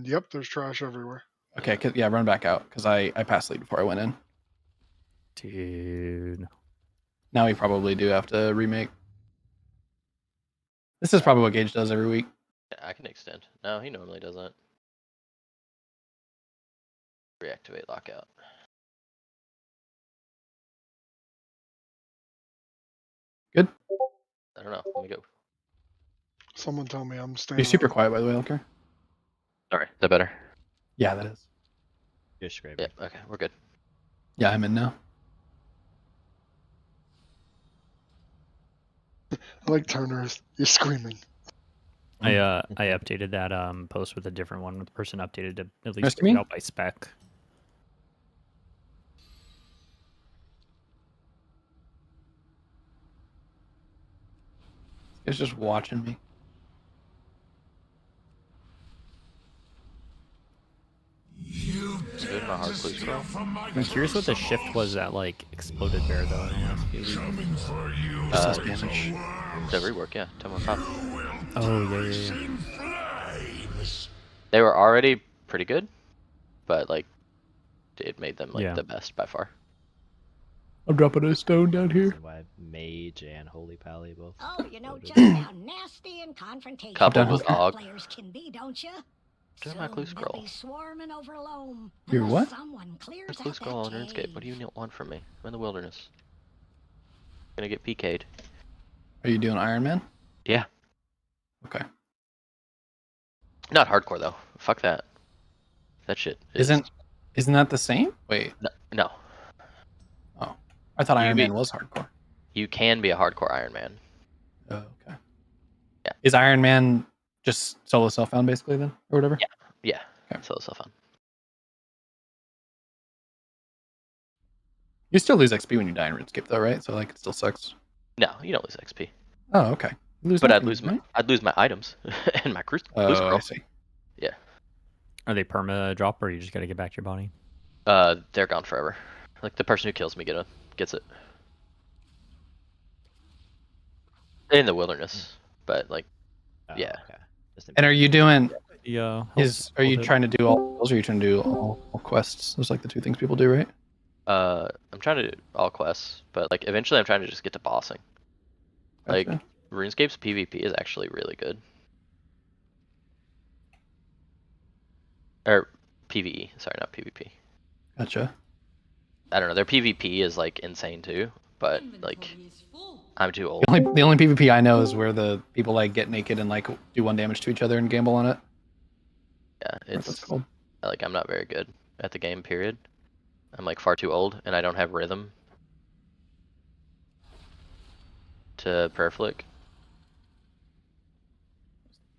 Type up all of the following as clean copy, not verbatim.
Yep, there's trash everywhere. Okay, yeah, run back out because I passed lead before I went in. Dude. Now we probably do have to remake. This is probably what Gage does every week. Yeah, I can extend. No, he normally doesn't. Reactivate lockout. Good. I don't know. Let me go. Someone tell me I'm staying. You're super quiet, by the way, Elker. Sorry, is that better? Yeah, that is. You're scraping. Yeah, okay, we're good. Yeah, I'm in now. I like Turner's. You're screaming. I updated that post with a different one. The person updated to at least Rescue put it me? out by spec. It's just watching me. Good, my hard clue scroll. I'm curious what the shift was that like exploded bear though in the last few weeks. Damage. The rework, yeah. 10.5. Oh yeah. They were already pretty good, but like it made them like Yeah. the best by far. I'm dropping a stone down here. Why Mage and Holy Pally both. Oh, you know just how nasty and confrontational Coupled with Og. players can be, don't you? Doing my clue scroll. Be swarming over Loam. Your what? Someone My clears clue out scroll on that RuneScape. What do cave. you want from me? I'm in the wilderness. Gonna get PK'd. Are you doing Iron Man? Yeah. Okay. Not hardcore though. Fuck that. That shit is... Isn't that the same? Wait. No. Oh, I thought You Iron be- Man was hardcore. You can be a hardcore Iron Man. Oh, okay. Yeah. Is Iron Man just solo self-found basically then, or whatever? Yeah. Okay. So it's so fun. You still lose XP when you die in RuneScape though, right? So like it still sucks. No, you don't lose XP. Oh, okay. You lose But I'd nothing, lose right? I'd lose my items and my clue Oh, scroll. I see. Are they perma drop or you just gotta get back to your body? They're gone forever. Like the person who kills me gets it. In the wilderness, but like, Oh, yeah. Okay. Just And are you doing? Yeah. Are you trying to do all kills, or are you trying to do all quests? Those are like the two things people do, right? I'm trying to do all quests, but like eventually I'm trying to just get to bossing. Like Gotcha. RuneScape's PvP is actually really good. Or PvE, sorry, not PvP. Gotcha. I don't know, their PvP is like insane too, but like I'm too old. The only PvP I know is where the people like get naked and like do 1 damage to each other and gamble on it. Yeah, That's it's cool. like I'm not very good at the game, period. I'm like far too old and I don't have rhythm to perflick.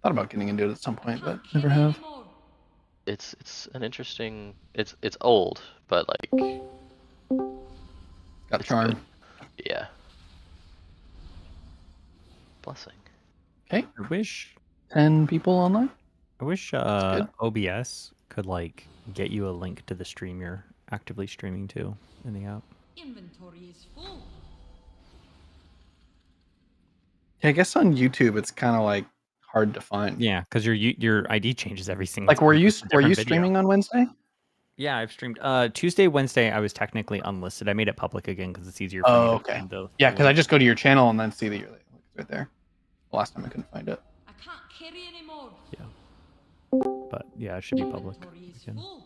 Thought about getting into it at some point, but never have. It's an interesting, it's old, but like Got It's charm. good. Yeah. Blessing. Okay, I wish 10 people online. OBS could like get you a link to the stream you're actively streaming to in the app. Inventory is full. Yeah, I guess on YouTube it's kind of like hard to find. Yeah, because your ID changes every single Like, time. were you It's a different video. streaming on Wednesday? Yeah, I've streamed. Tuesday, Wednesday, I was technically unlisted. I made it public again because it's easier for Oh, me to okay. find the. Yeah, because I just go to your channel and then see that you're like, it's right there. The last time I couldn't find it. I can't carry anymore. But yeah, it should be public. Inventory is again. full.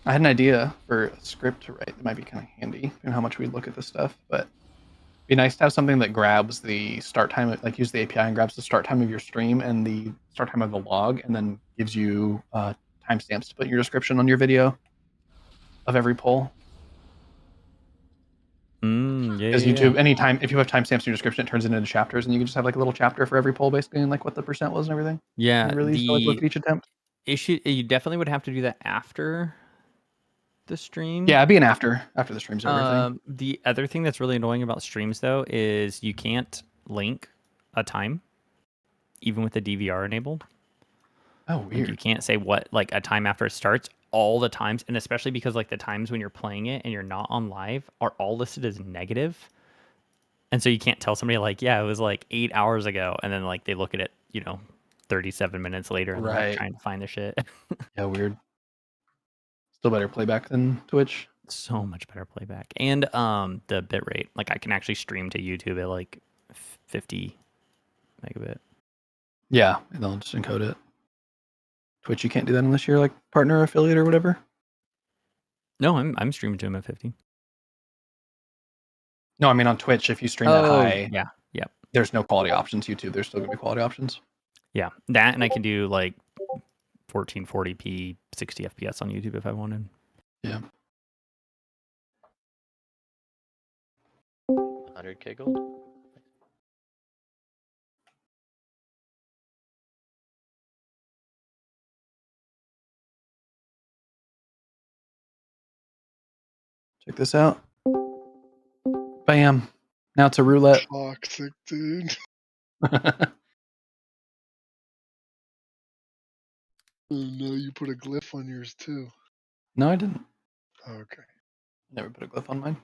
I had an idea for a script to write that might be kind of handy and how much we look at this stuff, but it'd be nice to have something that grabs the start time, like use the API and grabs the start time of your stream and the start time of the log, and then gives you timestamps to put in your description on your video of every poll. Yeah, Because YouTube, anytime if you have timestamps in your description, it turns it into chapters, and you can just have like a little chapter for every poll, basically, and like what the percent was and everything. Yeah, And really like look at each attempt. issue you definitely would have to do that after the stream. Yeah, it'd be an after the streams and everything. The other thing that's really annoying about streams though is you can't link a time, even with the DVR enabled. Oh, Like, weird. you can't say what like a time after it starts. All the times, and especially because like the times when you're playing it and you're not on live are all listed as negative, and so you can't tell somebody like, yeah, it was like 8 hours ago, and then like they look at it, 37 minutes later and left Right. trying to find the shit. Yeah, weird. Still better playback than Twitch. So much better playback. And the bitrate. Like I can actually stream to YouTube at like 50 megabit. Yeah, and they'll just encode it. Twitch, you can't do that unless you're like partner, affiliate, or whatever. No, I'm streaming to him at 50. No, I mean on Twitch, if you stream that high, yeah. Yep. there's no quality options. YouTube, there's still gonna be quality options. Yeah. That and I can do like 1440p 60 FPS on YouTube if I wanted. Yeah. 100k gold. Check this out. Bam. Now it's a roulette. Toxic, dude. Oh, no, you put a glyph on yours too. No, I didn't. Okay. Never put a glyph on mine.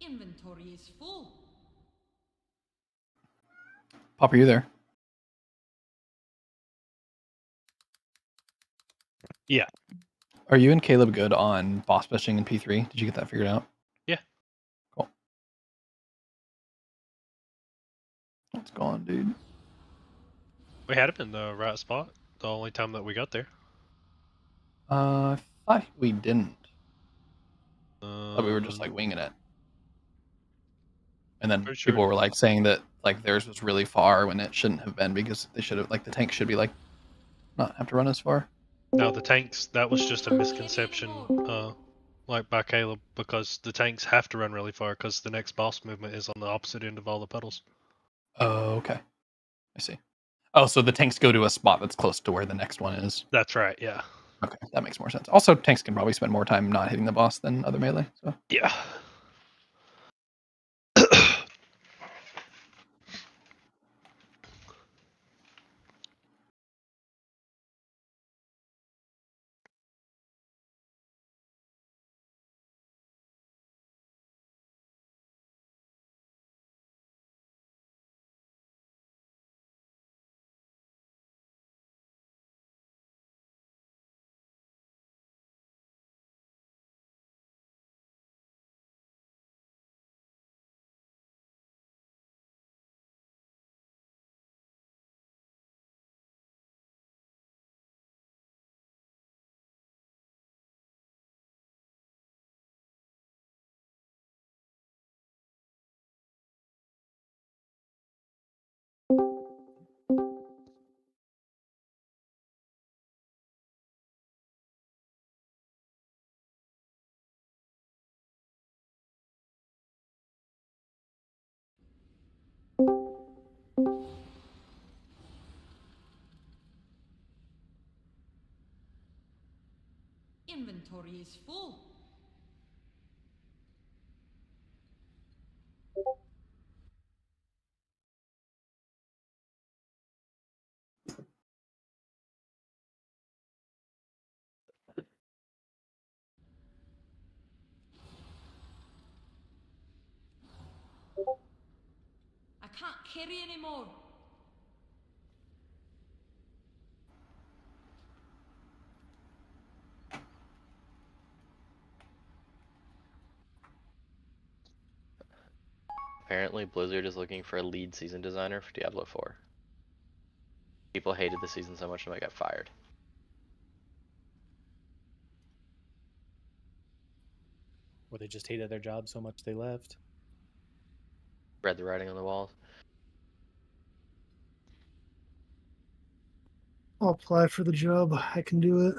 Inventory is full. Pop, are you there? Yeah. Are you and Caleb good on boss fishing in P3? Did you get that figured out? Yeah. Cool. What's going on, dude? We had him in the right spot the only time that we got there. I thought we didn't. Thought we were just like Um, winging it. And then Pretty sure. people were like saying that like theirs was really far when it shouldn't have been because they should have like the tank should be like not have to run as far. No, the tanks, that was just a misconception, like by Caleb, because the tanks have to run really far because the next boss movement is on the opposite end of all the puddles. Oh, okay. I see. Oh, so the tanks go to a spot that's close to where the next one is. That's right, yeah. Okay, that makes more sense. Also, tanks can probably spend more time not hitting the boss than other melee. So Yeah. Inventory is full. I can't carry anymore. Apparently, Blizzard is looking for a lead season designer for Diablo 4. People hated the season so much that I got fired. Or they just hated their job so much they left. Read the writing on the walls. I'll apply for the job. I can do it.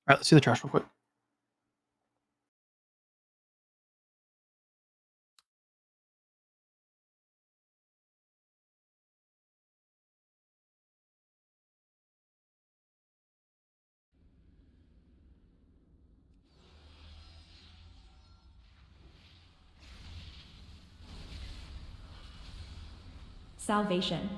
right, let's see the trash real quick. Salvation.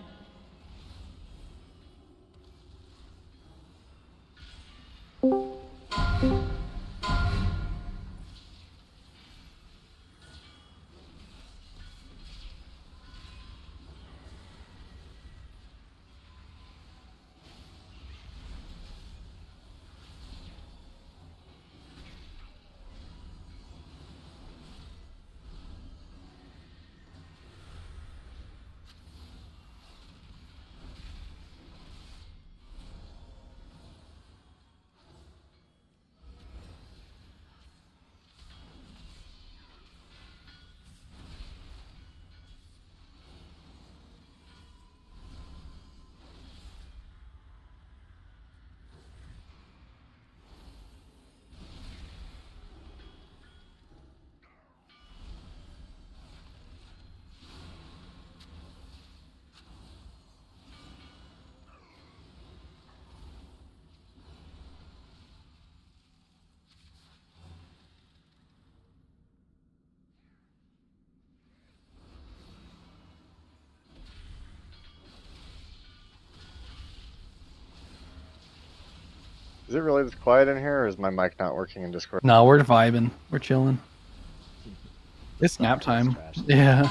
Is it really this quiet in here, or is my mic not working in Discord? No, we're vibing. We're chilling. It's nap time. Yeah.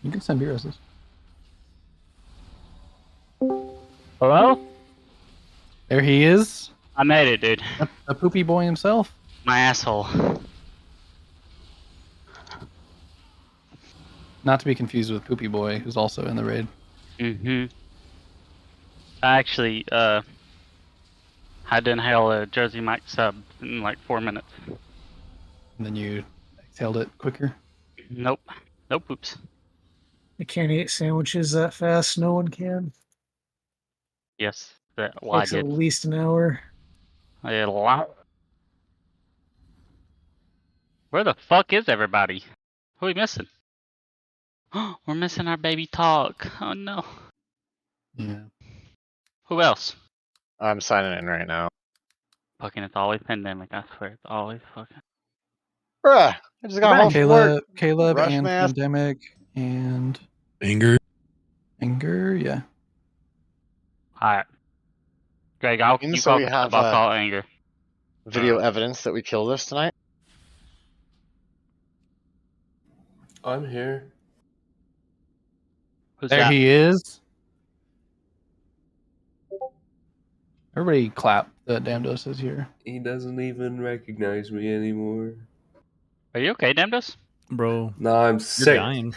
You can send B-Roses. Hello? There he is. I made it, dude. The poopy boy himself. My asshole. Not to be confused with Poopy Boy, who's also in the raid. Mm-hmm. I actually, had to inhale a Jersey Mike sub in like 4 minutes. And then you exhaled it quicker. Nope. Nope, oops. I can't eat sandwiches that fast. No one can. Yes, well, I Takes at did. least an hour. I did a lot. Where the fuck is everybody? Who are we missing? We're missing our baby Talk. Oh no. Yeah. Who else? I'm signing in right now. Fucking, it's always pandemic. I swear, it's always fucking. Bruh, I just got home from work. Caleb Rush and my ass. Pandemic and Anger. Yeah. Alright. Greg, you So call we the have sub, I'll call Anger. video evidence that we killed this tonight. I'm here. Who's There that? he is. Everybody clap that Damdos is here. He doesn't even recognize me anymore. Are you okay, Damdos? Bro. No, I'm You're sick. dying.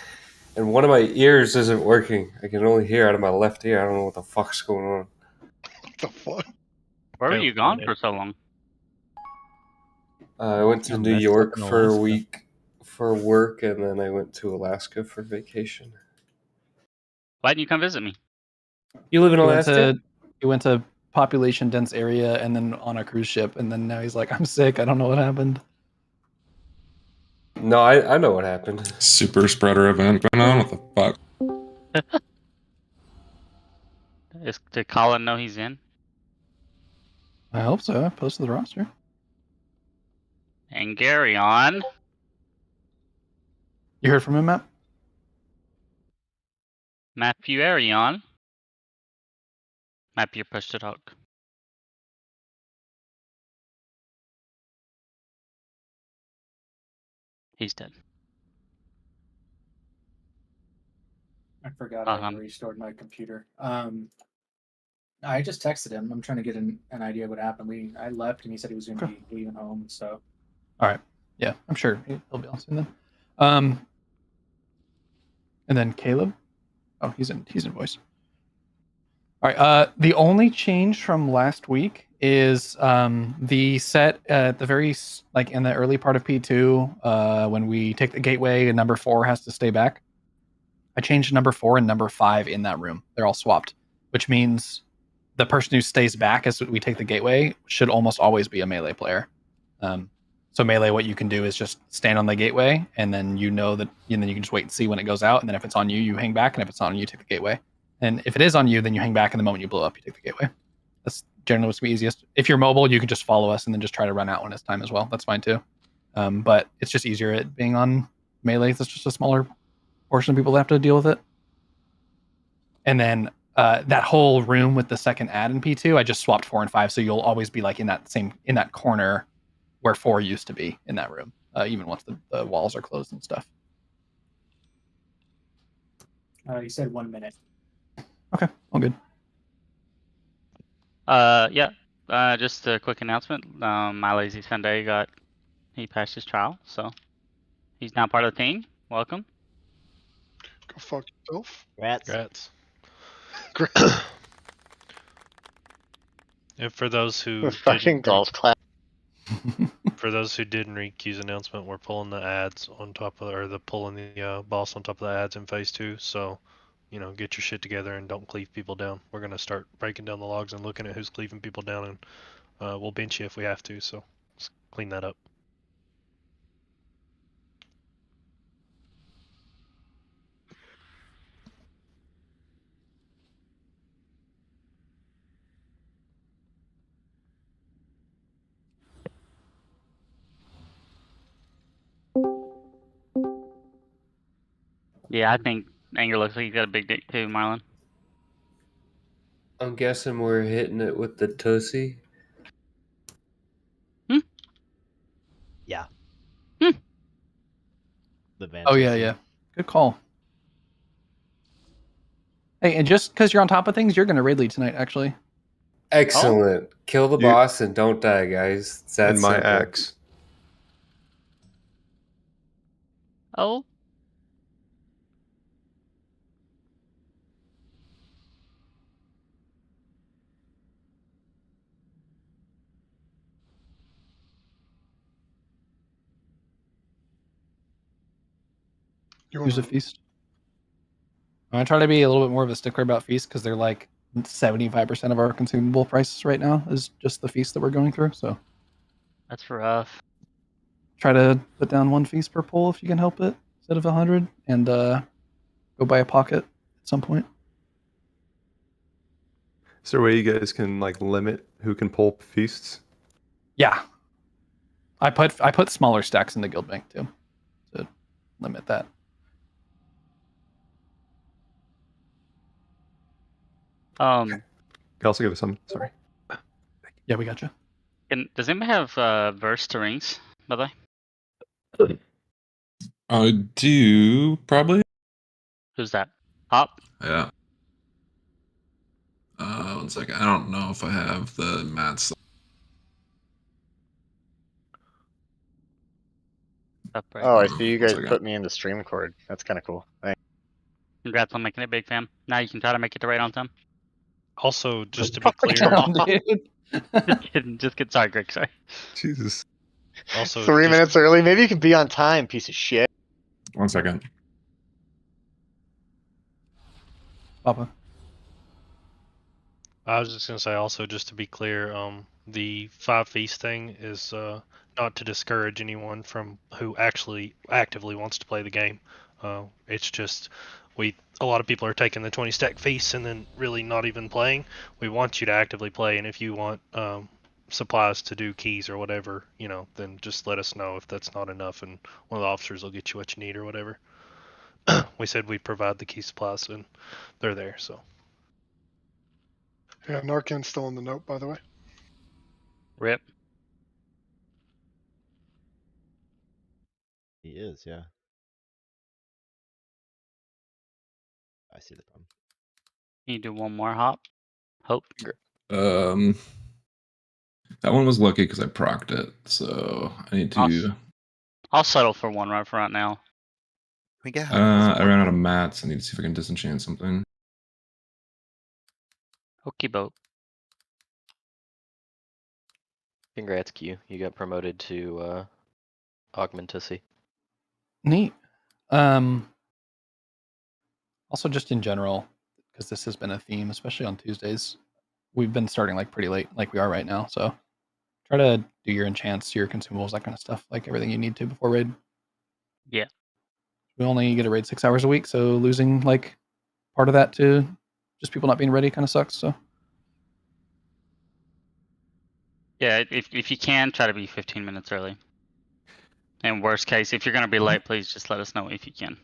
And one of my ears isn't working. I can only hear out of my left ear. I don't know what the fuck's going on. What the fuck? Where were you gone for so long? I went to You're New messed up York in for a Alaska. week for work, and then I went to Alaska for vacation. Why didn't you come visit me? You live in Alaska? He went to population dense area and then on a cruise ship, and then now he's like, I'm sick. I don't know what happened. No, I know what happened. Super spreader event going on. What the fuck? Did Colin know he's in? I hope so. I posted the roster. And Gary on. You heard from him, Matt? Matthew Arion. Matthew push to talk. He's dead. I forgot I restored my computer. I just texted him. I'm trying to get an idea what happened. I left and he said he was going to be leaving home. So, all right, yeah, I'm sure he'll be on soon then. And then Caleb. Oh, he's in voice. All right. The only change from last week is the set at the very like in the early part of P2 when we take the gateway and number 4 has to stay back. I changed number 4 and number 5 in that room. They're all swapped, which means the person who stays back as we take the gateway should almost always be a melee player. So melee, what you can do is just stand on the gateway, and then you know that, and then you can just wait and see when it goes out. And then if it's on you, you hang back, and if it's not on you, take the gateway. And if it is on you, then you hang back, and the moment you blow up, you take the gateway. That's generally what's the easiest. If you're mobile, you can just follow us and then just try to run out when it's time as well. That's fine too. But it's just easier at being on melee. It's just a smaller portion of people that have to deal with it. And then that whole room with the second ad in P2, I just swapped 4 and 5, so you'll always be like in that corner where 4 used to be in that room, even once the walls are closed and stuff. You said 1 minute. Okay, all good. Yeah. Just a quick announcement. My lazy Sunday he passed his trial, so he's now part of the team. Welcome. Go fuck yourself. Congrats. And for those who fucking golf clap. For those who didn't read Q's announcement, we're pulling the ads on top of, or pulling the boss on top of the ads in phase 2. So, get your shit together and don't cleave people down. We're gonna start breaking down the logs and looking at who's cleaving people down, and we'll bench you if we have to. So, let's clean that up. Yeah, I think Anger looks like he's got a big dick too, Marlon. I'm guessing we're hitting it with the Tussie. Yeah. The Van Oh yeah, Tussie. yeah. Good call. Hey, and just because you're on top of things, you're gonna raid lead tonight, actually. Excellent. Kill the boss and don't die, guys. It's that And my simple. axe. Oh. Use a feast. I try to be a little bit more of a stickler about feasts because they're like 75% of our consumable prices right now is just the feast that we're going through. So That's rough. try to put down 1 feast per pull if you can help it instead of 100, and go buy a pocket at some point. Is there a way you guys can like limit who can pull feasts? Yeah, I put smaller stacks in the guild bank too to limit that. You also give us some. Sorry. Yeah, we got you. Does anybody have verse to rings, by the way? I do, probably. Who's that? Hop? Yeah. 1 second. I don't know if I have the mats. Oh, I see you guys put me in the stream cord. That's kind of cool. Thanks. Congrats on making it big, fam. Now you can try to make it to right on time. Also, just to be clear, Just kidding. Sorry, Greg. Sorry. Jesus. Also, 3 minutes early. Maybe you can be on time, piece of shit. 1 second. Papa. I was just gonna say also, just to be clear, the 5 feast thing is not to discourage anyone from who actually actively wants to play the game. It's just a lot of people are taking the 20 stack feasts and then really not even playing. We want you to actively play, and if you want supplies to do keys or whatever, then just let us know if that's not enough, and one of the officers will get you what you need or whatever. We said we provide the key supplies, and they're there. So. Yeah, Narcan's still in the note, by the way. Rip. He is, yeah. I see the problem. Can you do one more hop? Hope. That one was lucky because I procced it, so I need to. I'll settle for 1 run for right now. We get I ran out of mats. I need to see if I can disenchant something. Okay, boat. Congrats, Q. You got promoted to Augmentussy. Neat. Also, just in general, because this has been a theme, especially on Tuesdays, we've been starting like pretty late, like we are right now. So try to do your enchants, your consumables, that kind of stuff, like everything you need to before raid. Yeah. We only get a raid 6 hours a week, so losing like part of that to just people not being ready kind of sucks. So Yeah, if you can, try to be 15 minutes early. And worst case, if you're gonna be late, please just let us know if you can.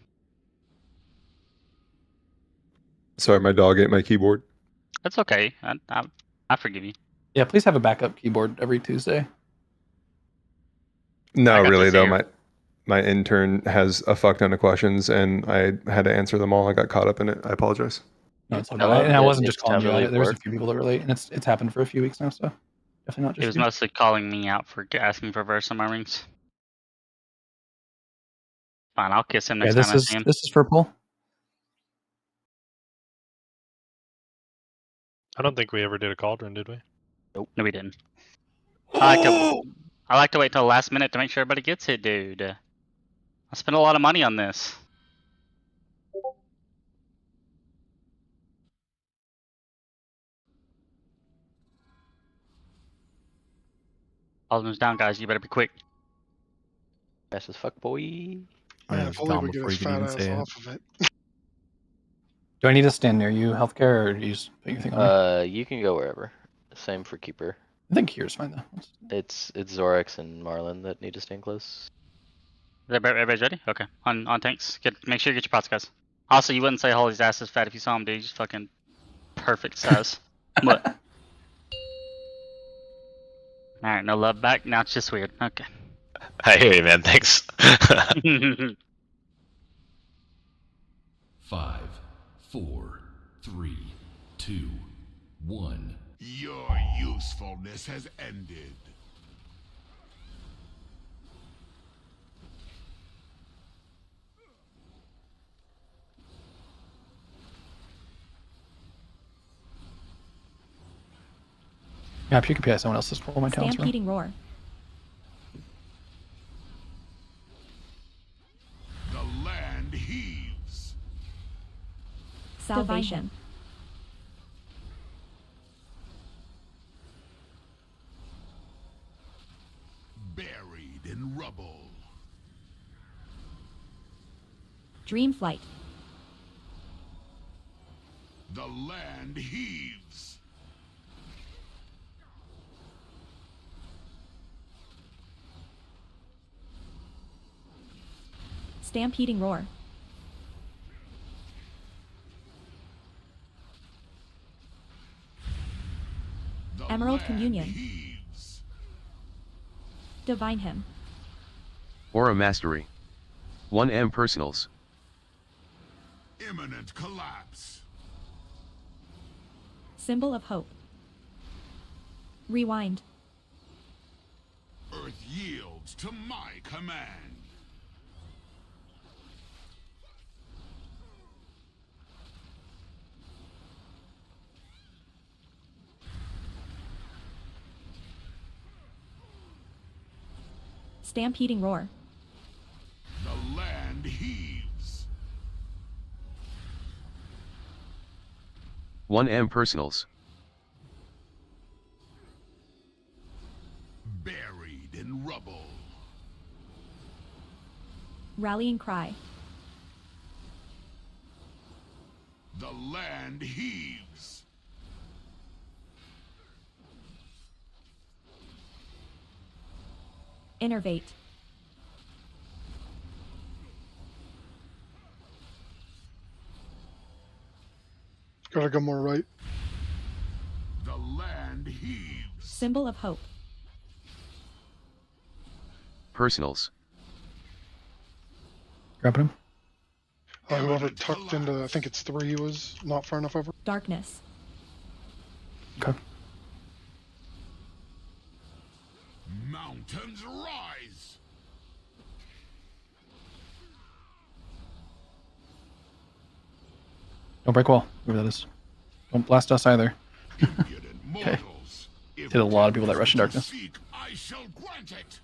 Sorry, my dog ate my keyboard. That's okay. I forgive you. yeah, please have a backup keyboard every Tuesday. No, got really this though. here. My intern has a fuck ton of questions, and I had to answer them all. I got caught up in it. I apologize. No, it's all I bad. love And I that wasn't just it's calling you out. totally There was a worked. few people that were late, and it's happened for a few weeks now. So definitely not It just was you. mostly calling me out for asking for verse on my rings. Fine, I'll kiss him Yeah, next time I see him. this is for Paul. I don't think we ever did a cauldron, did we? No, we didn't. I like to wait till the last minute to make sure everybody gets it, dude. I spent a lot of money on this. Alden's down, guys. You better be quick. Fast as fuck, boy. Man, Yeah, if it's only gone we get before his you can fat even ass say it. off of it. Do I need to stand near you, healthcare, or do you just put your thing on me? You can go wherever. Same for Keeper. I think here's fine though. It's Zorax and Marlin that need to stand close. Everybody's ready? Okay. On tanks. Make sure you get your pots, guys. Also, you wouldn't say Holly's ass is fat if you saw him, dude. He's fucking perfect size. But alright, no love back. Now it's just weird. Okay. I hear you, man. Thanks. 5, 4, 3, 2, 1. Your usefulness has ended. Yeah, if you could PI someone else's pull my talents. Stampeding roar. The land heaves. Salvation. Buried in rubble. Dream flight. The land heaves. Stampeding roar. The Emerald land communion. heaves. Divine hymn. Aura Mastery. 1M Personals. Imminent collapse. Symbol of hope. Rewind. Earth yields to my command. Stampeding roar. The land heaves. 1M Personals. Buried in rubble. Rallying cry. The land heaves. Innervate. Gotta go more right. The land heaves. Symbol of hope. Personals. Grabbing him. Whoever tucked into, I think it's 3 was not far enough over. Darkness. Okay. Mountains rise. Don't break wall. Whoever that is. Don't blast us either. Okay. Hit a lot of people that rush in darkness. I shall grant it.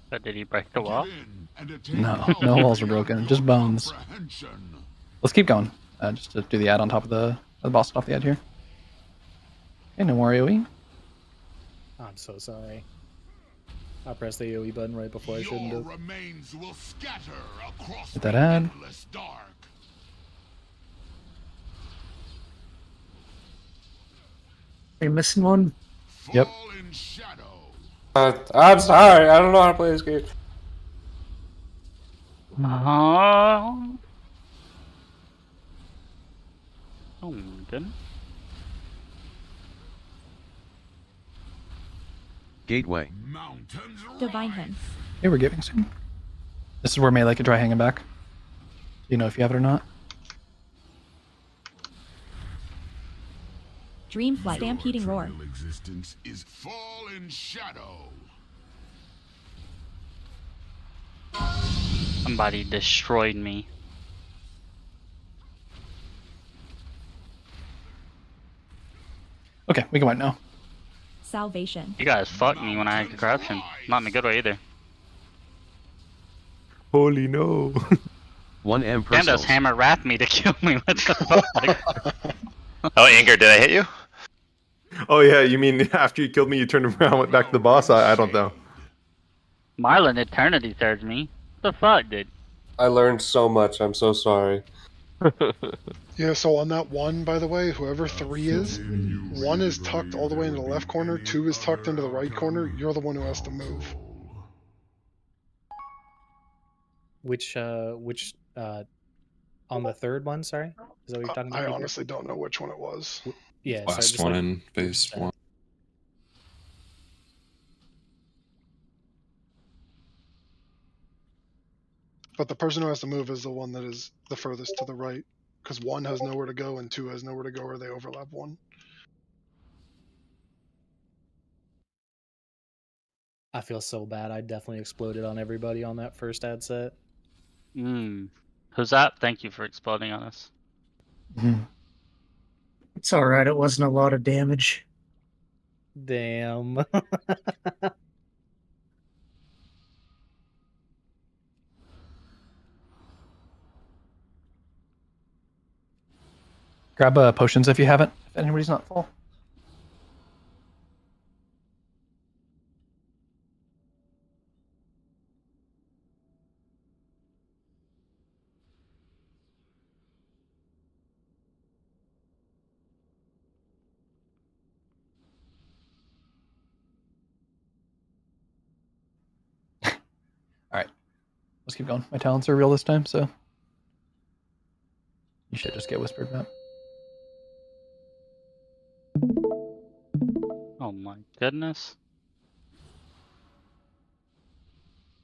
But did he break the wall? No, no walls are broken, just bones. Let's keep going. Just to do the ad on top of the boss off the edge here. Okay, no more AoE. I'm so sorry. I pressed the AoE button right before I shouldn't have. Remains will scatter across Hit that ad. endless dark. Are you missing one? Yep. I'm sorry. I don't know how to play this game. Oh my goodness. Gateway. Divine him. Okay, we're giving soon. This is where melee could try hanging back. Do you know if you have it or not? Dream flight. Stampeding roar. Existence is fall in shadow. Somebody destroyed me. Okay, we can win now. Salvation. You guys fucked me when I had corruption. Not in a good way either. Holy no. 1M Gandos personals. hammer wrapped me to kill me. What the fuck? Oh, Inger, did I hit you? Oh yeah, you mean after you killed me, you turned around and went back to the boss? I don't know. Marlon Eternity surged me. What the fuck, dude? I learned so much. I'm so sorry. Yeah, so on that one, by the way, whoever 3 is, 1 is tucked all the way into the left corner, 2 is tucked into the right corner, you're the one who has to move. Which on the third one, sorry? Is that what you're talking about? I honestly don't know which one it was. Yeah, Last one in phase 1. But the person who has to move is the one that is the furthest to the right, because 1 has nowhere to go and 2 has nowhere to go, or they overlap 1. I feel so bad. I definitely exploded on everybody on that first ad set. Who's that? Thank you for exploding on us. It's alright, it wasn't a lot of damage. Damn. Grab potions if you haven't, if anybody's not full. Alright. Let's keep going. My talents are real this time, so you should just get whispered map. Oh my goodness.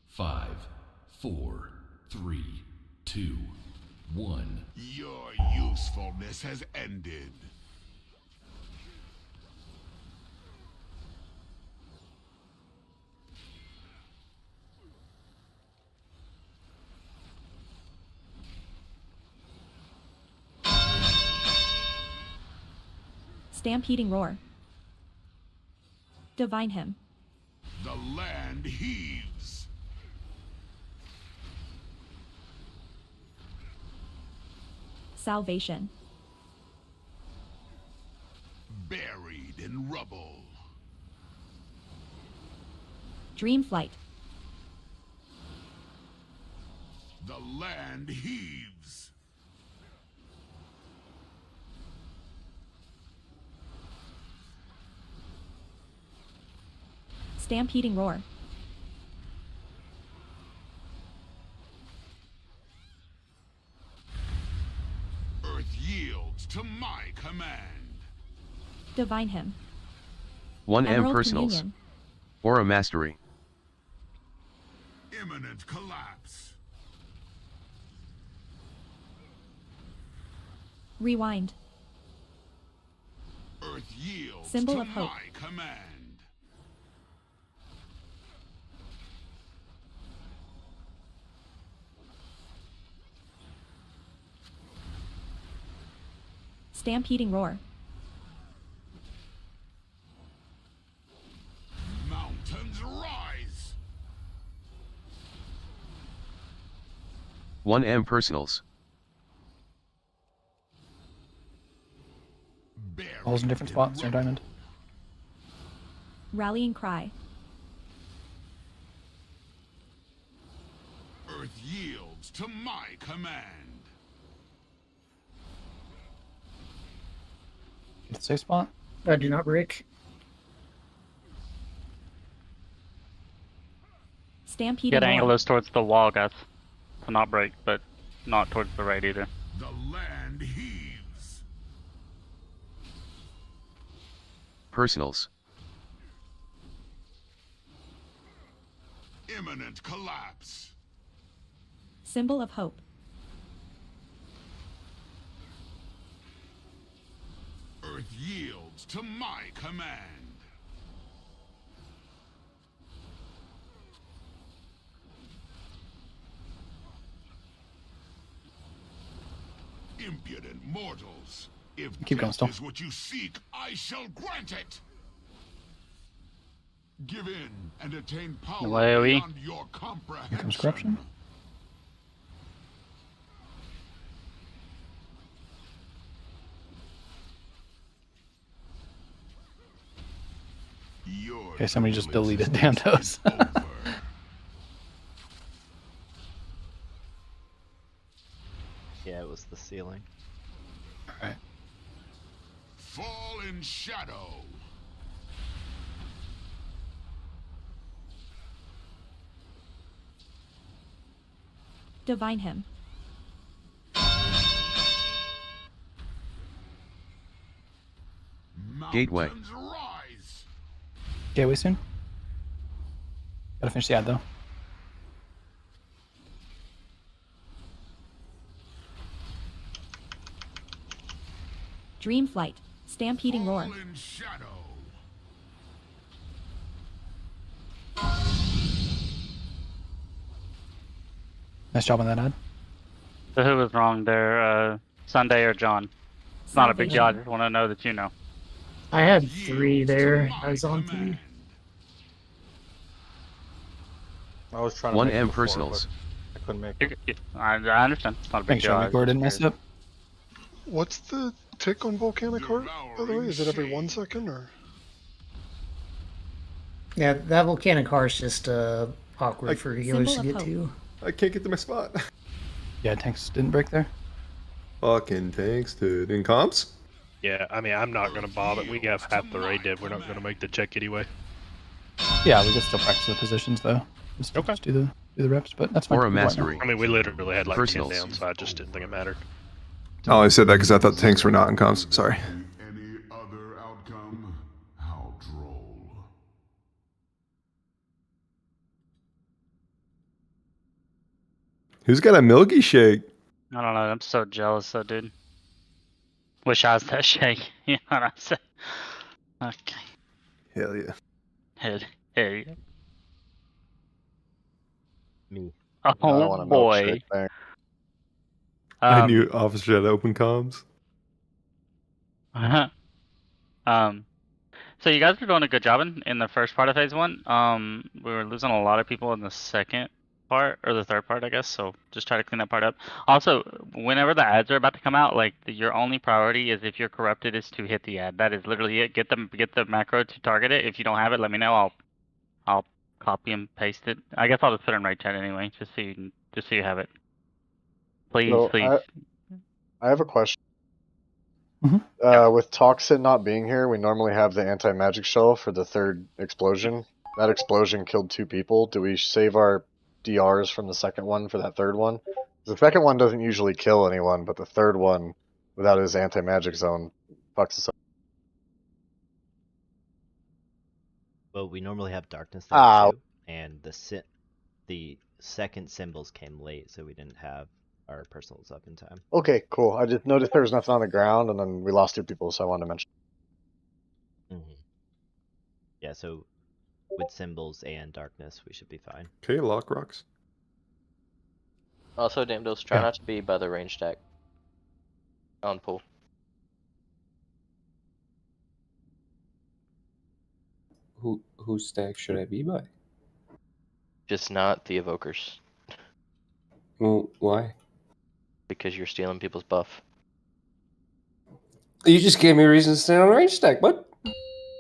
5, 4, 3, 2, 1. Your usefulness has ended. Stampeding roar. Divine him. The land heaves. Salvation. Buried in rubble. Dream flight. The land heaves. Stampeding roar. Earth yields to my command. Divine him. 1M Emerald personals. Communion. Aura mastery. Imminent collapse. Rewind. Earth yields Symbol to of hope. my command. Stampeding roar. 1M personals. Holes in different spots, same diamond. Rallying cry. Earth yields to my command. Get a safe spot. Do not break. Stampede Get and angle roar. those towards the wall, guys. To not break, but not towards the right either. The land heaves. Personals. Imminent collapse. Symbol of hope. Earth yields to my command. Impudent mortals. If Keep going still. is what you seek, I shall grant it. Give in and attain power AoE. beyond your comprehension. Here comes corruption. Your Okay, somebody just little deleted existence damn toes. is over. Yeah, it was the ceiling. Alright. Fall in shadow. Divine him. Gateway. Mountains rise. Gateway soon. Gotta finish the ad though. Dream flight. Stampeding roar. Fall in shadow. Nice job on that ad. So who was wrong there, Sunday or John? It's not a big deal. I just want to know that you know. I had 3 there. I was on 3. I was trying to 1M make it before, personals. but I couldn't make it. I understand. It's not a big Thanks, deal. Sean McGord didn't mess it up. What's the tick on volcanic heart, by the way? Is it every 1 second or? Yeah, that volcanic heart's just awkward for healers to Symbol of get to. I can't get to my spot. Yeah, tanks didn't break there. Fucking tanks, dude. In comps? Yeah, I mean, I'm not gonna bother. We have half the raid dead. We're not gonna make the check anyway. Yeah, we could still practice the positions though. Just do the reps, but that's fine. Aura We want mastery. I mean, we literally had like 10 Personals. down, so I just didn't think it mattered. Oh, I said that because I thought the tanks were not in comps. Sorry. Any other outcome? How droll. Who's got a milky shake? I don't know. I'm so jealous, though, dude. Wish I was that shake. You know what I'm saying? Okay. Hell yeah. Hey. Me. I Oh want a boy. milkshake, thanks. I knew officer had open comms. So you guys were doing a good job in the first part of phase 1. We were losing a lot of people in the second part, or the third part, I guess. So just try to clean that part up. Also, whenever the ads are about to come out, like your only priority is if you're corrupted is to hit the ad. That is literally it. Get the macro to target it. If you don't have it, let me know. I'll copy and paste it. I guess I'll just put it in right chat anyway, just so you have it. Please, So, please. I have a question. Mhm. With Toxin not being here, we normally have the anti-magic shell for the 3rd explosion. That explosion killed 2 people. Do we save our DRs from the second one for that 3rd one? The second one doesn't usually kill anyone, but the 3rd one, without his anti-magic zone, fucks us up. Well, we normally have darkness there too, and the second symbols came late, so we didn't have our personals up in time. Okay, cool. I just noticed there was nothing on the ground, and then we lost 2 people, so I wanted to mention. Yeah, so with symbols and darkness, we should be fine. Okay, lock rocks. Also, Damdos, try Yeah. not to be by the range stack. On pool. Whose stack should I be by? Just not the evokers. Well, why? because you're stealing people's buff. You just gave me a reason to stand on the range stack, bud.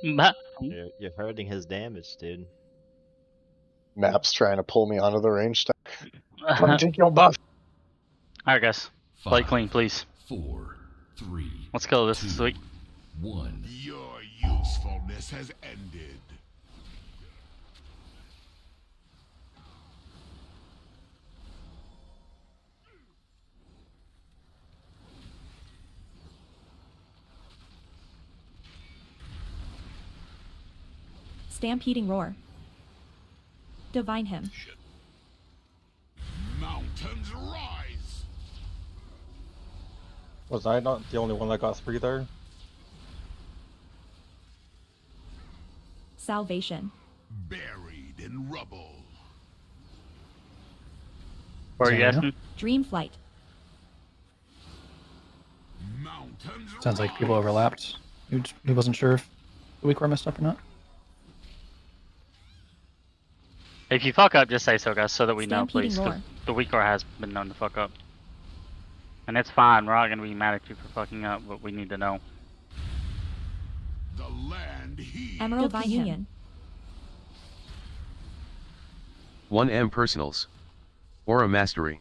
You're hurting his damage, dude. Map's trying to pull me onto the range stack. Come take your buff. Alright, guys. Play 5, clean, please. 4, 3, Let's kill this week. 1. Your usefulness has ended. Stampeding roar. Divine him. Mountains rise. Was I not the only one that got 3 there? Salvation. Buried in rubble. What are you asking? Dream flight. Mountains Sounds like people overlapped. He wasn't sure if the weak core messed up or not. If you fuck up, just say so, guys, so that we know, Stampeding please. 'Cause roar. the weak core has been known to fuck up. And it's fine, we're not gonna be mad at you for fucking up, but we need to know. The land heaves. Emerald Union. 1M personals. Aura mastery.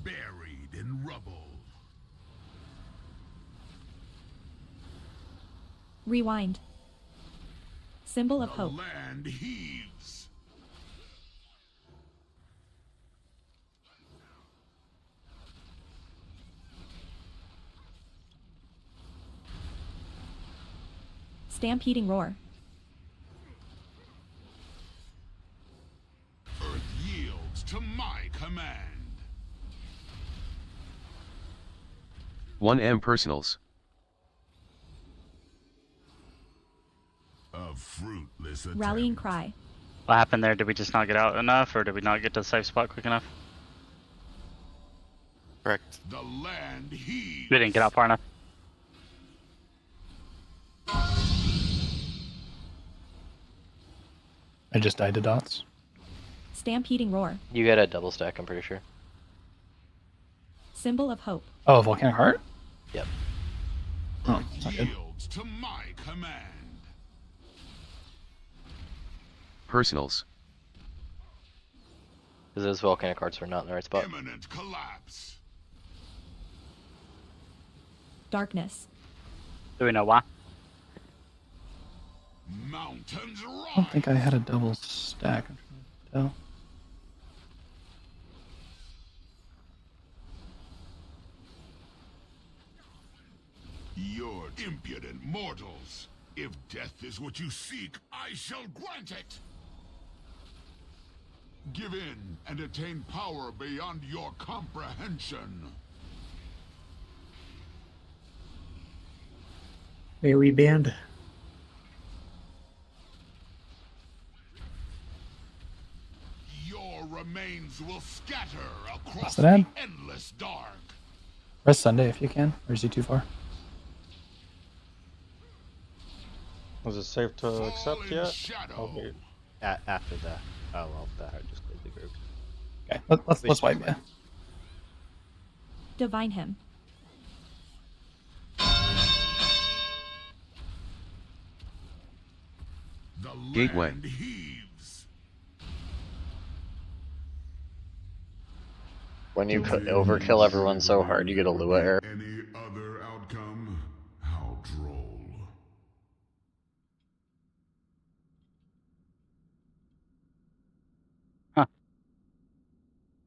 Buried in rubble. Rewind. Symbol of The hope. land heaves. Stampeding roar. Earth yields to my command. 1M personals. A fruitless attempt. Rallying cry. What happened there? Did we just not get out enough, or did we not get to the safe spot quick enough? Correct. The land heaves. We didn't get out far enough. I just died to dots. Stampeding roar. You got a double stack, I'm pretty sure. Symbol of hope. Oh, volcanic heart? Yep. Oh, that's not good. Yields to my command. Personals. Because those volcanic hearts were not in the right spot. Imminent collapse. Darkness. Do we know why? Mountains rise. I don't think I had a double stack. I'm trying to tell. You're impudent mortals. If death is what you seek, I shall grant it. Give in and attain power beyond your comprehension. AoE band. Your remains will scatter across What's that? the endless dark. Rest Sunday if you can, or is he too far? Was it safe to accept Fallen yet? shadow. Okay. After that. Oh well, that I just cleared the group. Okay, let's wipe yeah. Divine him. The Gateway. land heaves. When you overkill everyone so hard, you get a Lua error. Any other outcome? How droll.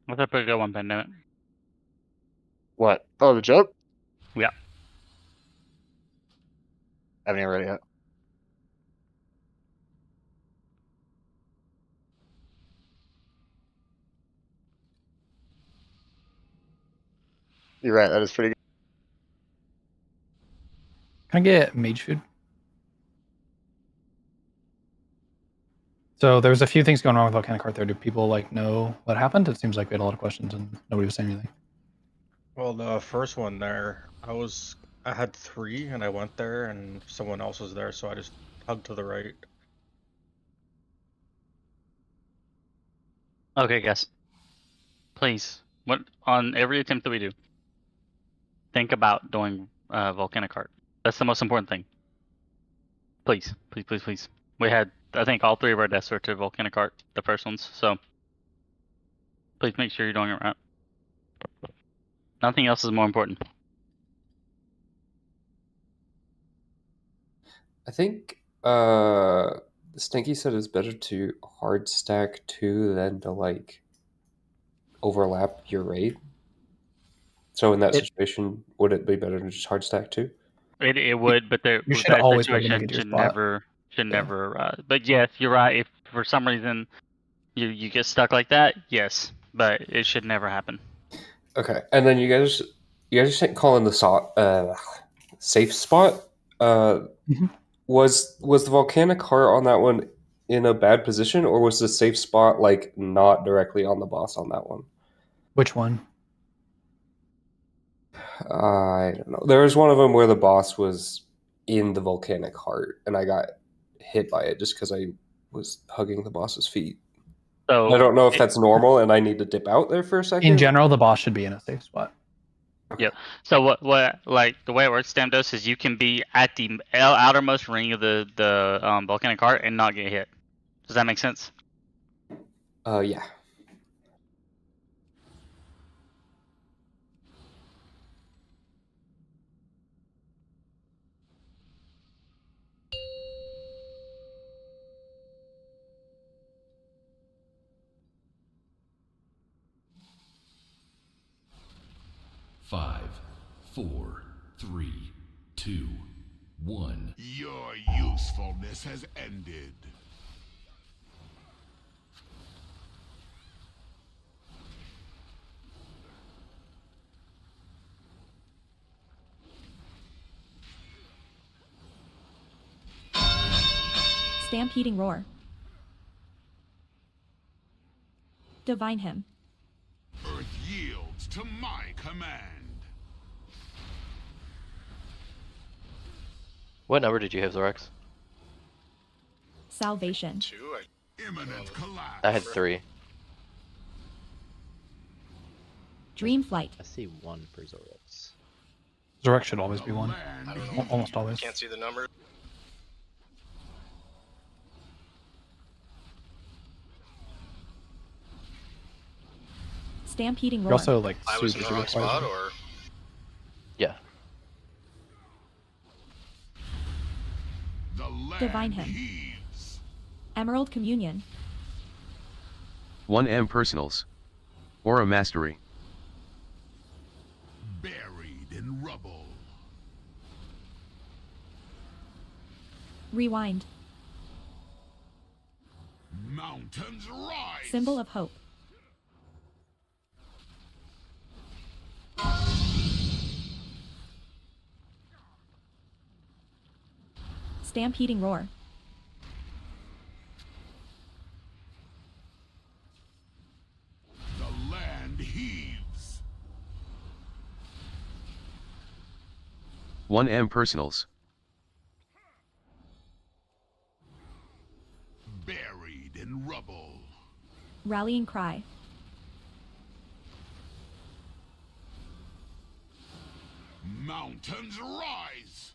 What's a pretty good one, Pandemic? What? Oh, the joke? Yeah. Haven't even read it yet. You're right, that is pretty good. Can I get mage food? So there was a few things going wrong with volcanic heart there. Do people know what happened? It seems like we had a lot of questions and nobody was saying anything. Well, the first one there, I had 3 and I went there and someone else was there, so I just hugged to the right. Okay, guys. Please. on every attempt that we do, think about doing volcanic heart. That's the most important thing. Please, please, please, please. We had, I think, all 3 of our deaths were to volcanic heart, the first ones. So please make sure you're doing it right. Nothing else is more important. I think Stinky said it's better to hard stack 2 than to like overlap your raid. So in that situation, would it be better to just hard stack 2? It would, but You should that always be able to situation make it to your should spot. never. But yes, you're right. If for some reason you get stuck like that, yes, but it should never happen. Okay, and then you guys are calling the safe spot. Was the volcanic heart on that one in a bad position, or was the safe spot like not directly on the boss on that one? Which one? I don't know. There was one of them where the boss was in the volcanic heart, and I got hit by it just because I was hugging the boss's feet. So I don't know if that's normal, and I need to dip out there for a second. In general, the boss should be in a safe spot. Yeah. So what like the way it works, Stamdos, is you can be at the outermost ring of the volcanic heart and not get hit. Does that make sense? Yeah. Five, 4, 3, 2, 1. Your usefulness has ended. Stampeding roar. Divine him. Earth yields to my command. What number did you have, Zorax? Salvation. 2. Imminent collapse. I had 3. Dream flight. I see 1 for Zorax. Zorax should always be 1. Almost always. Can't see the number. Stampeding roar. You're also like I was in the wrong spot, or yeah. Divine him. Emerald communion. 1M personals. Aura mastery. Buried in rubble. Rewind. Mountains rise. Symbol of hope. Stampeding roar. The land heaves. 1M personals. Buried in rubble. Rallying cry. Mountains rise.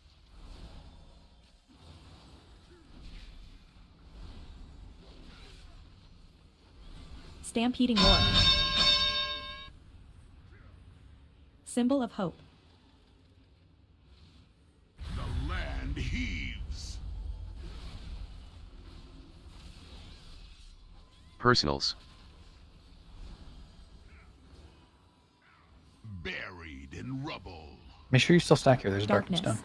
Stampeding roar. Symbol of hope. The land heaves. Personals. Buried in rubble. Make sure you still stack here. There's darkness down.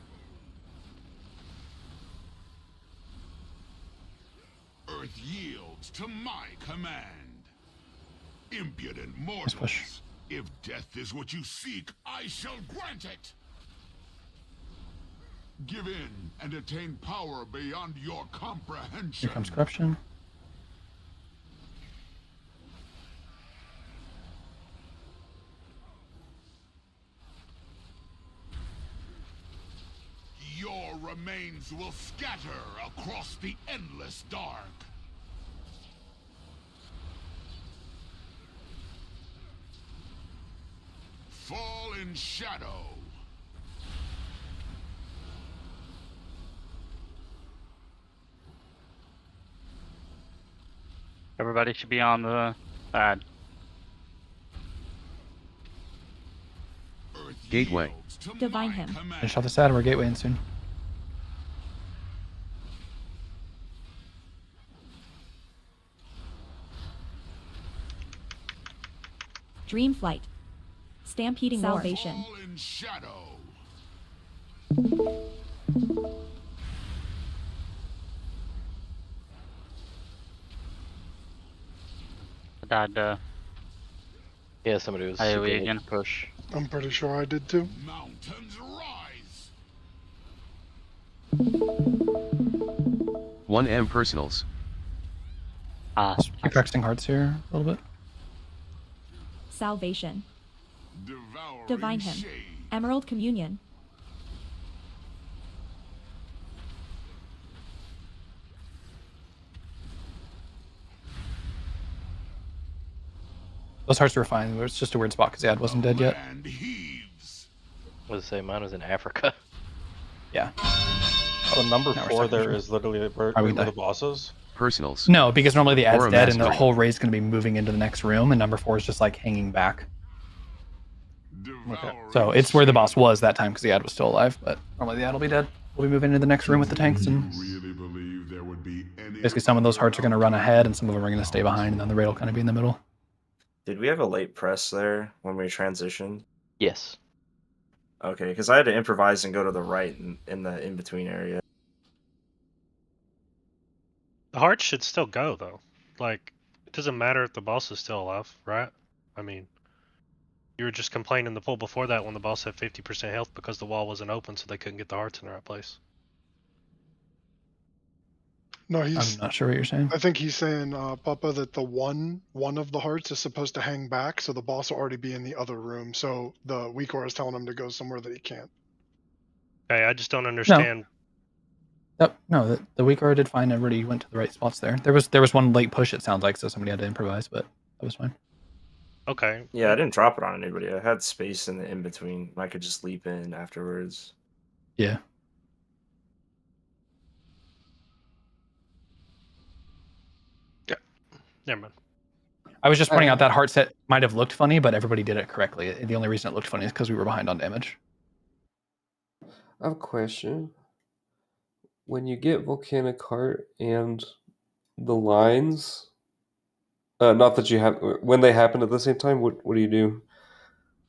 Earth yields to my command. Impudent Let's push. mortals. If death is what you seek, I shall grant it. Give in and attain power beyond your comprehension. Here comes corruption. Your remains will scatter across the endless dark. Fall in shadow. Everybody should be on the side. Gateway. Divine him. Finish off the side, and we're gateway in soon. Dream flight. Stampeding salvation. Fall in shadow. I died. Yeah, somebody was AoE super late again. to push. I'm pretty sure I did too. Mountains rise. 1M personals. Keep practicing hearts here a little bit. Salvation. Devouring Divine him. shade. Emerald communion. Those hearts were fine. It was just a weird spot because Ad wasn't dead yet. And heaves. I was to say mine was in Africa. Yeah. The number Now we're 4 stuck in there shore. is literally where Are we the dead? bosses. Personals. No, because normally the Ad's Or a dead and the mastery. whole raid's going to be moving into the next room, and number 4 is just like hanging back. Okay. So it's where the boss was that time because the Ad was still alive, but normally the Ad will be dead. We'll be moving into the next room with the tanks, and Really believe there would be any basically some of those hearts are going to run ahead, and some of them are going to stay behind, and then the raid will kind of be in the middle. Did we have a late press there when we transitioned? Yes. Okay, because I had to improvise and go to the right in the in-between area. The hearts should still go though. Like, it doesn't matter if the boss is still alive, right? I mean, you were just complaining the pull before that when the boss had 50% health because the wall wasn't open, so they couldn't get the hearts in the right place. No, I'm he's. not sure what you're saying. I think he's saying, Papa, that the one of the hearts is supposed to hang back, so the boss will already be in the other room. So the weak aura is telling him to go somewhere that he can't. Okay, I just don't understand. No, the weak aura did fine. Everybody went to the right spots there. There was one late push, it sounds like, so somebody had to improvise, but that was fine. Okay. Yeah, I didn't drop it on anybody. I had space in the in-between. I could just leap in afterwards. Yeah. Never mind. I was just pointing out that heart set might have looked funny, but everybody did it correctly. The only reason it looked funny is because we were behind on damage. I have a question. When you get Volcanic Heart and the lines, not that you have, when they happen at the same time, what do you do?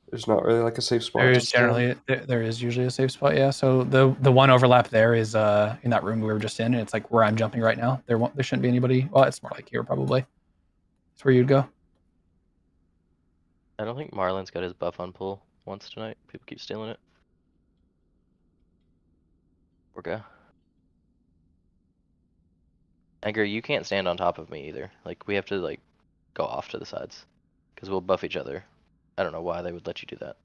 There's not really like a safe spot. There is generally there is usually a safe spot, yeah. So the one overlap there is in that room we were just in, and it's like where I'm jumping right now. There shouldn't be anybody. Well, it's more like here probably. It's where you'd go. I don't think Marlon's got his buff on pull once tonight. People keep stealing it. Poor guy. Edgar, you can't stand on top of me either. Like, we have to, like, go off to the sides. Because we'll buff each other. I don't know why they would let you do that.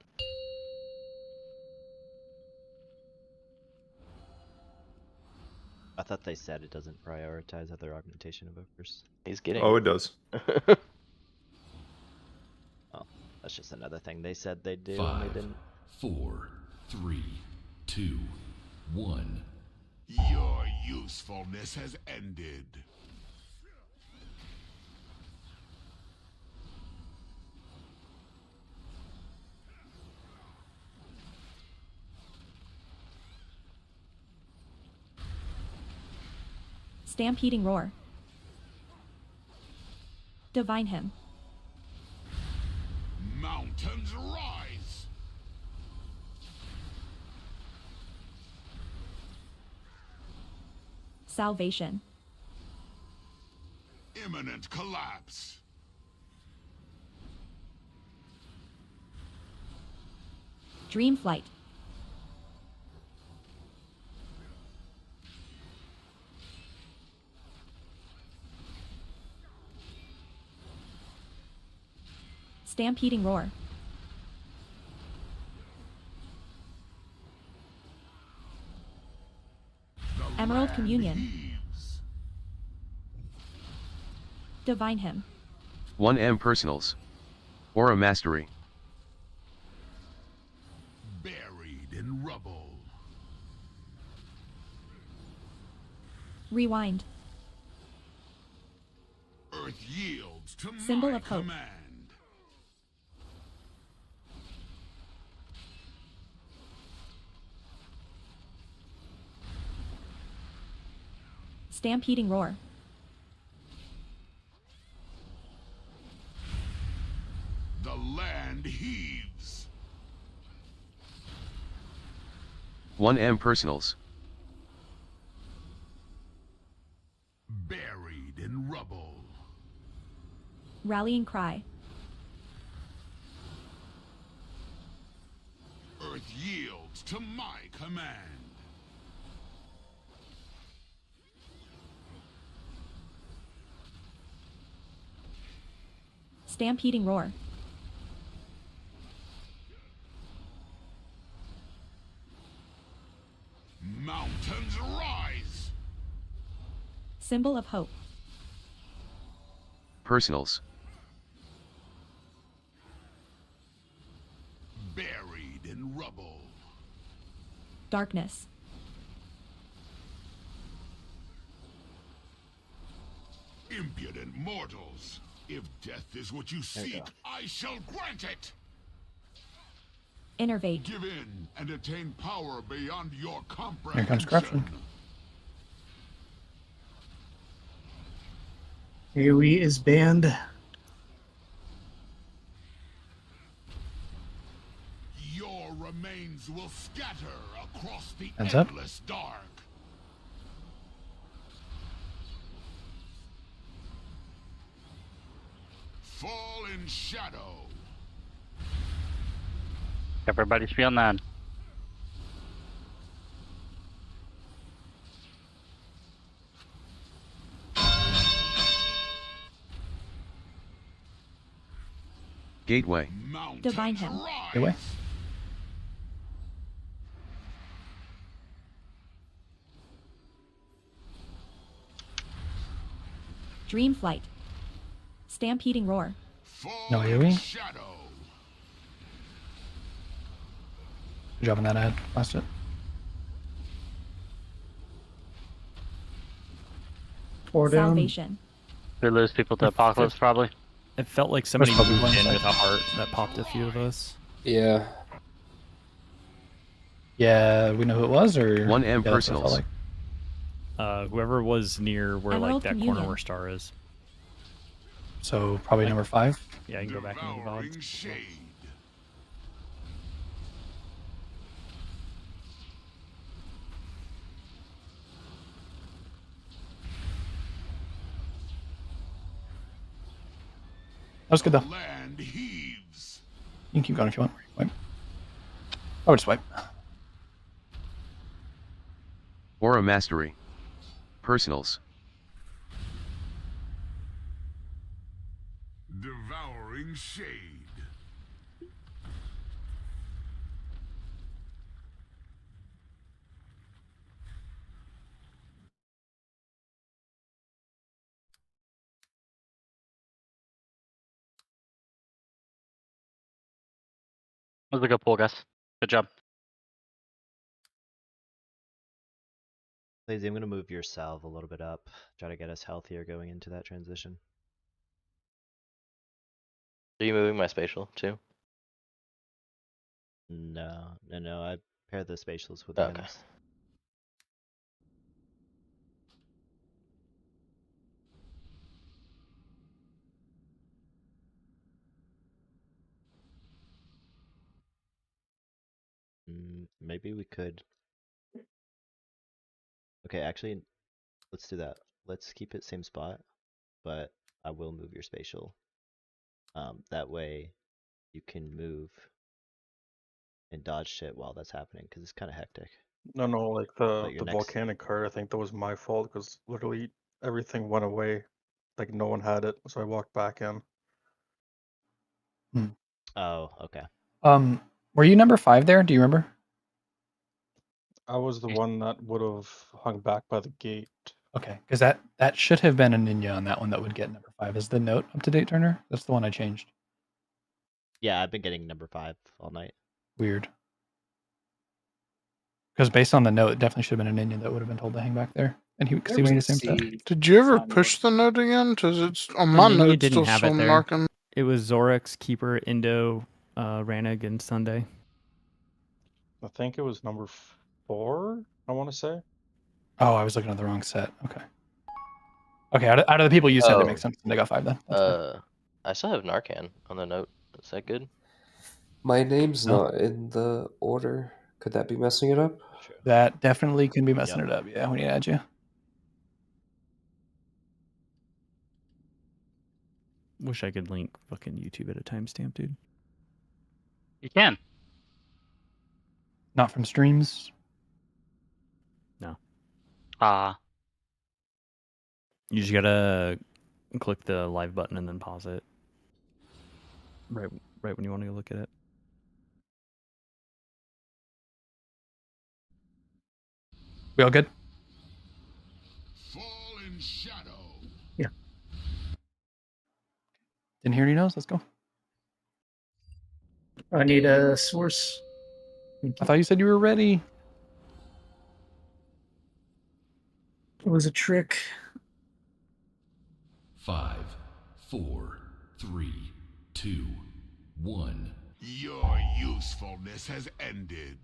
I thought they said it doesn't prioritize other augmentation evokers. He's getting Oh, it does. Oh, that's just another thing they said they'd do 5, and they didn't. 4, 3, 2, 1. Your usefulness has ended. Stampeding roar. Divine him. Mountains rise. Salvation. Imminent collapse. Dream flight. Stampeding roar. Emerald communion. Divine him. 1M personals. Aura mastery. rubble. Rewind. Earth yields to Symbol my of hope. command. Stampeding roar. The land heaves. 1M personals. Buried in rubble. Rallying cry. Earth yields to my command. Stampeding roar. Mountains rise. Symbol of hope. Personals. Buried in rubble. Darkness. Impudent mortals. If death is what you seek, I shall grant it. Innervate. Give in and attain power beyond your Here comprehension. comes corruption. AoE is banned. Your remains will scatter across the Hands up. endless dark. Fall in shadow. Everybody's feeling that. Gateway. Divine him. Gateway. Dream flight. Stampeding roar. No AoE. Good job on that ad. Lost it. Four down. Salvation. We lose people to Apocalypse, probably. It felt like somebody probably moved one in side. with a heart that popped a few of us. Yeah. Yeah, we know who it was, or 1M yeah, that's what it felt personals. like. Whoever was near where Emerald like that corner Communion. where Star is. So probably number 5. Yeah, I can go back into the Devouring VODs. shade. That was good though. Land heaves. You can keep going if you want. Wipe. I would just wipe. Aura Mastery. Personals. Devouring shade. That was a good pull, guys. Good job. Lazy, I'm going to move your salve a little bit up. Try to get us healthier going into that transition. Are you moving my spatial too? No. I pair the spatials with Okay. items. Maybe we could. Okay, actually, let's do that. Let's keep it same spot, but I will move your spatial. That way, you can move and dodge shit while that's happening, because it's kind of hectic. No, like the Like your next- volcanic card, I think that was my fault because literally everything went away. Like no one had it, so I walked back in. Oh, okay. Were you number 5 there? Do you remember? I was the one that would have hung back by the gate. Okay, because that should have been a ninja on that one that would get number 5. Is the note up to date, Turner? That's the one I changed. Yeah, I've been getting number 5 all night. Weird. Because based on the note, it definitely should have been an Indian that would have been told to hang back there, and because he went the same stuff. Did you ever push the note again? Because it's on my Ninja note didn't still have still it there. marking. It was Zorax, Keeper, Indo, Rannig, and Sunday. I think it was number 4, I want to say. Oh, I was looking at the wrong set. Okay. Okay, out of the people you said, that makes sense. They got 5 then. That's fine. I still have Narcan on the note. Is that good? My name's No. not in the order. Could that be messing it up? That definitely can be messing it up. Yeah, we need to add you. Wish I could link fucking YouTube at a timestamp, dude. You can. Not from streams. No. You just gotta click the live button and then pause it. Right when you want to go look at it. We all good? Fallen shadow. Yeah. Didn't hear any no's. Let's go. I need a source. I thought you said you were ready. It was a trick. 5, 4, 3, 2, 1. Your usefulness has ended.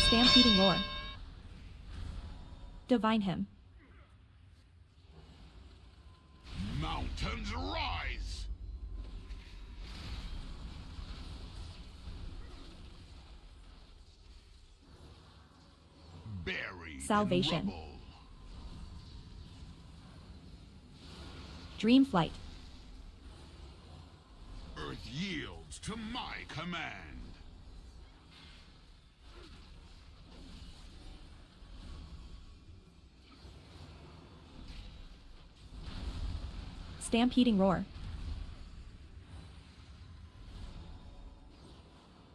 Stampeding roar. Divine him. Mountains rise. Buried Salvation. in rubble. Dream flight. Earth yields to my command. Stampeding roar.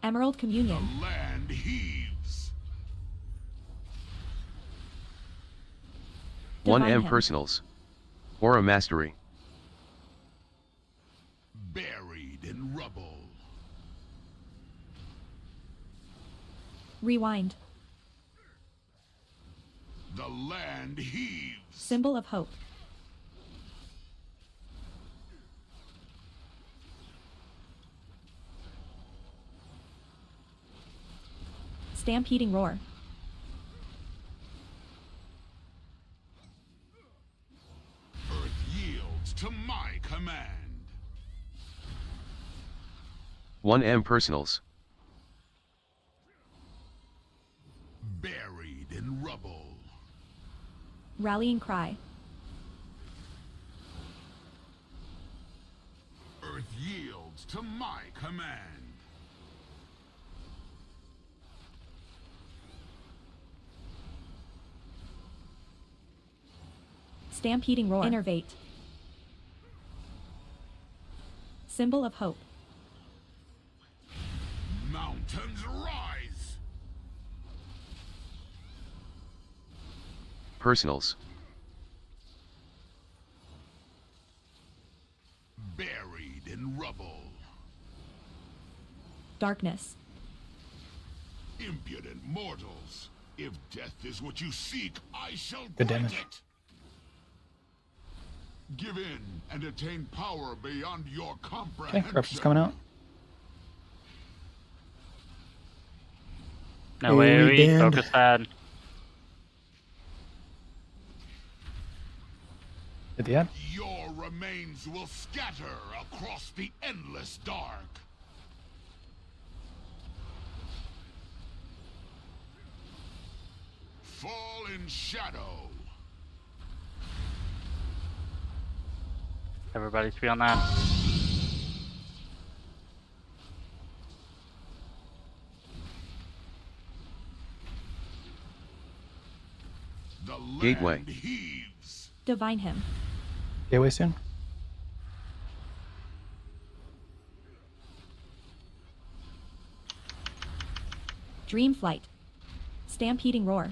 Emerald communion. The land heaves. 1M Divine him. personals. Aura mastery. Buried in rubble. Rewind. The land heaves. Symbol of hope. Stampeding roar. Earth yields to my command. 1M personals. Buried in rubble. Rallying cry. Earth yields to my command. Stampeding roar. Innervate. Symbol of hope. Mountains rise. Personals. Buried in rubble. Darkness. Impudent mortals. If death is what you seek, I shall Good grant damage. it. Give in and attain power beyond your Okay, comprehension. corruption's coming out. No way, we we banned. focus pad. Hit the ad. Your remains will scatter across the endless dark. Fall in shadow. Everybody be on that. The land Gateway. heaves. Divine him. Gateway soon. Dream flight. Stampeding roar.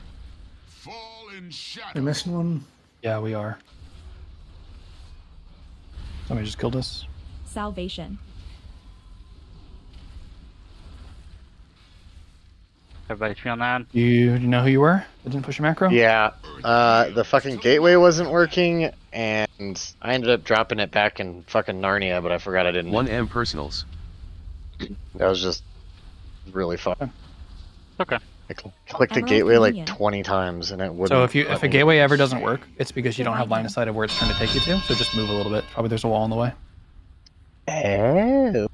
fall in shadow. We're missing one. Yeah, we are. Somebody just killed us. Salvation. Everybody feeling that? You know who you were? That didn't push your macro? Yeah. The fucking gateway wasn't working, and I ended up dropping it back in fucking Narnia, but I forgot I didn't. 1M personals. That was just really fun. Okay. I clicked the Emerald gateway like Communion. 20 times, and it wouldn't. So if let a me. gateway ever doesn't work, it's because you don't have line of sight of where it's trying to take you to. So just move a little bit. Probably there's a wall in the way. Oh.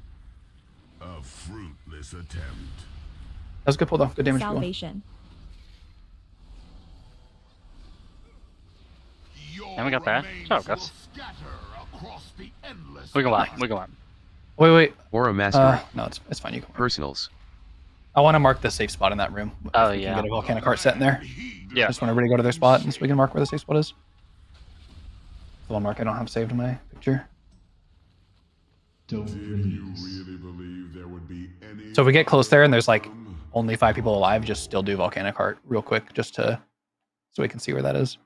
A fruitless attempt. That was good pull though. Good damage. People. Salvation. And we got that. Shut up, Gus. We go on. We go on. Wait. Aura mastery. No, it's fine. You can. Personals. I want to mark the safe spot in that room. Oh, If we yeah. can get a volcanic heart set in there. Yeah. I just want everybody to go to their spot, and so we can mark where the safe spot is. The one mark I don't have saved in my picture. Did you really believe there would be any? So if we get close there and there's like only 5 people alive, just still do volcanic heart real quick, just to so we can see where that is.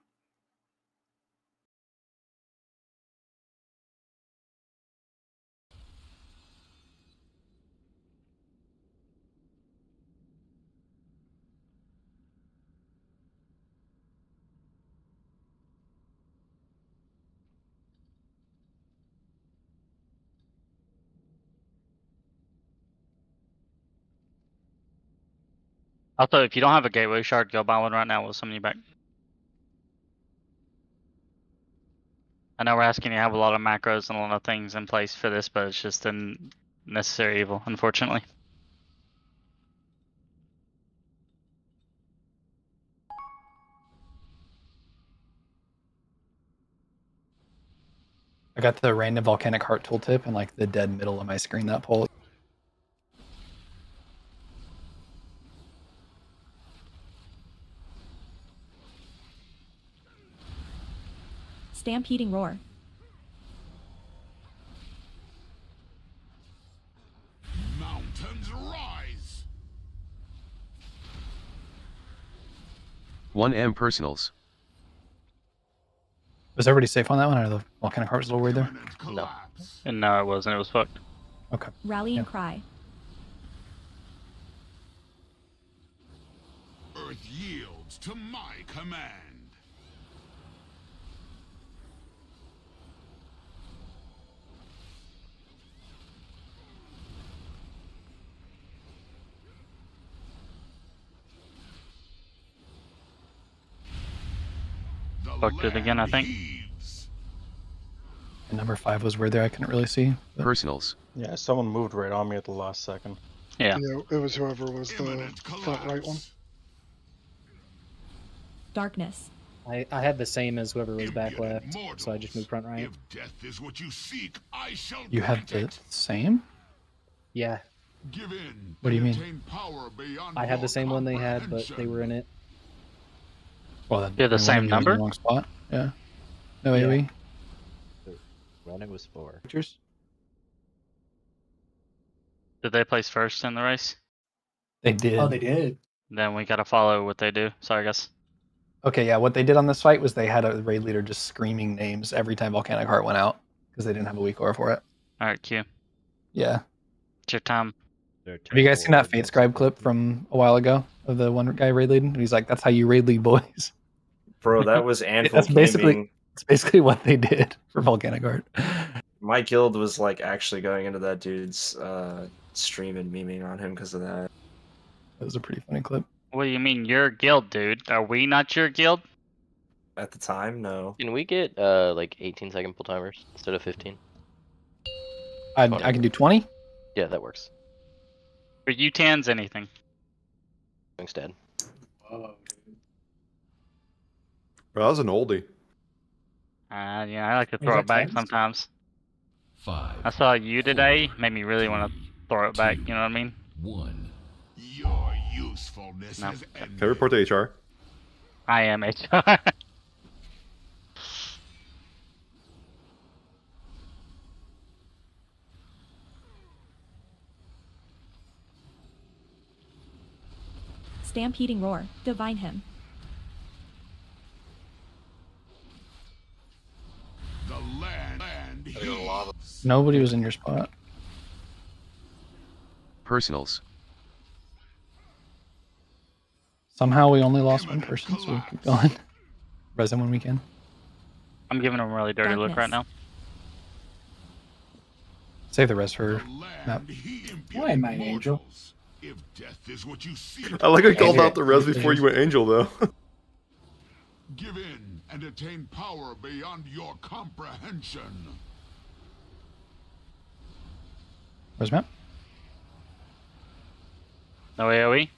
Also, if you don't have a gateway shard, go buy one right now. We'll summon you back. I know we're asking you to have a lot of macros and a lot of things in place for this, but it's just a necessary evil, unfortunately. I got the random volcanic heart tooltip in like the dead middle of my screen. That pull. Stampeding roar. Mountains rise. 1M personals. Was everybody safe on that one? Or the volcanic heart was a little weird there? No. And no, it wasn't. It was fucked. Okay. Rallying cry. Earth yields to my command. Fucked it again, I think. And number 5 was weird there. I couldn't really see. But... Personals. Yeah, someone moved right on me at the last second. Yeah. It was whoever was the front right one. Darkness. I had the same as whoever was back left, so I just moved front right. If death is what you seek, I shall You have the same? Yeah. give in. What do you mean? Attain power beyond I had the your same one they had, but comprehension. they were in it. Well, then You have the one same of you was in number? the wrong spot. Yeah. No Yeah. AoE. Running was 4. Pictures? Did they place first in the race? They did. Oh, they did. Then we gotta follow what they do. Sorry, guys. Okay, yeah. What they did on this fight was they had a raid leader just screaming names every time volcanic heart went out because they didn't have a weak aura for it. All right, Q. Yeah. It's your time. Have you guys seen that Fate Scribe clip from a while ago of the one guy raid leading? He's like, "That's how you raid lead, boys." Bro, that was Anvil That's Gaming. basically what they did for volcanic heart. My guild was like actually going into that dude's stream and memeing on him because of that. That was a pretty funny clip. What do you mean, your guild, dude? Are we not your guild? At the time, no. Can we get like 18-second pull timers instead of 15? I can do 20. Yeah, that works. For U-Tans, anything. Instead. Whoa, Bro, that was an oldie. Yeah, I like to throw that it back tens? sometimes. 5, I saw you today, made me really want to throw it back, you know what I mean? 1. Your usefulness No. has ended. Can I report to HR? I am HR. Stampeding roar. Divine him. Nobody was in your spot. Personals. Somehow we only lost one person, so we'll keep going. Resin when we can. I'm giving him a really dirty look right now. Save the rest for map. Why am I angel? If death is what you seek, I like I called out the res before you went angel, though. give in and attain power beyond your comprehension. Where's map? No AoE?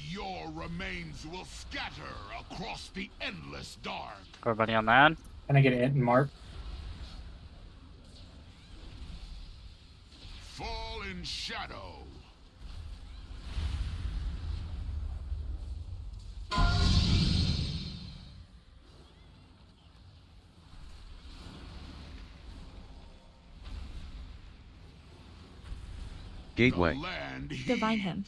Your remains will scatter across the endless dark. Everybody on that? Can I get it and mark? Fall in shadow. Gateway. Divine him.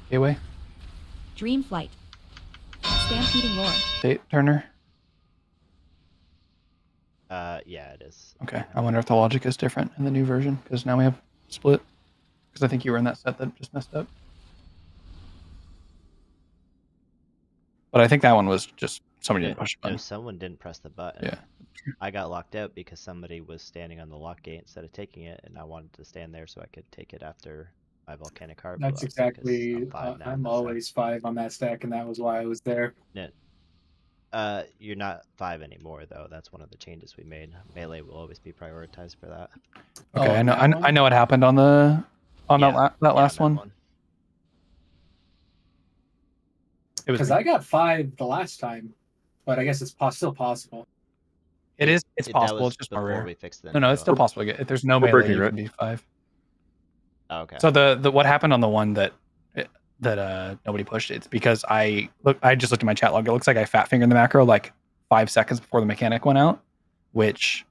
Gateway. Dream flight. Stampeding roar. Date Turner. Yeah, it is. Okay. I wonder if the logic is different in the new version because now we have split. Because I think you were in that set that just messed up. But I think that one was just somebody didn't push a button. No, someone didn't press the button. Yeah. I got locked out because somebody was standing on the lock gate instead of taking it, and I wanted to stand there so I could take it after my volcanic heart. That's exactly. I'm always 5 on that stack, and that was why I was there. Yeah. You're not 5 anymore, though. That's one of the changes we made. Melee will always be prioritized for that. Okay, I know what happened on the that last one. It was because I got 5 the last time, but I guess it's still possible. It is. It's possible. It's just more rare. We fixed No, it's still possible to get. If there's no melee, breaking, you right? can be 5. Oh, okay. So the what happened on the one that nobody pushed, it's because I just looked at my chat log. It looks like I fat fingered the macro like 5 seconds before the mechanic went out, which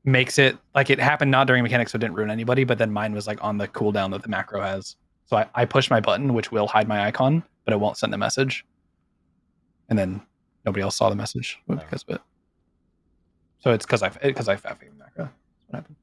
makes it like it happened not during mechanic, so it didn't ruin anybody, but then mine was like on the cooldown that the macro has. So I pushed my button, which will hide my icon, but it won't send a message. And then nobody else saw the message because of it. So it's because I fat fingered the macro. That's what happened.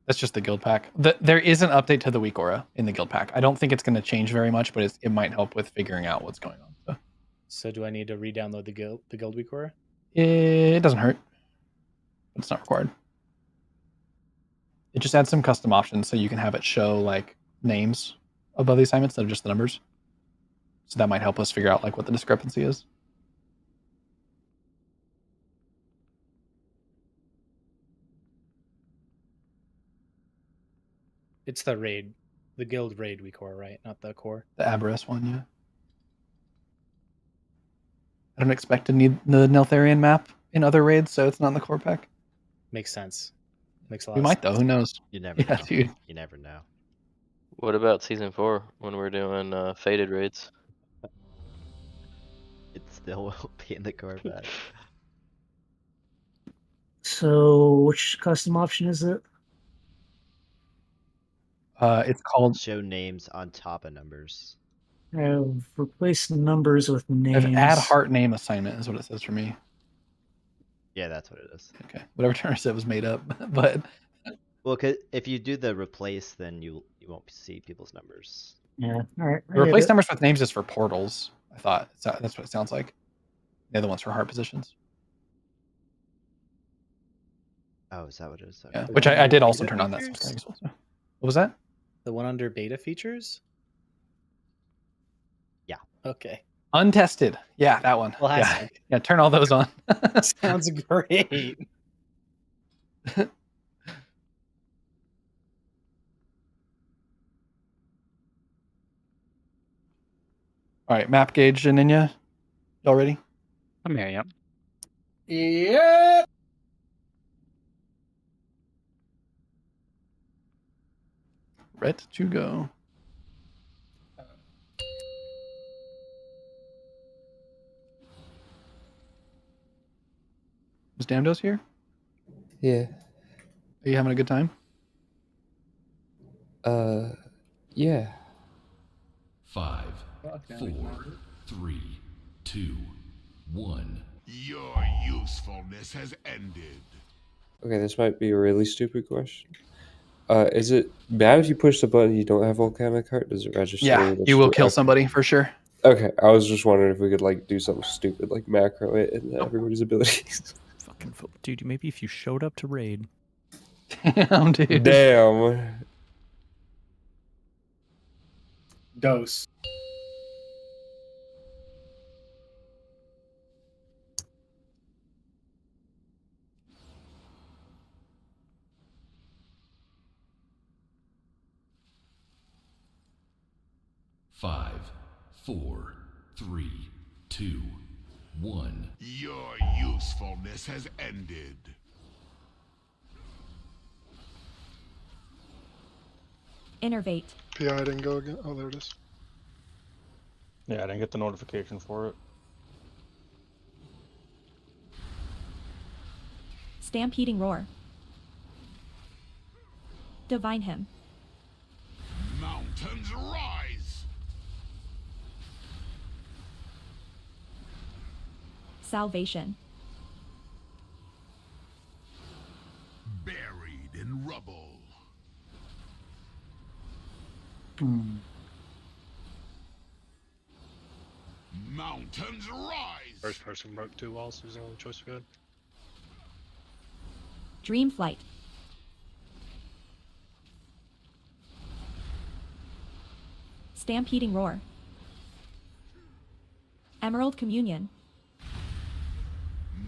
That's just the guild pack. There is an update to the weak aura in the guild pack. I don't think it's going to change very much, but it might help with figuring out what's going on. So. So do I need to re-download the guild recorder? It doesn't hurt. It's not required. It just adds some custom options so you can have it show like names above the assignments instead of just the numbers. So that might help us figure out like what the discrepancy is. It's the raid, the guild raid core, right? Not the core. The Aberrus one, yeah. I don't expect to need the Neltharion map in other raids, so it's not in the core pack. Makes sense. Makes a lot We of might sense. though. Who knows? You never know. Dude. You never know. What about season 4 when we're doing faded raids? It still will be in the core pack. So, which custom option is it? It's called Show names on top of numbers. I've replaced numbers with names. add heart name assignment is what it says for me. Yeah, that's what it is. Okay, whatever Turner said was made up, but Well, 'cause if you do the replace, then you won't see people's numbers. Yeah, all right. the replace numbers with names is for portals. I thought that's what it sounds like. The other ones for heart positions. Oh, is that what it is? Yeah, Okay. which I did also turn on that. Sometimes. What was that? The one under beta features? Yeah. Okay. Untested. Yeah, that one. Classic. Yeah, turn all those on. Sounds great. All right, map gauge, Ninya. Y'all ready? I'm here, yep. Yeah. Ret to go. Is Damdos here? Yeah. Are you having a good time? Yeah. 5, 4, 3, 2, 1. Your usefulness has ended. Okay, this might be a really stupid question. Is it bad if you push the button and you don't have volcanic heart? Does it register? Yeah, that you will okay. kill somebody for sure. Okay, I was just wondering if we could like do something stupid like macro it and everybody's abilities. Fucking dude, maybe if you showed up to raid. Damn, dude. Damn. Dose. Five, 4, 3, 2, 1. Your usefulness has ended. Innervate. PI didn't go again. Oh, there it is. Yeah, I didn't get the notification for it. Stampeding roar. Divine him. Mountains rise. Salvation. Buried in rubble. Mountains rise. First person broke 2 walls is the only choice we had. Dream flight. Stampeding roar. Emerald communion.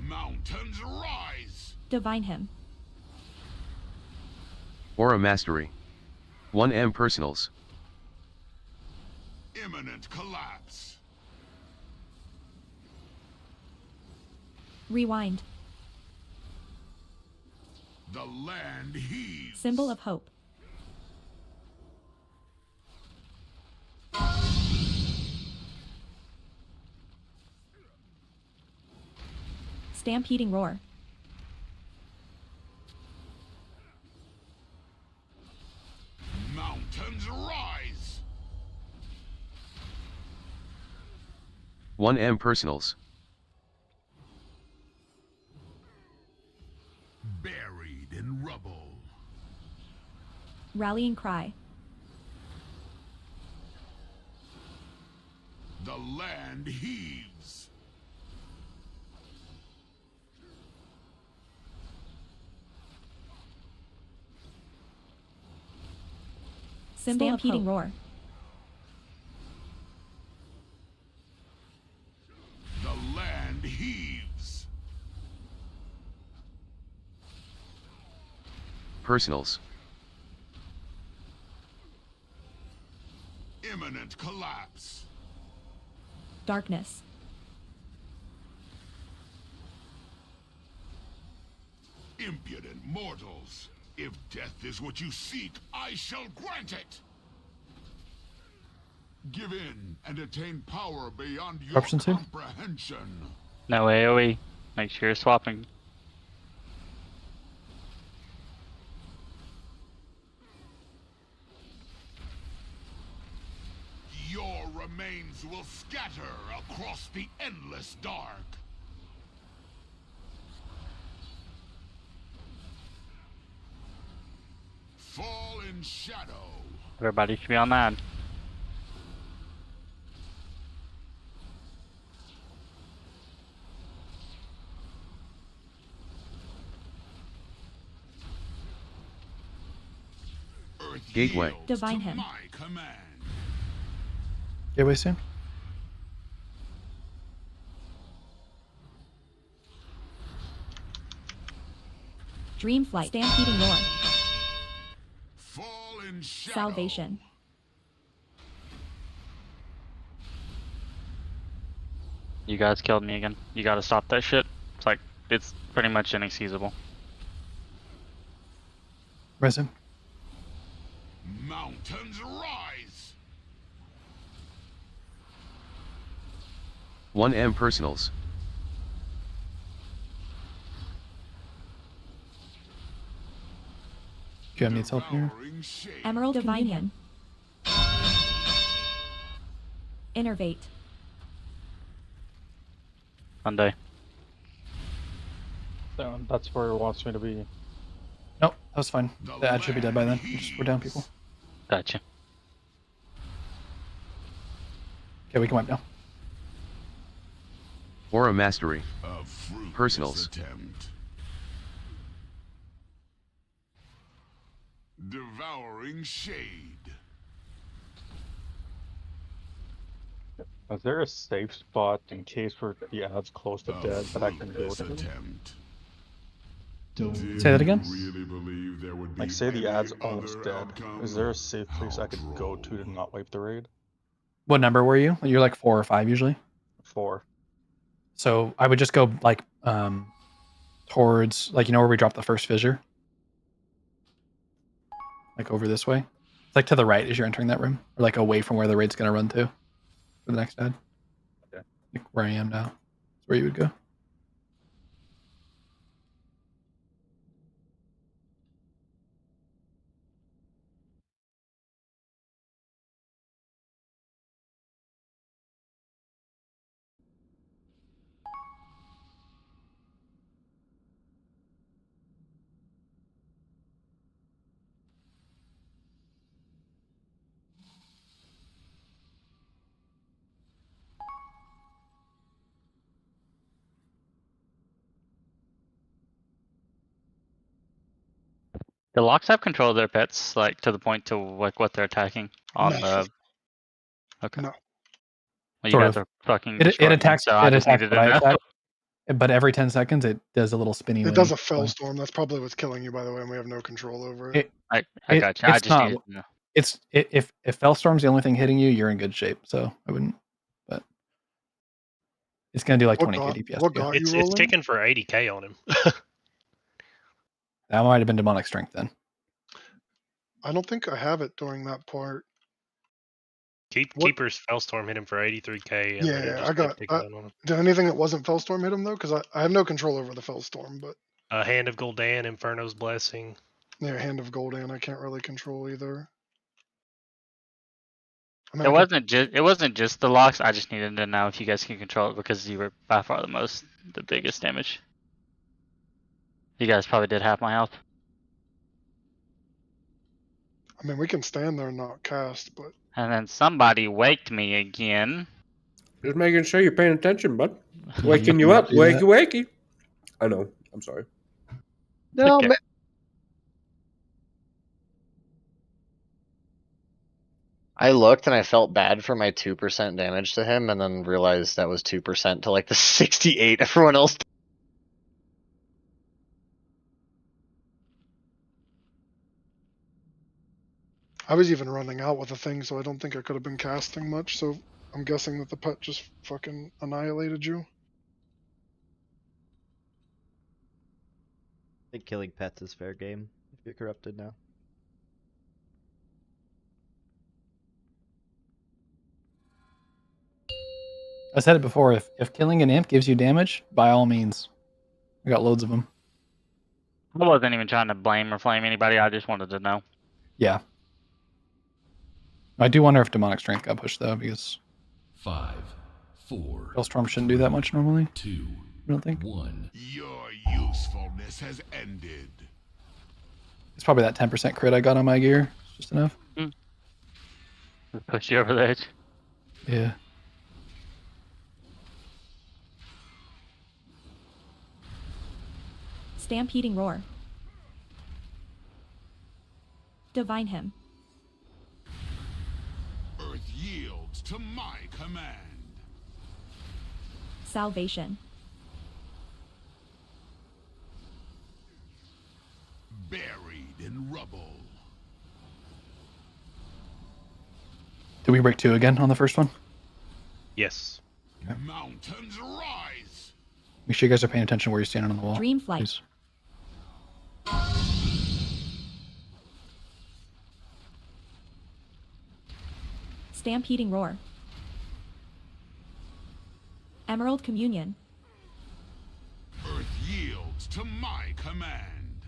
Mountains rise. Divine him. Aura Mastery. 1M Personals. Imminent collapse. Rewind. The land heaves. Symbol of hope. Stampeding roar. Mountains rise. 1M Personals. Buried in rubble. Rallying cry. The The land heaves. Stampeding roar. The land heaves. Personals. Imminent collapse. Darkness. Impudent mortals. If death is what you seek, I shall grant it. Give in and attain power beyond your Corruption too? comprehension. No AoE. Make sure you're swapping. Your remains will scatter across the endless dark. Fall in shadow. Everybody should be on that. Gateway. Divine him. My command. Gateway soon. Dream flight. Stampeding roar. Fall in shadow. Salvation. You guys killed me again. You gotta stop that shit. It's like, it's pretty much inexcusable. Resin. Mountains rise. 1M personals. QM needs help here. Emerald Communion. Innervate. Monday. That's where it wants me to be. Nope, that was fine. The ad should be dead by then. We're down people. Gotcha. Okay, we can wipe now. Aura Mastery. A fruitless Personals. attempt. Devouring shade. Is there a safe spot in case the ad's close to dead that I can go to? Attempt. Say that again? Really believe there would be Like, say the ad's any almost other dead. outcome? Is there a safe place I could go to not wipe the raid? What number were you? You're like 4 or 5 usually. 4. So I would just go like towards, like, you know where we dropped the first fissure? Like over this way. It's like to the right as you're entering that room. Or like away from where the raid's gonna run to for the next ad. Okay. Like where I am now. That's where you would go. The locks have control of their pets, like to the point to like what they're attacking on No. the. Okay. No. Well, you Sort guys of. are fucking It destroying me, attacks so I just what needed to I know. attack. But every 10 seconds it does a little spinny It wing. does a fell storm. That's probably what's killing you, by the way, and we have no control over it. I It- got you. I it's just not. needed to know. If Fellstorm's the only thing hitting you, you're in good shape. So I wouldn't. But it's gonna do like What 20k got- DPS. what to you. got It's you rolling? kicking for 80k on him. That might have been demonic strength then. I don't think I have it during that part. Keeper's Fellstorm hit him for 83k, and then it Yeah, just I got. kept ticking down on him. Did anything that wasn't Fellstorm hit him though? Because I have no control over the Fellstorm, but Hand of Gul'dan, Inferno's Blessing. yeah, Hand of Gul'dan I can't really control either. I mean, It I wasn't just the locks. I just needed to know if you guys can control it because you were by far the biggest damage. You guys probably did half my health. mean, we can stand there and not cast, but And then somebody waked me again. Just making sure you're paying attention, bud. Waking you up. Do Wakey, that. wakey. I know. I'm sorry. No, Okay. I looked and I felt bad for my 2% damage to him, and then realized that was 2% to like the 68 everyone else. I was even running out with the thing, so I don't think I could have been casting much. So I'm guessing that the pet just fucking annihilated you. I think killing pets is fair game if you're corrupted now. I said it before. If killing an imp gives you damage, by all means. I got loads of them. I wasn't even trying to blame or flame anybody. I just wanted to know. Yeah. I do wonder if demonic strength got pushed though, because 5, 4, Hellstorm shouldn't do that much normally. 2, I don't think. 1. Your usefulness has ended. It's probably that 10% crit I got on my gear. It's just enough. Push you over the edge. Yeah. Stampeding roar. Divine him. Earth yields to my command. Salvation. Buried in rubble. Did we break 2 again on the first one? Yes. Mountains rise. Make sure you guys are paying attention where you're standing on the wall. Dream flight. Please. Stampeding roar. Emerald communion. Earth yields to my command.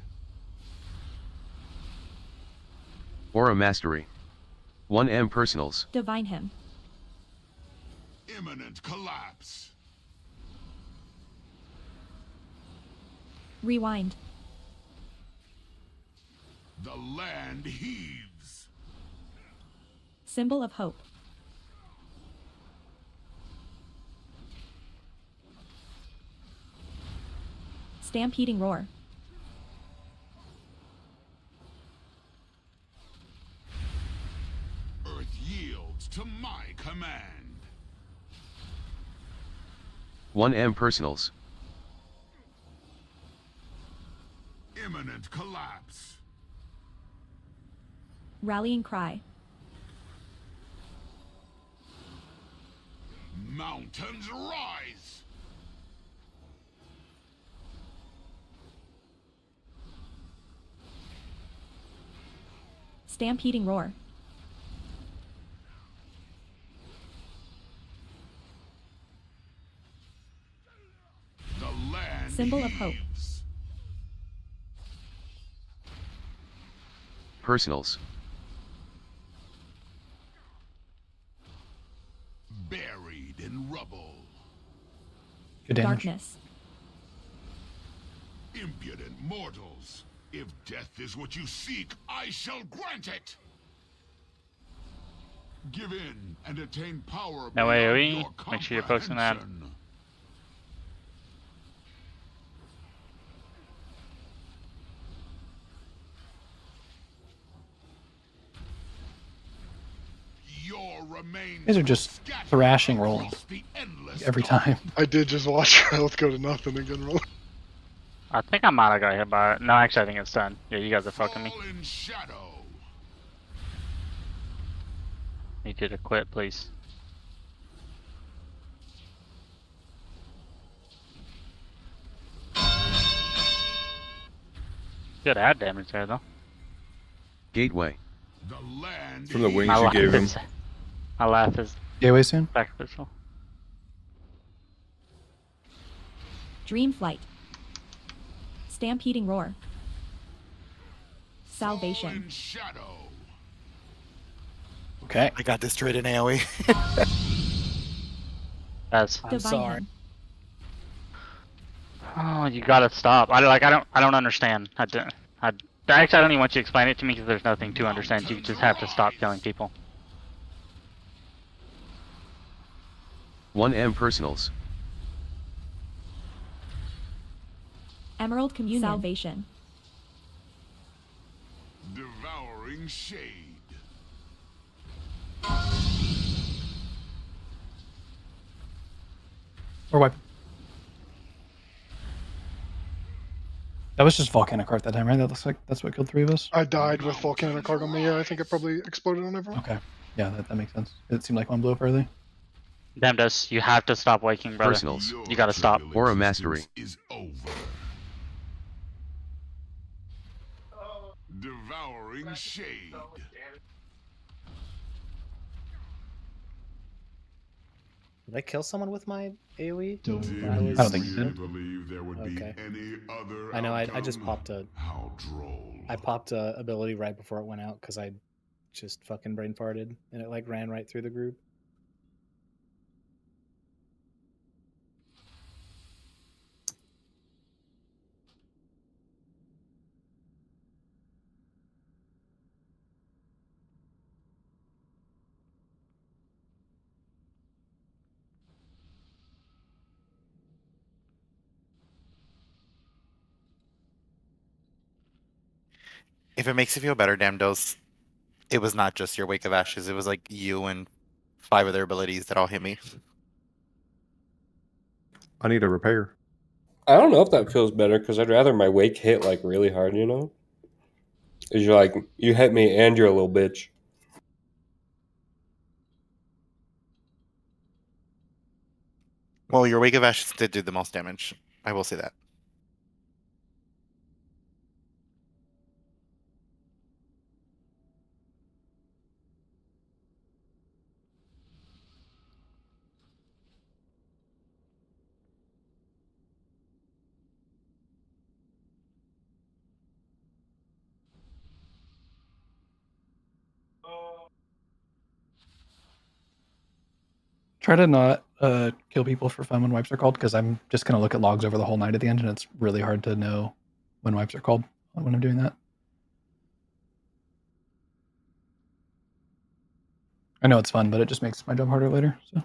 Aura Mastery. 1M Personals. Divine him. Imminent collapse. Rewind. The land heaves. Symbol of hope. Stampeding roar. Earth yields to my command. 1M Personals. Imminent collapse. Rallying cry. Mountains rise. Stampeding roar. The land Symbol of hope. heaves. Personals. Buried in rubble. Good damage. Darkness. Impudent mortals. If death is what you seek, I shall grant it. Give in and attain power. No beyond AoE. your Make sure you're posting that. comprehension. Your remains These are just scattered thrashing rolls across the endless every time. I did just watch your health go to nothing again. Roll. I think I might have got hit by it. No, actually, I think it's done. Yeah, you guys are fucking me. Fall in shadow. Need you to quit, please. Good ad damage there, though. Gateway. The land From the wings My you laugh gave him. is, my laugh is Gateway soon? sacrificial. Dream flight. Stampeding roar. Fall Salvation. in shadow. Okay. I got destroyed in AoE. That's. Divine sorry. him. Oh, you gotta stop. I don't understand. Actually, I don't even want you to explain it to me because there's nothing to understand. You just have to stop killing people. 1M personals. Emerald Communion. Salvation. Devouring shade. Or wipe. That was just Volcanic Heart that time, right? That looks like that's what killed 3 of us. I died with Volcanic Heart on me. Yeah, I think it probably exploded on everyone. Okay. Yeah, that makes sense. It seemed like one blew up early. Damn, Dust, you have to stop waking, brother. Personals. You gotta stop. Aura Mastery. Is over. Devouring shade. Did I kill someone with my AoE? I don't think you did. Believe there would Okay. be any other I know. I just outcome? popped a. How droll. I popped a ability right before it went out because I just fucking brain farted and it like ran right through the group. If it makes you feel better, Damdos, it was not just your Wake of Ashes. It was like you and 5 other abilities that all hit me. I need a repair. I don't know if that feels better because I'd rather my wake hit like really hard, you know? Because you're like, you hit me and you're a little bitch. Well, your Wake of Ashes did do the most damage. I will say that. Try to not kill people for fun when wipes are called, because I'm just going to look at logs over the whole night at the end, and it's really hard to know when wipes are called when I'm doing that. I know it's fun, but it just makes my job harder later. So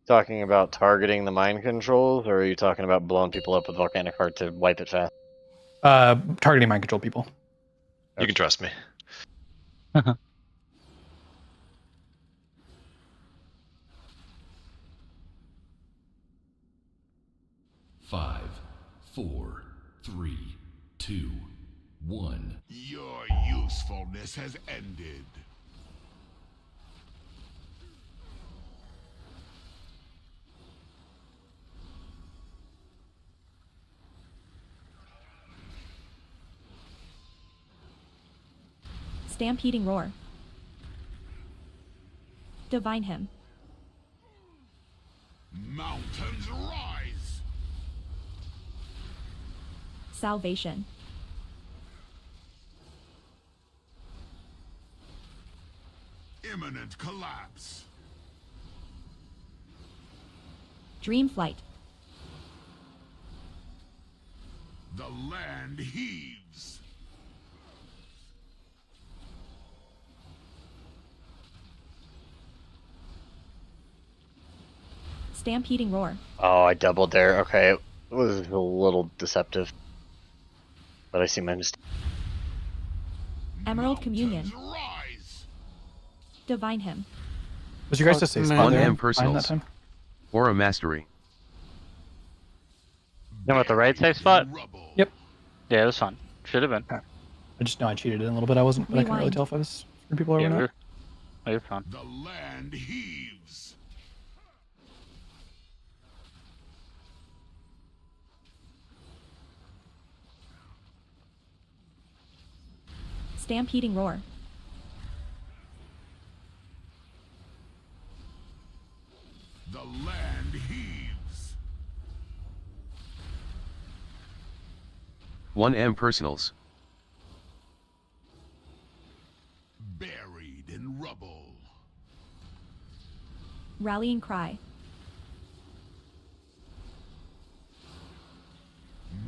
Talking about targeting the mind controls, or are you talking about blowing people up with Volcanic Heart to wipe it fast? targeting mind control people. You can trust me. Five, 4, 3, 2, 1. Your usefulness has ended. Stampeding Roar. Divine Him. Mountains rise. Salvation. Imminent collapse. Dream Flight. The land heaves. Stampeding Roar. Oh, I doubled there. Okay, it was a little deceptive, but I see my mistake. Emerald Communion. Divine Him. Was you guys to say spot there 1M fine that personals. time? Aura Mastery. You know what the right safe spot? Yep. Yeah, it was fun. Should have been. I just know I cheated it a little bit. I wasn't, but I couldn't really Rewind. tell if I was screwing people over Yeah, or not. you're fine. The land heaves. Stampeding Roar. The land heaves. 1M personals. Buried in rubble. Rallying Cry.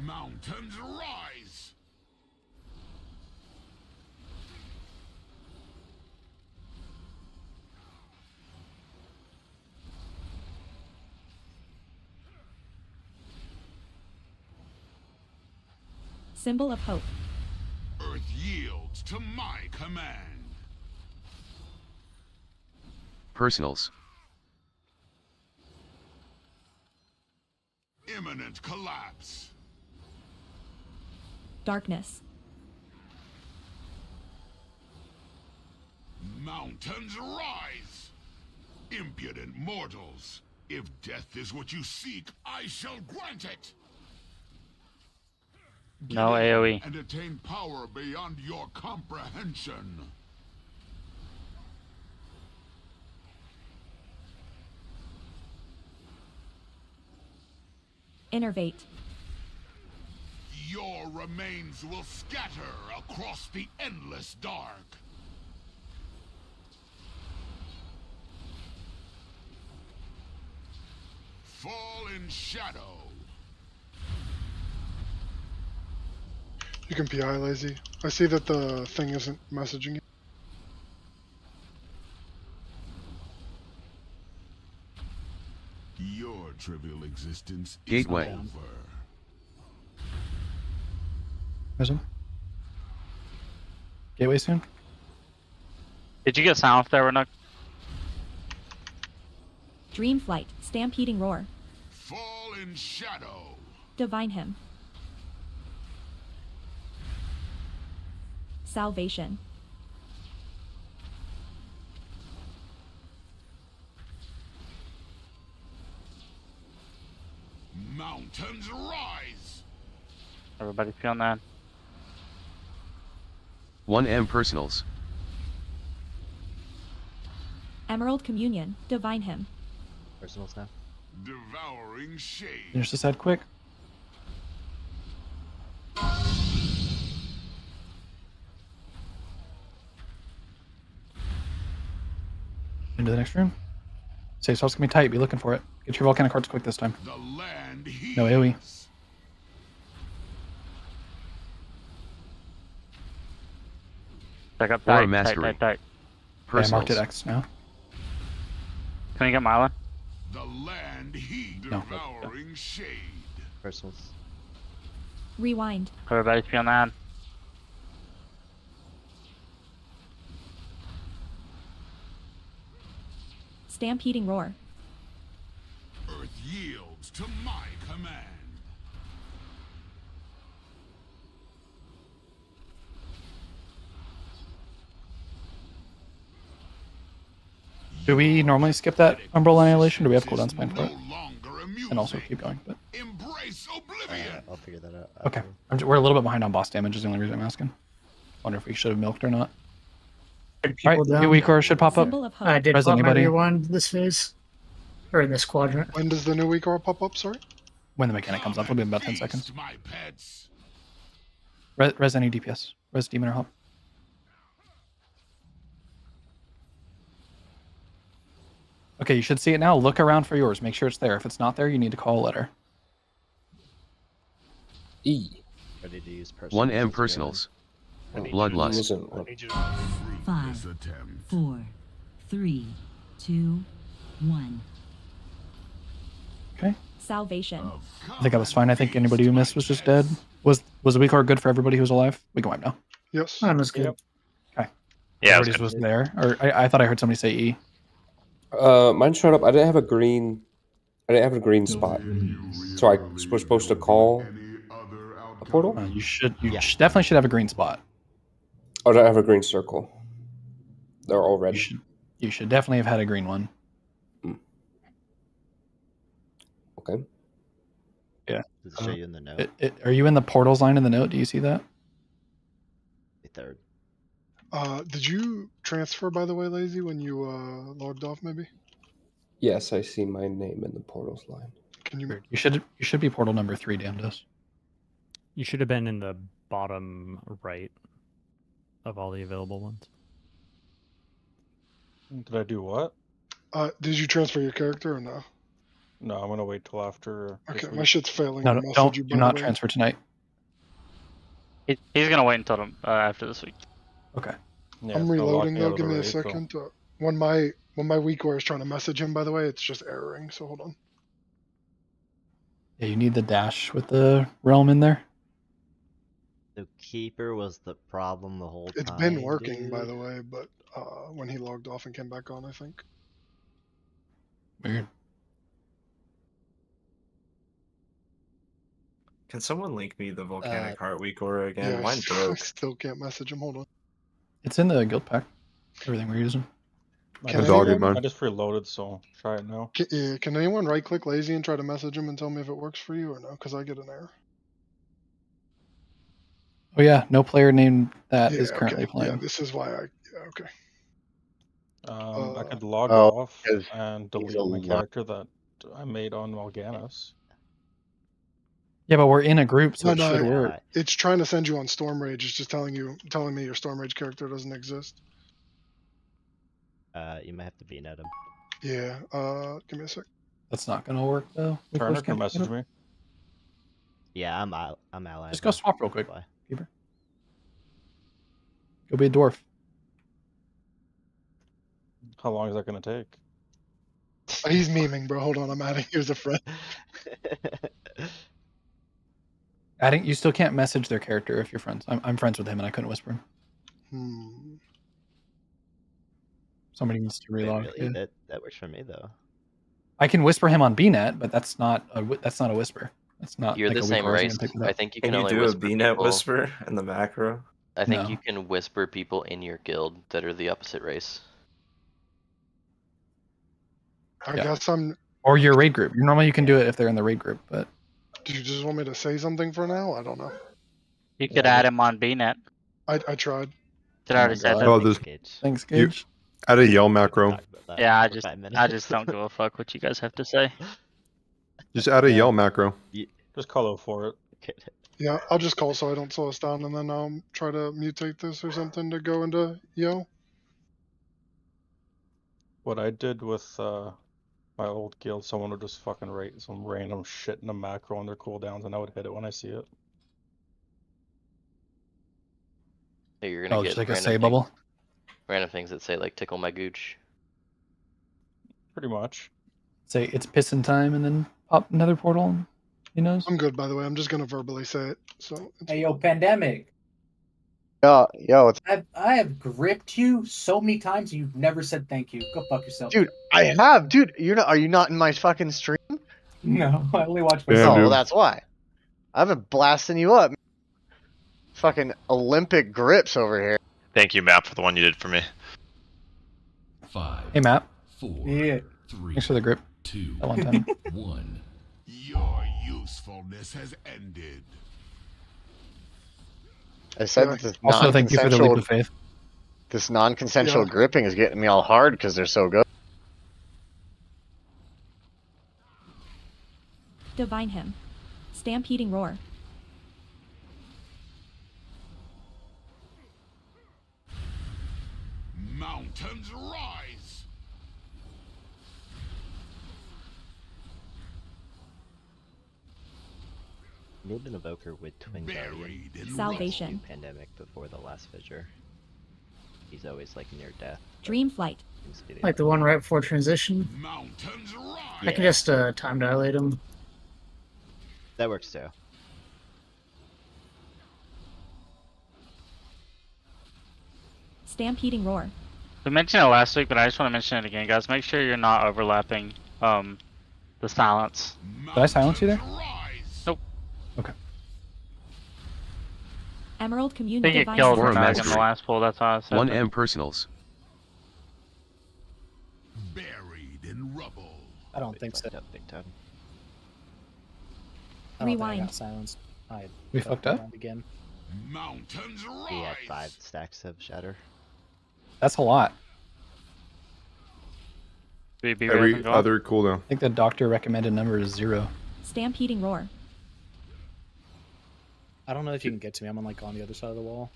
Mountains rise. Symbol of hope. Earth yields to my command. Personals. Imminent collapse. Darkness. Mountains rise. Impudent mortals. If death is what you seek, I shall grant it. No AoE. And attain power beyond your comprehension. Innervate. Your remains will scatter across the endless dark. Fall in shadow. You can PI, Lazy. I see that the thing isn't messaging you. Your trivial existence Gateway. is over. There's him. Gateway soon. Did you get sound off there, Renuk? Dreamflight. Stampeding roar. Fall in shadow. Divine hymn. Salvation. Mountains rise. Everybody feeling that? 1M personals. Emerald communion. Divine hymn. Personals now. Devouring shade. Finish this head quick. Into the next room. Safe spot's gonna be tight. Be looking for it. Get your volcanic cards quick this time. The land No AoE. Back up Aura tight, mastery. tight. Okay, I marked it Personals. X now. Can you get Mylan? The land heat. No. Devouring shade. Personals. Rewind. Everybody feeling that? Stampeding roar. Earth yields to my command. Do we normally skip that Umbrella Annihilation? Do we have cooldowns planned for it? No longer amusing. And also keep going. But Embrace oblivion. I'll figure that out. okay, after. we're a little bit behind on boss damage. Is the only reason I'm asking. Wonder if we should have milked or not. All right, new week or should pop up. Symbol of hope. I did Res pop my anybody? rewind this phase. Or in this quadrant. When does the new week pop up? Sorry. When the mechanic comes up, it'll be in about 10 seconds. Feast, my pets. Res any DPS. Res demon or help. Okay, you should see it now. Look around for yours. Make sure it's there. If it's not there, you need to call a letter. E. Ready to use personals. 1M personals. Bloodlust. Isn't Five, Five, 4, 3, 2, 1. Okay. Salvation. I think I was fine. I think anybody who missed was just dead. Was the week or good for everybody who was alive? We can wipe now. Yes. Mine was good. Okay. Yeah, Everybody's was there. Or I thought I heard somebody say E. Mine showed up. I didn't have a green spot, so I was supposed to call a portal. You definitely should have a green spot. Oh, I don't have a green circle. They're all red. You should definitely have had a green one. Okay. Yeah. Does it show you in the note? Are you in the portals line in the note? Do you see that? The third. Did you transfer, by the way, Lazy, when you logged off? Maybe. Yes, I see my name in the portals line. Can you? You should be portal number 3, Damndos. You should have been in the bottom right of all the available ones. Did I do what? Did you transfer your character or no? No, I'm gonna wait till after. Okay, my shit's failing. No, to message don't you, do by not the way. transfer tonight. He's gonna wait until after this week. Okay. Yeah, I'm it's gonna lock reloading me though. out of Give the me a raid, so- second. When my WeakWare is trying to message him, by the way, it's just erroring. So hold on. Yeah, you need the dash with the realm in there. The keeper was the problem the whole It's time. been working, by dude. the way, but when he logged off and came back on, I think. Weird. Can someone link me the volcanic heart week aura again? Yeah, Mine I broke. still can't message him. Hold on. It's in the guild pack. Everything we're using. Can dog ate anyone, mine. I just reloaded, so try it now. can anyone right click lazy and try to message him and tell me if it works for you or no? Because I get an error. Oh yeah, no player named that is Yeah, currently okay. playing. Yeah, this is why okay. I could log Oh, off because and he's delete a my lot. character that I made on Mal'Ganis. Yeah, but we're in a group, so No, it should no, work. it's trying to send you on Storm Rage. It's just telling me your Storm Rage character doesn't exist. You might have to bean at him. Yeah. Give me a sec. That's not gonna work though. We Turner first can can't pick it message up. me. Yeah, I'm allied. Just go now. swap real quick. Why? Keeper. Go be a dwarf. How long is that gonna take? He's memeing, bro. Hold on, I'm adding you as a friend. Adding, you still can't message their character if you're friends. I'm friends with him and I couldn't whisper him. Hmm. Somebody needs to Wait, relog. really? Yeah. That works for me though. I can whisper him on BNet, but that's not a whisper. That's not You're like the a same weak race. pick it I up. think you Can can you only do a whisper BNet people. whisper in the macro? I think No. you can whisper people in your guild that are the opposite race. I Yeah. guess I'm. Or your raid group. Normally you can do it if they're in the raid group, but Do you just want me to say something for now? I don't know. You could add him on BNet. I tried. Did I already say that? Oh, there's thanks, you Gage. add a yell macro. Yeah, I just don't give a fuck what you guys have to say. Just add a yell macro. Just call out for it. Yeah, I'll just call so I don't slow us down, and then try to mutate this or something to go into yo. What I did with my old guild, someone would just fucking rate some random shit in a macro on their cooldowns, and I would hit it when I see it. So you're gonna get just like a random say bubble. Random things that say like tickle my gooch. Pretty much. Say it's pissing time and then pop another portal. And he knows. I'm good, by the way. I'm just gonna verbally say it. So Hey, yo, Pandemic. Yo, it's I have gripped you so many times and you've never said thank you. Go fuck yourself. dude. I have, dude. Are you not in my fucking stream? No, I only watch my Damn, Oh, well, dude. that's why. I've been blasting you up. Fucking Olympic grips over here. Thank you, Matt, for the one you did for me. 5, Hey Matt. 4, Yeah. 3, Thanks for the grip. 2, That one time. 1. Your usefulness has ended. I said that this Also, thank you for the leap non-consensual, of faith. this non-consensual Yeah. gripping is getting me all hard because they're so good. Divine him. Stampeding roar. Mountains rise. Need an evoker with Twin Guardian. Buried in Salvation. Pandemic before the last fissure. He's always like near death. Dream flight. Seems to be Like the one right before transition. Mountains rise. I can just time dilate him. That works too. Stampeding roar. We mentioned it last week, but I just want to mention it again, guys. Make sure you're not overlapping the silence. Did I silence you there? Nope. Okay. Emerald I communion. think it Divine killed roar. Renok in the last pool. That's why I said 1M personals. Buried in rubble. I don't think so. Big time. I don't think I Rewind. got silenced. I We fucked up? around again. Mountains rise. He had 5 stacks of shatter. That's a lot. BB Every Raven, go other cooldown. I think the doctor recommended number is 0. Stampeding roar. I don't know if you can get to me. I'm on like on the other side of the wall.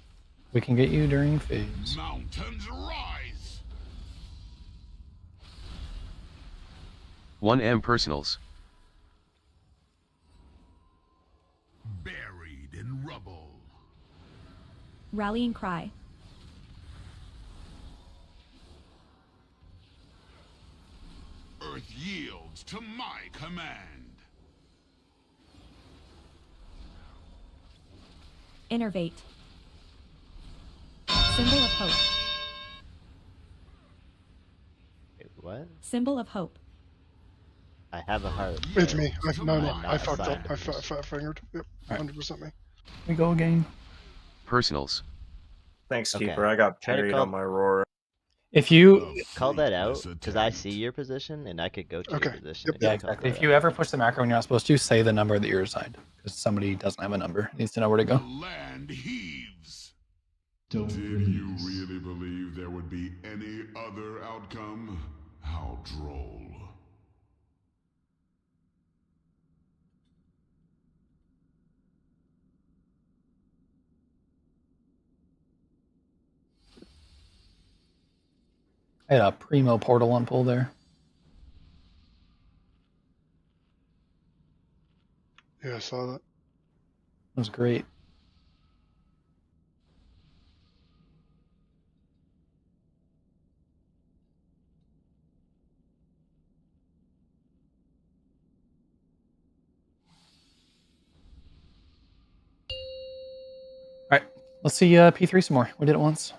We can get you during phase. Mountains rise. 1M personals. Buried in rubble. Rallying cry. Earth yields to my command. Innervate. Symbol of hope. Wait, what? Symbol of hope. I have a heart. It's but me. No, I'm I not fucked up. assigned a I position. fat fingered. Yep, 100% me. We go again. Personals. Thanks, Okay. Keeper. I got Try to parried call- on my roar. If you Call that out, because I see your position and I could go to your position. yeah, exactly. If you ever push the macro when you're not supposed to, say the number that you're assigned, because somebody doesn't have a number, needs to know where to go. Land heaves. Did you really believe there would be any other outcome? How droll. I had a primo portal on pull there. Yeah, I saw that. It was great. All right, let's see P3 some more. We did it once.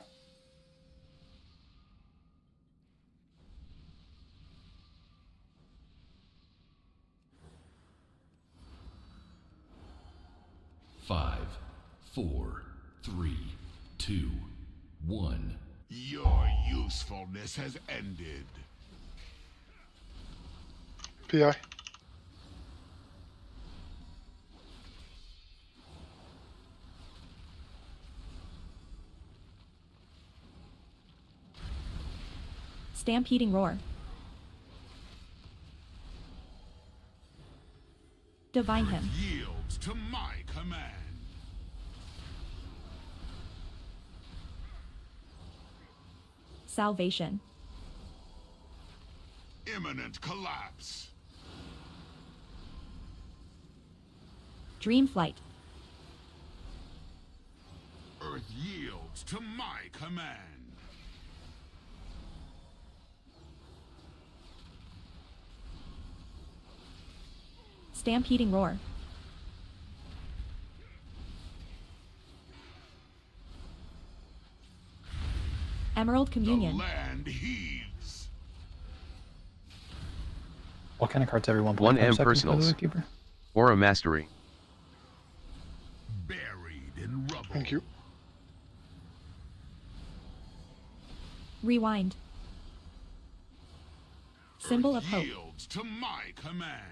Five, 4, 3, 2, 1. Your usefulness has ended. PI. Stampeding roar. Divine him. Yields to my command. Salvation. Imminent collapse. Dream flight. Earth yields to my command. Stampeding roar. Emerald communion. The land heaves. What kind of cards every 1.5 1M seconds, by the way, personals. Keeper? Aura Mastery. Buried in rubble. Thank you. Rewind. Symbol of hope. Yields to my command.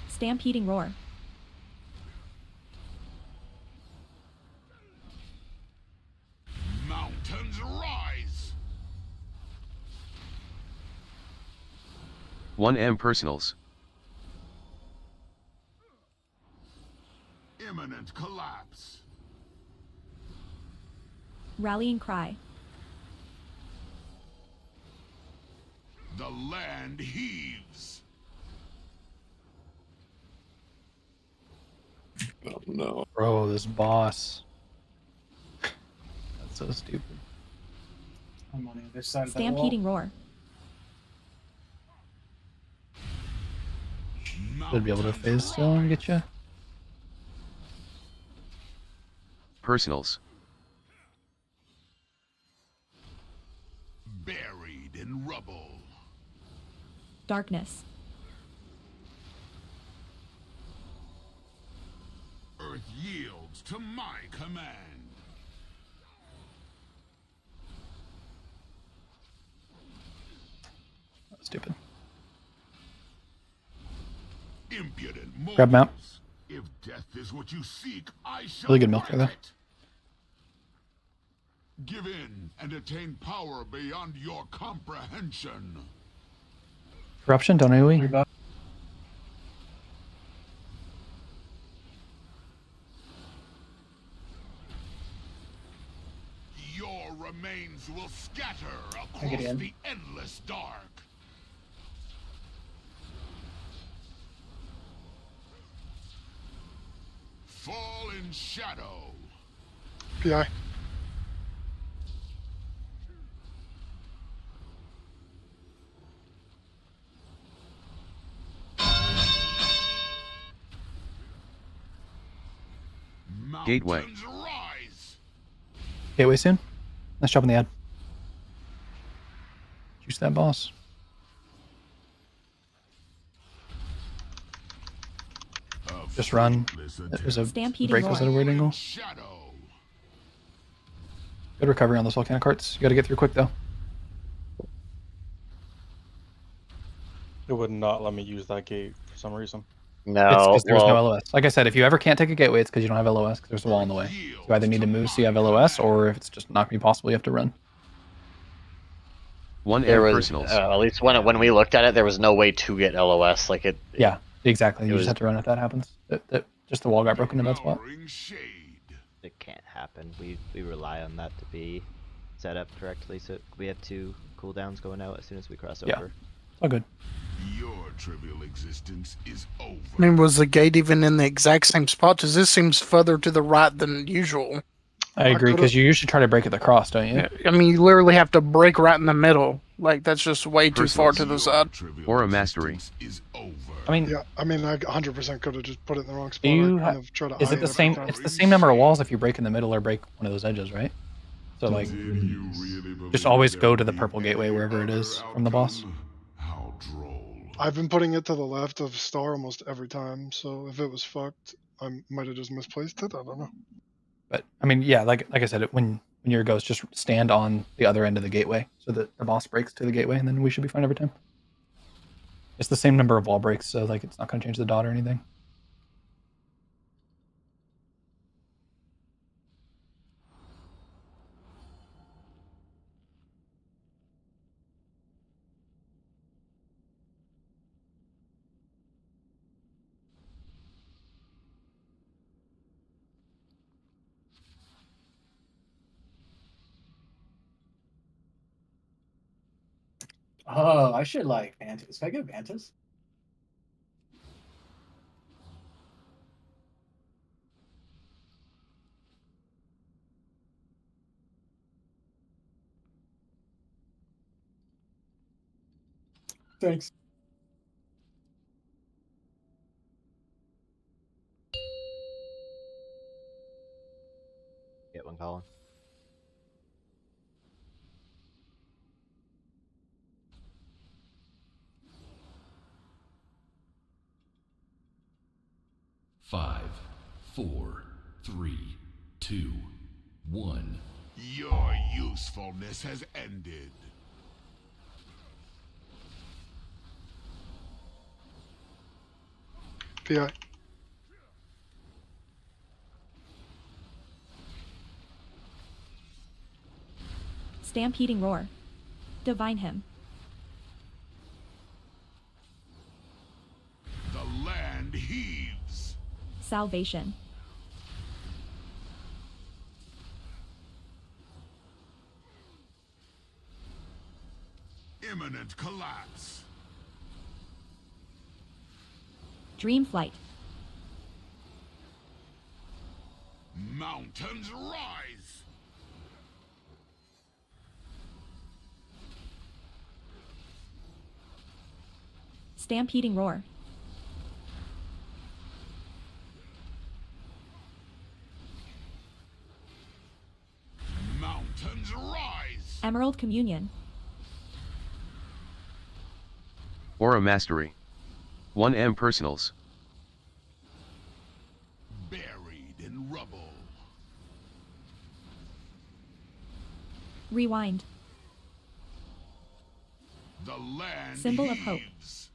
Stampeding roar. Mountains rise. 1M Personals. Imminent collapse. Rallying cry. The land heaves. Oh no. Bro, this boss. That's so stupid. I'm on the other side of that Stampeding wall. roar. Should be able to phase still and get you. Personals. Buried in rubble. Darkness. Earth yields to my command. Stupid. Impudent Grab mount. mortals. If death is what you seek, I shall Really good milk there, grant though. it. Give in and attain power beyond your comprehension. Corruption, don't AoE. Your remains will scatter I get across in. the endless dark. Fall in shadow. PI. Gateway. Gateway soon. Nice job on the ad. Juice that boss. Just run. There's a break was at a weird angle. Good recovery on those volcanic carts. You got to get through quick though. It would not let me use that gate for some reason. No, It's because there's no LOS. Like I said, if you ever can't take a gateway, it's because you don't have LOS, because there's a wall in the way. You either need to move so you have LOS, or if it's just not going to be possible, you have to run. There was, at least when we looked at it, there was no way to get LOS. Like it. Yeah, exactly. You it just was- have to run if that happens. Just the wall got broken in that spot. It can't happen. We rely on that to be set up correctly, so we have 2 cooldowns going out as soon as we cross over. Yeah. All good. Your trivial existence is over. I mean, was the gate even in the exact same spot? Because this seems further to the right than usual. I agree, because you usually try to break at the cross, don't you? I mean, you literally have to break right in the middle. Like, that's just way too far to the side. Aura Mastery. I mean, yeah, I mean, I 100% could have just put it in the wrong spot. You I kind of tried to is eye it the every same? time. It's the same number of walls if you break in the middle or break one of those edges, right? So like, just always go to the purple gateway wherever it is from the boss. I've been putting it to the left of Star almost every time, so if it was fucked, I might have just misplaced it. I don't know. But I mean, yeah, like I said, when you're a ghost, just stand on the other end of the gateway so that the boss breaks to the gateway, and then we should be fine every time. It's the same number of wall breaks, so like it's not going to change the dot or anything. Oh, I should like Vantas. Can I get Vantas? Thanks. Get one, Colin. Five, 4, 3, 2, 1. Your usefulness has ended. PI. Stampeding roar. Divine him. The land heaves. Salvation. Imminent collapse. Dream flight. Mountains rise. Stampeding roar. Mountains rise. Emerald communion. Aura Mastery. 1M Personals. Buried in rubble. Rewind. The land Symbol of hope. heaves.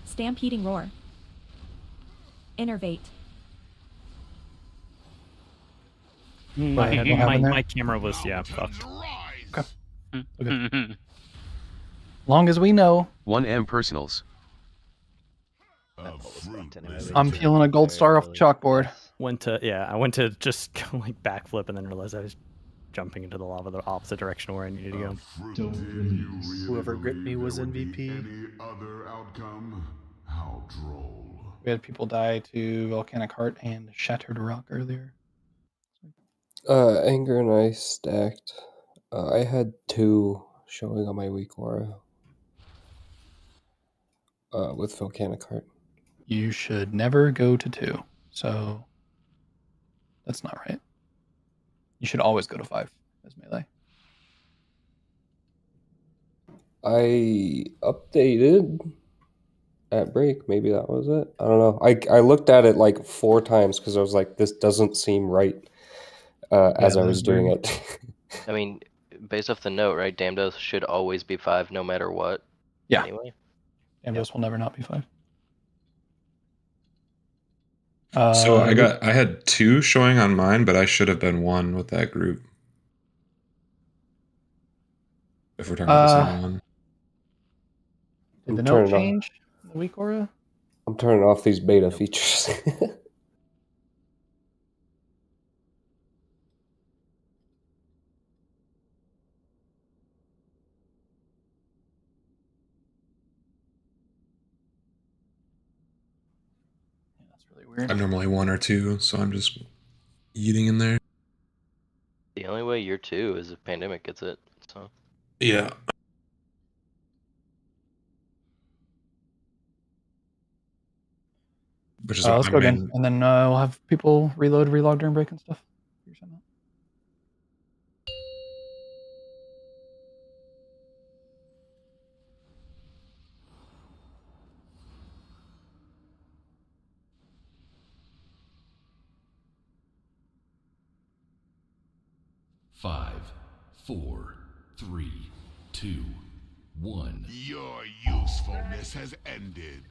Stampeding roar. Innervate. My camera was fucked. Okay. Long as we know. 1M Personals. I'm feeling a gold star off the chalkboard. I went to just go like backflip and then realized I was jumping into the lava the opposite direction where I needed to go. Whoever gripped me was MVP. Any other outcome? How droll. We had people die to volcanic heart and shattered rock earlier. Anger and I stacked. I had 2 showing on my weak aura. with volcanic heart. You should never go to 2. So that's not right. You should always go to 5 as melee. I updated at break. Maybe that was it. I don't know. I looked at it like 4 times because I was like, this doesn't seem right as I was doing it. I mean, based off the note, right? Damndos should always be 5 no matter what. Yeah. Anyway. Damndos will never not be 5. So I had 2 showing on mine, but I should have been 1 with that group. If we're talking about the same one. Did the note change in the week, Aura? I'm turning off these beta features. That's really weird. I'm normally 1 or 2, so I'm just eating in there. The only way you're 2 is if Pandemic gets it. So. Yeah. Which is Let's go again, and then we'll have people relog during break and stuff. Five, 4, 3, 2, 1. Your usefulness has ended.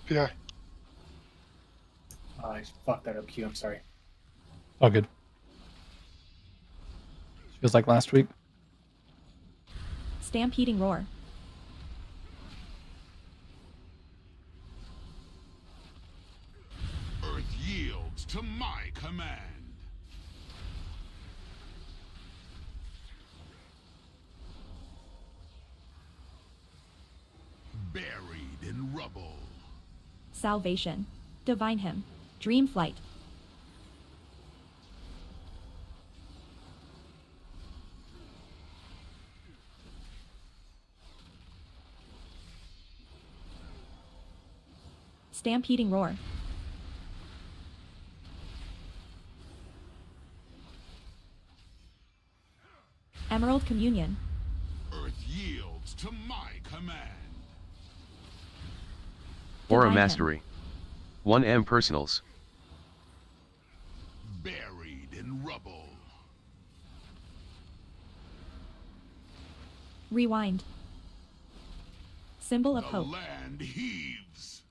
Yeah. I fucked that up, Q. I'm sorry. All good. Feels like last week. Stampeding Roar. Earth yields to my command. Buried in rubble. Salvation. Divine Hymn. Dream Flight. Stampeding Roar. Emerald Communion. Earth yields to my command. Aura Mastery. 1M Personals. Buried in rubble. Rewind. Symbol of The Hope. land heaves.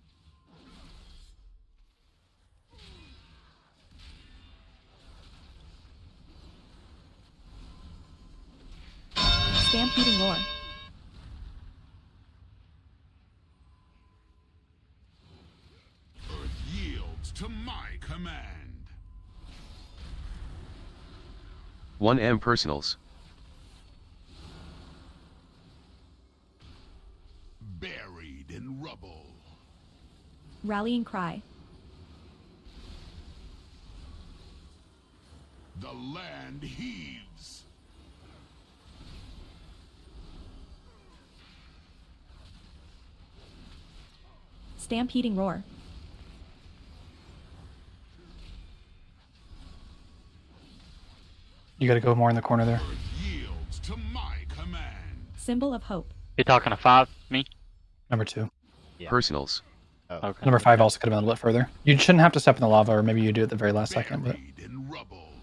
Stampeding Roar. Earth yields to my command. 1M Personals. Buried in rubble. Rallying Cry. The land heaves. Stampeding Roar. You gotta go more in the corner there. Yields to my command. Symbol of Hope. You talking to 5? Me? Number 2. Personals. Okay. Number 5 also could have been a little bit further. You shouldn't have to step in the lava, or maybe you do at the very last second. But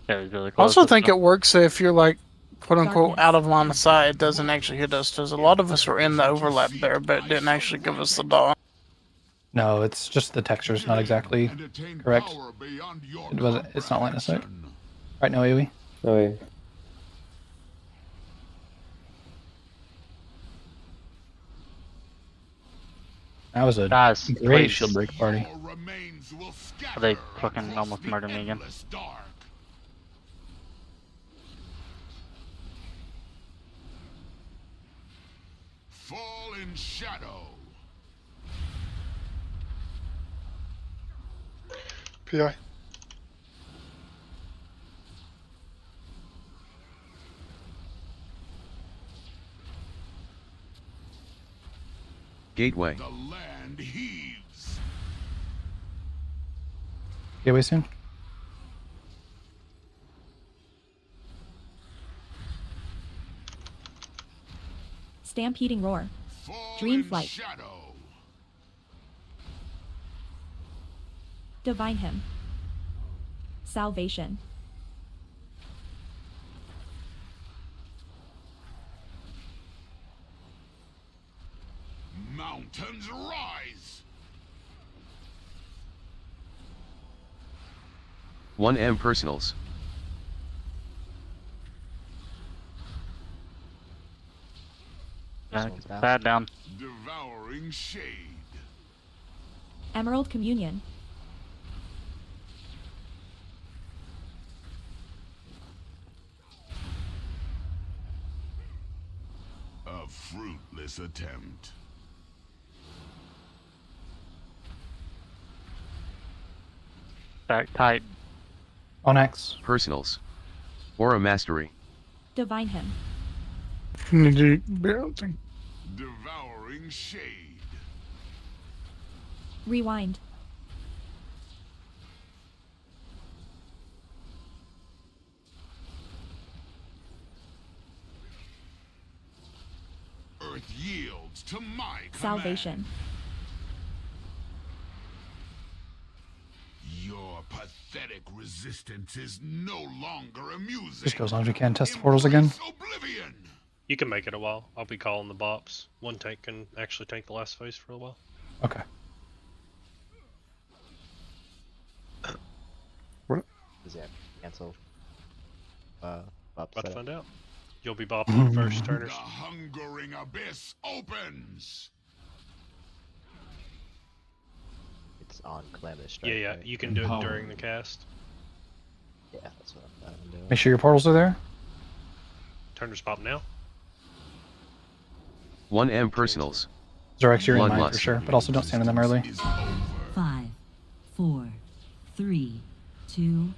Yeah, it was really I close. also think it works if you're like, quote unquote, out of line of sight. It doesn't actually hit us, because a lot of us were in the overlap there, but it didn't actually give us the dawn. no, it's just the texture's not exactly correct. It wasn't. It's not line of sight. Right now, AoE. Oh, yeah. That was a Guys, great please. shield break party. They fucking almost murdered me again. Fall in shadow. PI. Gateway. The land heaves. Gateway soon. Stampeding roar. Dream flight. Shadow. Divine hymn. Salvation. Mountains rise. 1M personals. Bad down. Devouring shade. Emerald communion. A fruitless attempt. Back tight. Onyx. Personals. Aura Mastery. Divine hymn. Devouring shade. Rewind. Earth yields to my command. Salvation. Your pathetic resistance is no longer amusing. Just go as long as we can. Test the portals again. Oblivion. You can make it a while. I'll be calling the bops. One tank can actually tank the last phase for a while. Okay. Does that cancel? Bop About to setup? find out. You'll be bopping first, The Turners. hungering abyss opens. It's on Calamitous Strike. Yeah, right? you can do it during the cast. Yeah, that's what I'm doing. Make sure your portals are there. Turners pop now. 1M personals. Zorex, you're in mine for Bloodlust. sure, but also don't stand in them early. 5, 4, 3, 2,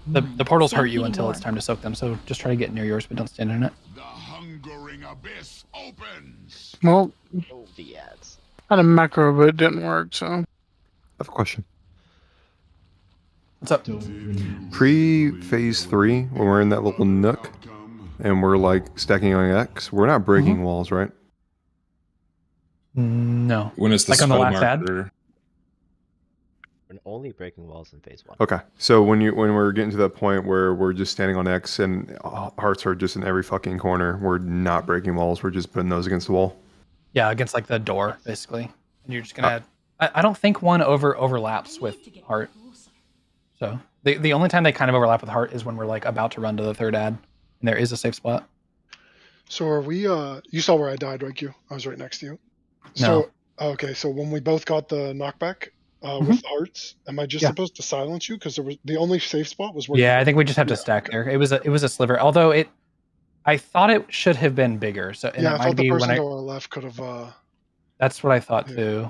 The portals hurt you until it's time to soak them, so just try to get near yours, but don't stand in it. The hungering abyss opens. Well, Oh, the ads. I had a macro, but it didn't work, so. I have a question. What's up? Pre-phase 3, when we're in that little nook, and we're like stacking on X, we're not breaking walls, right? No. When it's the Like on the spell last ad? marker. We're only breaking walls in phase 1. Okay, so when we're getting to that point where we're just standing on X and hearts are just in every fucking corner, we're not breaking walls. We're just putting those against the wall. Yeah, against like the door, basically. And you're just gonna I don't think one overlaps with heart. So the only time they kind of overlap with heart is when we're like about to run to the third ad, and there is a safe spot. So are we? You saw where I died, right? Q? I was right next to you. No. So okay, so when we both got the knockback with hearts, am I just supposed to silence you? Because there was the only safe spot was where. Yeah, I think we just have to stack there. It was a sliver. Although I thought it should have been bigger. So and Yeah, it I might thought the be person when to our left could have. That's what I thought too.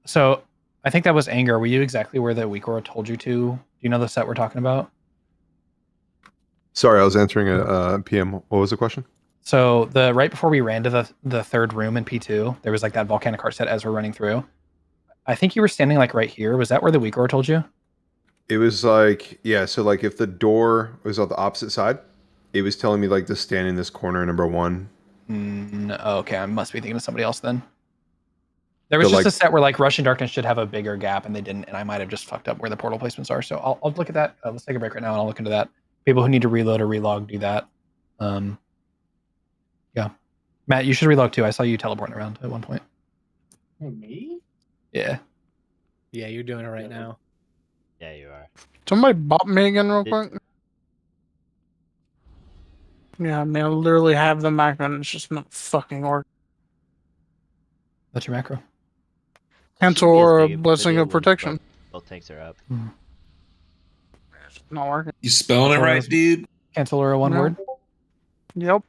So I think that was anger. Were you exactly where the weak aura told you to? Do you know the set we're talking about? Sorry, I was answering a PM. What was the question? So right before we ran to the third room in P2, there was like that volcanic heart set as we're running through. I think you were standing like right here. Was that where the weak aura told you? It was like, yeah, so like if the door was on the opposite side, it was telling me like to stand in this corner, number 1. Okay, I must be thinking of somebody else then. There was just a set where like Rushing Darkness should have a bigger gap, and they didn't, and I might have just fucked up where the portal placements are. So I'll look at that. Let's take a break right now, and I'll look into that. People who need to reload or relog, do that. Yeah. Matt, you should relog too. I saw you teleporting around at one point. Who, me? Yeah. Yeah, you're doing it right now. Yeah, you are. Somebody bop me again real quick. Yeah, I mean, I literally have the macro and it's just not fucking working. That's your macro. Cancel or a Blessing of Protection. Both tanks are up. It's not working. You spelling it right, dude? Cancel or a one word? Yep.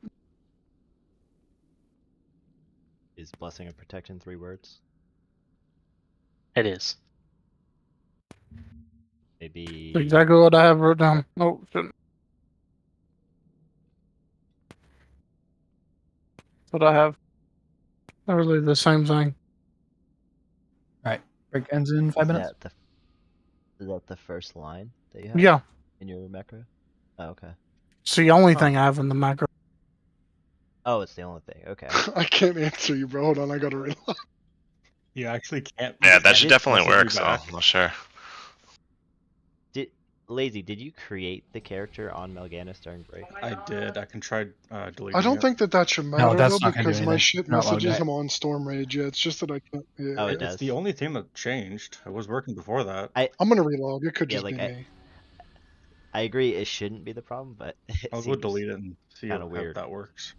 Is Blessing of Protection 3 words? It is. Maybe. Exactly what I have wrote down. Oh, shouldn't. That's what I have. Literally the same thing. Break ends in 5 minutes. Is that the first line that you have? Yeah. In your macro? Oh, okay. It's the only thing I have in the macro. Oh, it's the only thing. Okay. I can't answer you, bro. Hold on, I gotta reload. You actually can't. Yeah, that can't should definitely message me work, so back. I'm not sure. Lazy, did you create the character on Melganis during break? I did. I can try deleting I don't it. think that should matter that's though, not gonna do because my anything. shit You're not allowed to messages hit. him on Storm Rage. Yeah, it's just that I can't. Yeah. Oh, it It's does. the only thing that changed. It was working before that. I'm gonna relog. It could Yeah, just like be me. I agree it shouldn't be the problem, but it I'll go seems delete it and see kind if of weird. that works.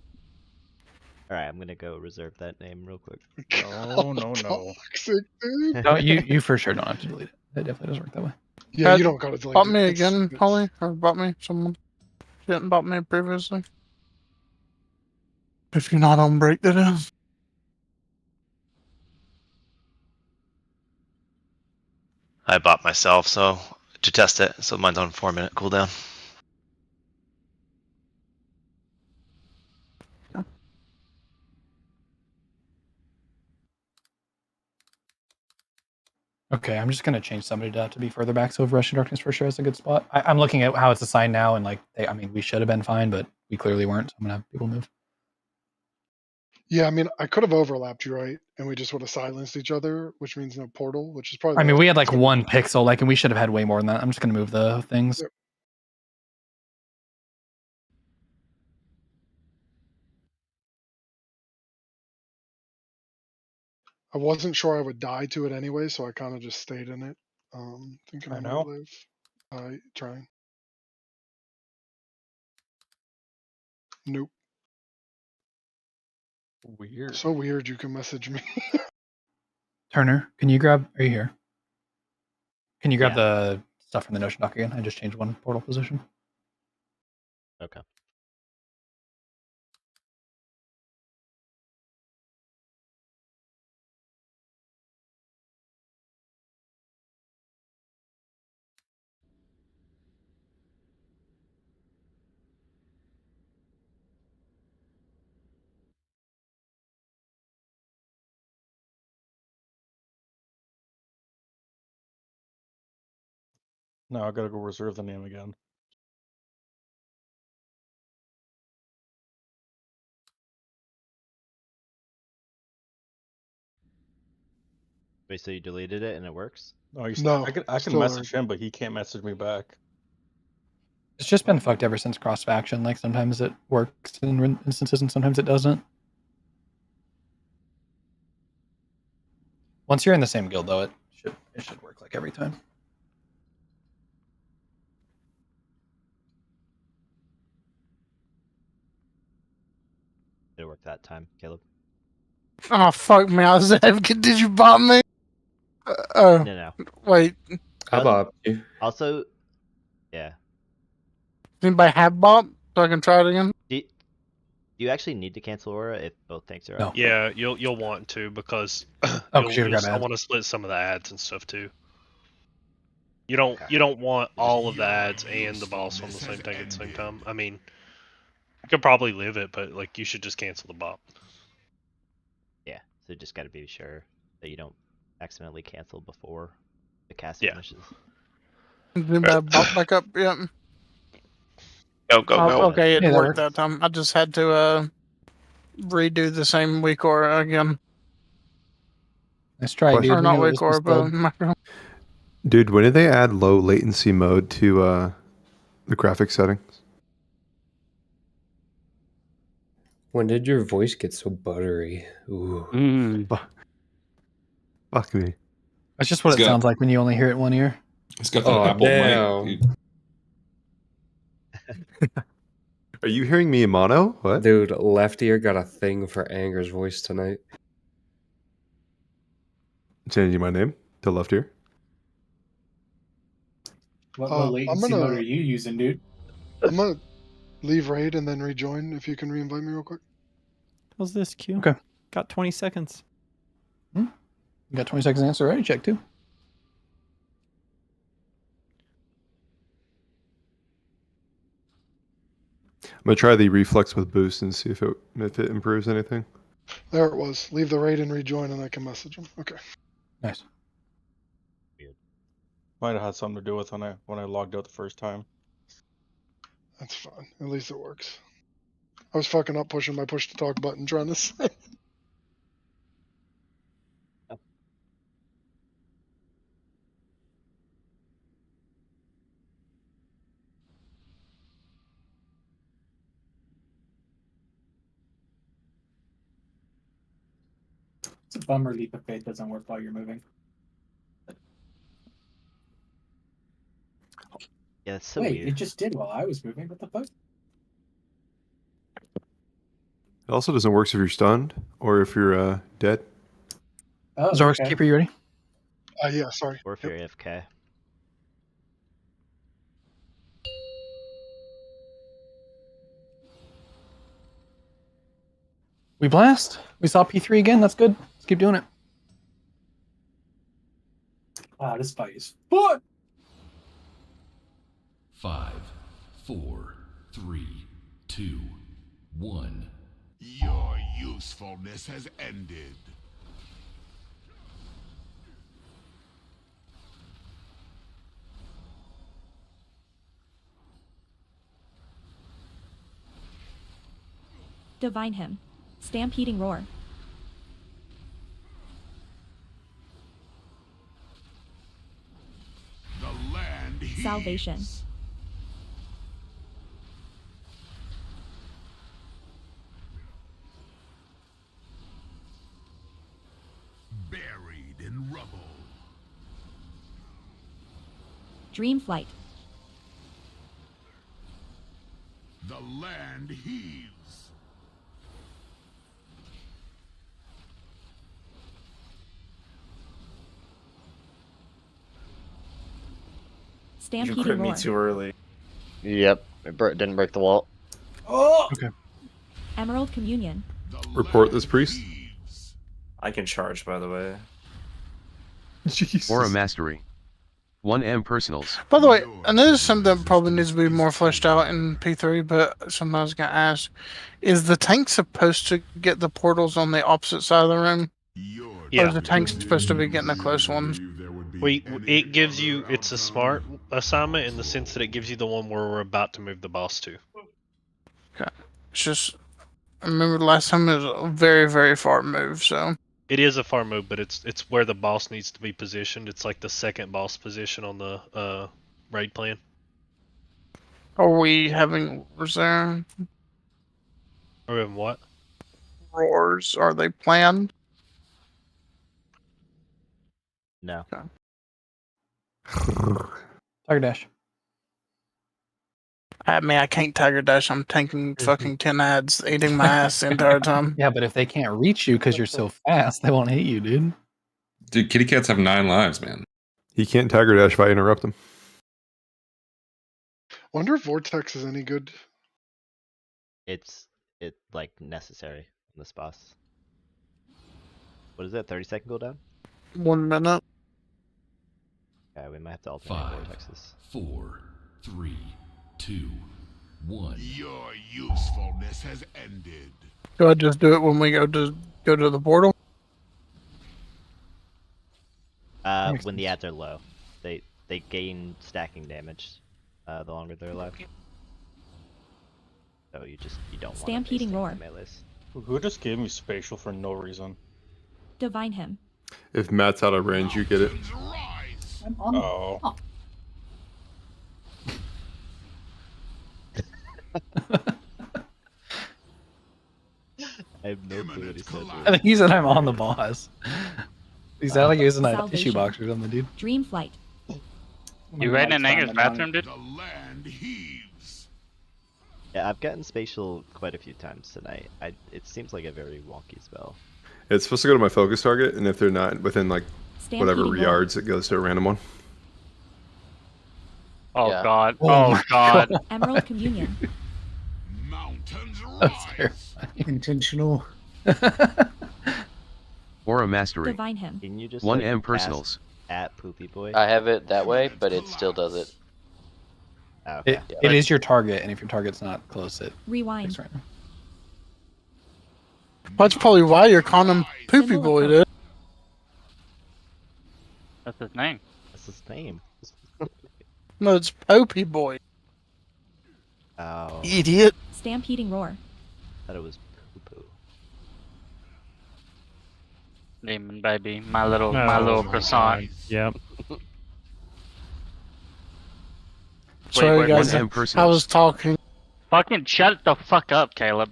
Alright, I'm gonna go reserve that name real quick. No, no, no. Toxic, dude. No, you for sure don't have to delete it. It definitely doesn't work that way. Yeah, you don't gotta delete Bought it. me It's- again, Holly? Or bought me? Someone didn't bought me previously? If you're not on break, that is. I bought myself, so to test it, so mine's on 4-minute cooldown. Okay, I'm just gonna change somebody to be further back, so Rushing Darkness for sure is a good spot. I'm looking at how it's assigned now, and like, I mean, we should have been fine, but we clearly weren't. So I'm gonna have people move. Yeah, I mean, I could have overlapped you, right? And we just would have silenced each other, which means no portal, which is probably. I the mean, last we had like thing. 1 pixel, like, and we should have had way more than that. I'm just gonna move the things. Yep. I wasn't sure I would die to it anyway, so I kind of just stayed in it, thinking I might live. Trying. Nope. Weird. So weird. You can message me. Turner, can you grab? Are you here? Can you grab Yeah. the stuff from the Notion doc again? I just changed 1 portal position. Okay. No, I gotta go reserve the name again. Wait, so you deleted it and it works? No, No, I can still message him, but he can't message me back. It's just been fucked ever since cross faction. Like, sometimes it works in instances and sometimes it doesn't. Once you're in the same guild, though, it should work like every time. Did it work that time, Caleb? Oh, fuck me. I was advocate. Did you bot me? Oh. No. Wait. I bought you. Also, yeah. Does anybody have bot? So I can try it again? Do you actually need to cancel Aura if both tanks are up? Yeah, you'll want to because I want to split some of the ads and stuff too. You don't want all of the ads and the boss on the same thing at the same time. I mean, you could probably live it, but like you should just cancel the bot. Yeah, so just got to be sure that you don't accidentally cancel before the cast Yeah. finishes. Did anybody bot back up yet? Go, go. Okay, it Yeah, that worked works. that time. I just had to redo the same weak aura again. Nice try, dude. Or We not knew it weak was aura, but misspelled. macro. Dude, when did they add low latency mode to the graphic settings? When did your voice get so buttery? Ooh. Fuck me. That's just what it sounds like when you only hear it in one ear. It's got that Oh, Apple damn. mic. Dude. Are you hearing me in mono? What? Dude, left ear got a thing for Anger's voice tonight. Changing my name to left ear. What I'm low latency gonna- mode are you using, dude? I'm gonna leave raid and then rejoin if you can re-invite me real quick. How's this, Q? Okay. Got 20 seconds. You got 20 seconds to answer ready check too. I'm gonna try the reflex with boost and see if it improves anything. There it was. Leave the raid and rejoin, and I can message him. Okay. Nice. might have had something to do with when I logged out the first time. That's fine. At least it works. I was fucking up pushing my push to talk button trying to say. It's a bummer leap of faith doesn't work while you're moving. Yeah, it's so Wait, weird. it just did while I was moving. What the fuck? It also doesn't work if you're stunned or if you're dead. Oh, Zork's okay. Keeper, you ready? Yeah, sorry. Or if you're AFK. We blast. We saw P3 again. That's good. Let's keep doing it. Wow, this fight is fun. 5, 4, 3, 2, 1. Your usefulness has ended. Divine Him. Stampeding Roar. The land heaves. Salvation. Buried in rubble. Dream Flight. The land heaves. Stampeding You quit me Roar. too early. Yep, it didn't break the wall. Oh! Okay. Emerald Communion. Report this priest. I can charge, by the way. Jesus. Aura Mastery. 1M Personals. By the way, I know there's something that probably needs to be more fleshed out in P3, but something I was going to ask. Is the tank supposed to get the portals on the opposite side of the room? Yeah. Or is the tank supposed to be getting the close ones? It gives you, it's a smart assignment in the sense that it gives you the one where we're about to move the boss to. Okay. It's just, I remember the last time it was a very, very far move, so. It is a far move, but it's where the boss needs to be positioned. It's like the second boss position on the raid plan. Are we having reserve Or in what? roars? Are they planned? No. Okay. Tiger Dash. I mean, I can't Tiger Dash. I'm tanking fucking 10 ads, eating my ass the entire time. Yeah, but if they can't reach you because you're so fast, they won't hit you, dude. Dude, kitty cats have 9 lives, man. He can't Tiger Dash if I interrupt him. Wonder if Vortex is any good. It's like necessary on this boss. What is that? 30-second cooldown? 1 minute. Okay, we might have to alternate 5, vortexes. 4, 3, 2, 1. Your usefulness has ended. Do I just do it when we go to the portal? When the ads are low, they gain stacking damage the longer they're alive. So you don't want Stampeding Roar. melees. Who just gave me spatial for no reason? Divine Him. If Matt's out of range, you get it. I'm on the Oh. I have no clue what he said. I think he said I'm on the boss. He sounded like he was in a Salvation. tissue box or something, dude. Dream Flight. You right in Anger's bathroom, dude? The land heaves. Yeah, I've gotten spatial quite a few times tonight. It seems like a very wonky spell. It's supposed to go to my focus target, and if they're not within like whatever Stampeding Roar. yards, it goes to a random one. Oh Yeah. god. Oh Oh my god. Emerald Communion. Mountains That's rise. terrifying. intentional. Aura Mastery. Divine Him. Can you just 1M like, Personals. at Poopy Boy? I have it that way, but it still does it. Oh, okay. It is your target, and if your target's not close, it Rewind. takes random. That's probably why you're calling him Poopy Symbol of Boy, hope. dude. That's his name. That's his name. No, it's Popey Boy. Oh. Idiot. Stampeding roar. Thought it was poo-poo. Demon baby, my little croissant. Yep. Sorry, wait, guys. I was talking. Fucking shut the fuck up, Caleb.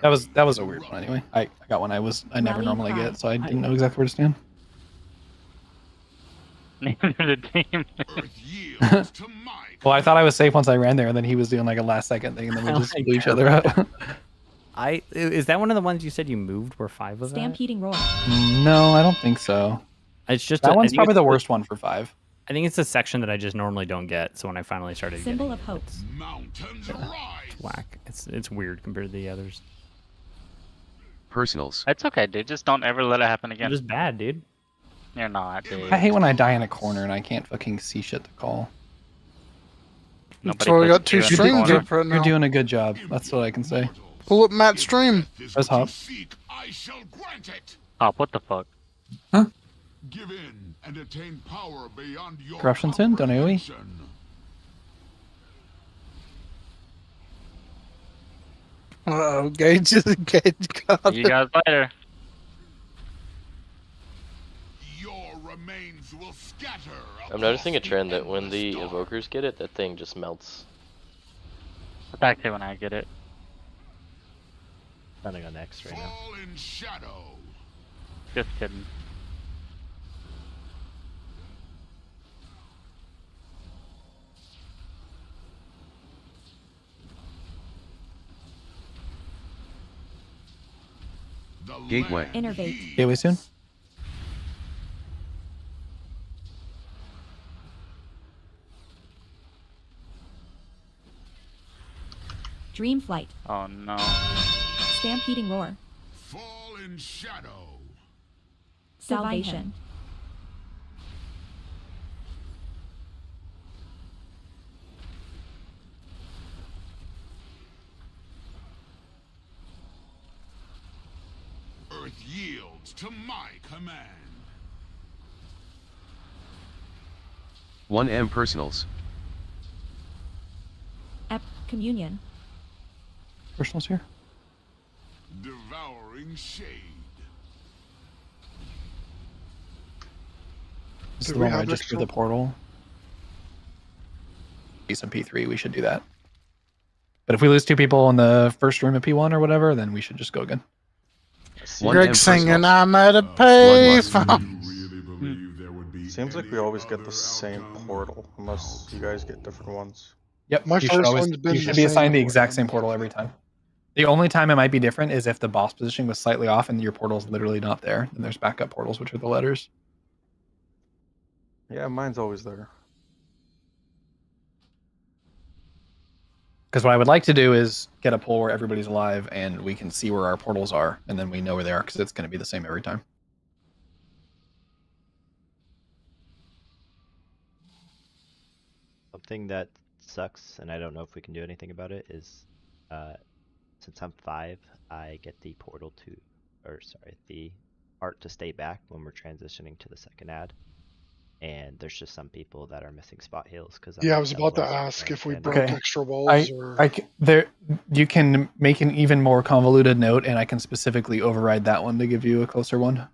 That was a weird one anyway. I got one I never Rallying normally cry. get, so I didn't know exactly where to stand. Neither did Demon. Well, I thought I was safe once I ran there, and then he was doing like a last second thing, and then we just blew each other up. Is that one of the ones you said you moved? Were 5 of that? Stampeding roar. No, I don't think so. It's just That one's probably the worst one for 5. I think it's a section that I just normally don't get. So when I finally started Symbol getting of hope. it's whack. It's weird compared to the others. Personals. It's okay, dude. Just don't ever let it happen again. You're just bad, dude. You're not, dude. I hate when I die in a corner and I can't fucking see shit to call. Nobody So we puts got 2 you in the streams corner. up right now. You're doing a good job. That's what I can say. Pull up Matt's stream. Press hop. Oh, what the fuck? Huh? Give in and attain power beyond your Corruption sin? Don't AoE? Uh-oh, Gage got See you guys later. Your remains will scatter. I'm noticing a trend that when the evokers get it, that thing just melts. Attack it when I get it. Running on X right now. Fall in shadow. Just kidding. Gateway. Innervate. Gateway soon? Dream flight. Oh no. Stampeding roar. Fall in shadow. Salvation. Earth yields to my command. 1M personals. Communion. Personals here? Devouring shade. This Do is the we one where I have just extra- threw the portal. Be some P3, we should do that. But if we lose 2 people in the first room of P1 or whatever, then we should just go again. Greg singing, I'm at a payphone. Seems like we always get the same portal, unless you guys get different ones. Yep, My you should first always, one's been you the should be same assigned the way. exact same portal every time. The only time it might be different is if the boss positioning was slightly off and your portal's literally not there. Then there's backup portals, which are the letters. Yeah, mine's always there. Because what I would like to do is get a poll where everybody's alive and we can see where our portals are, and then we know where they are because it's going to be the same every time. Something that sucks, and I don't know if we can do anything about it, is since I'm 5, I get the portal to, or sorry, the art to stay back when we're transitioning to the second ad. And there's just some people that are missing spot heals because Yeah, I was about to ask if we broke Okay. extra walls or. There, you can make an even more convoluted note, and I can specifically override that one to give you a closer one.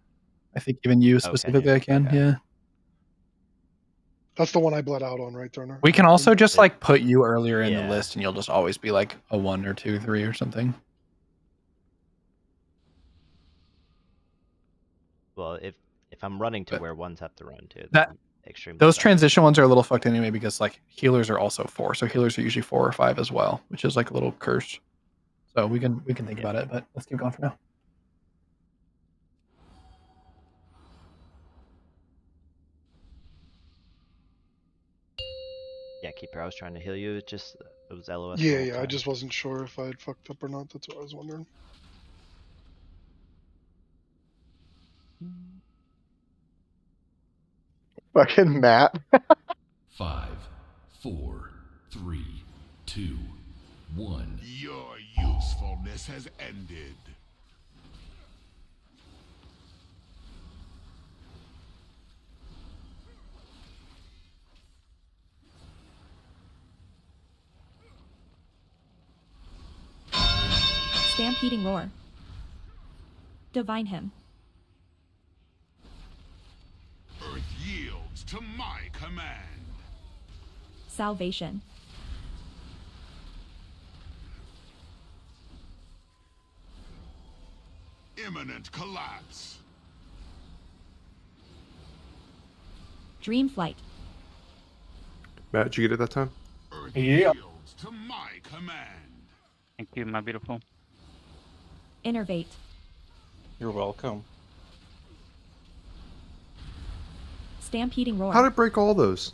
I think even you specifically, I can. Yeah. That's the one I bled out on, right, Turner? We can also just like put you earlier in the Yeah. list, and you'll just always be like a 1 or 2, 3 or something. Well, if I'm running to where ones have to run to, That then extremely those sucks. transition ones are a little fucked anyway because like healers are also 4, so healers are usually 4 or 5 as well, which is like a little curse. So we can think about it, but let's keep going for now. Yeah, Keeper, I was trying to heal you. It was LOS. the Yeah, whole yeah. I time. just wasn't sure if I had fucked up or not. That's what I was wondering. Fucking Matt. 5, 4, 3, 2, 1. Your usefulness has ended. Stampeding Roar. Divine Him. Earth yields to my command. Salvation. Imminent collapse. Dream Flight. Matt, did you get it that time? Earth Yeah. yields to my command. Thank you, my beautiful. Innervate. You're welcome. Stampeding Roar. How did it break all those?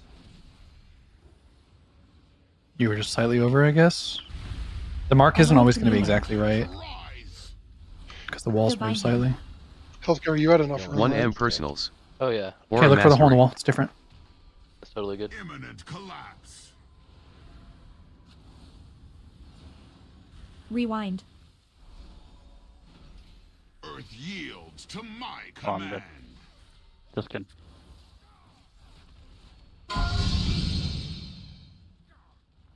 You were just slightly over, I guess. The mark isn't always going to be exactly right. Because the walls move slightly. Healthcare, you had enough room. 1M right? personals. Oh yeah. Okay, look for the hole in the wall. It's different. That's totally good. Imminent collapse. Rewind. Earth yields to my Oh, I'm command. good. Just kidding.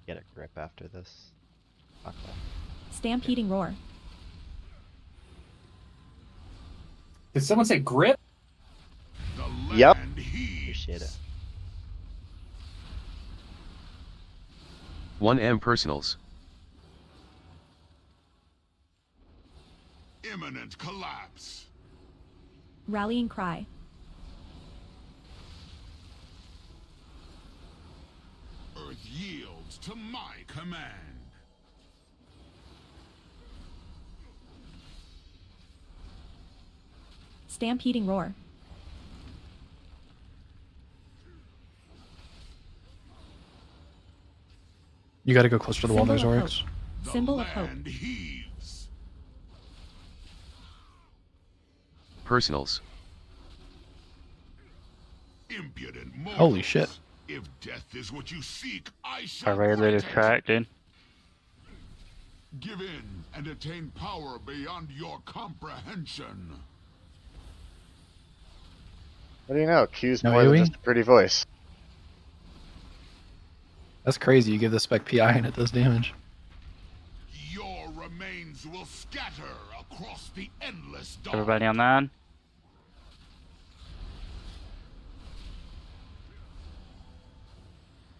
Get a grip after this. Fuck that. Stampeding Roar. Did someone say grip? Yep. Appreciate it. 1M personals. Imminent collapse. Rallying Cry. Earth yields to my command. Stampeding Roar. You got to go closer to the wall there, Symbol of Zorix. Hope. Symbol of Hope. Land heaves. Personals. Impudent Holy shit. If death is what you seek, I shall I rarely grant it. track, dude. Give in and attain power beyond your comprehension. What do you know? Q's No more than AoE? just a pretty voice. That's crazy. You give the spec PI and it does damage. Your remains will scatter across the endless dark. Everybody on that?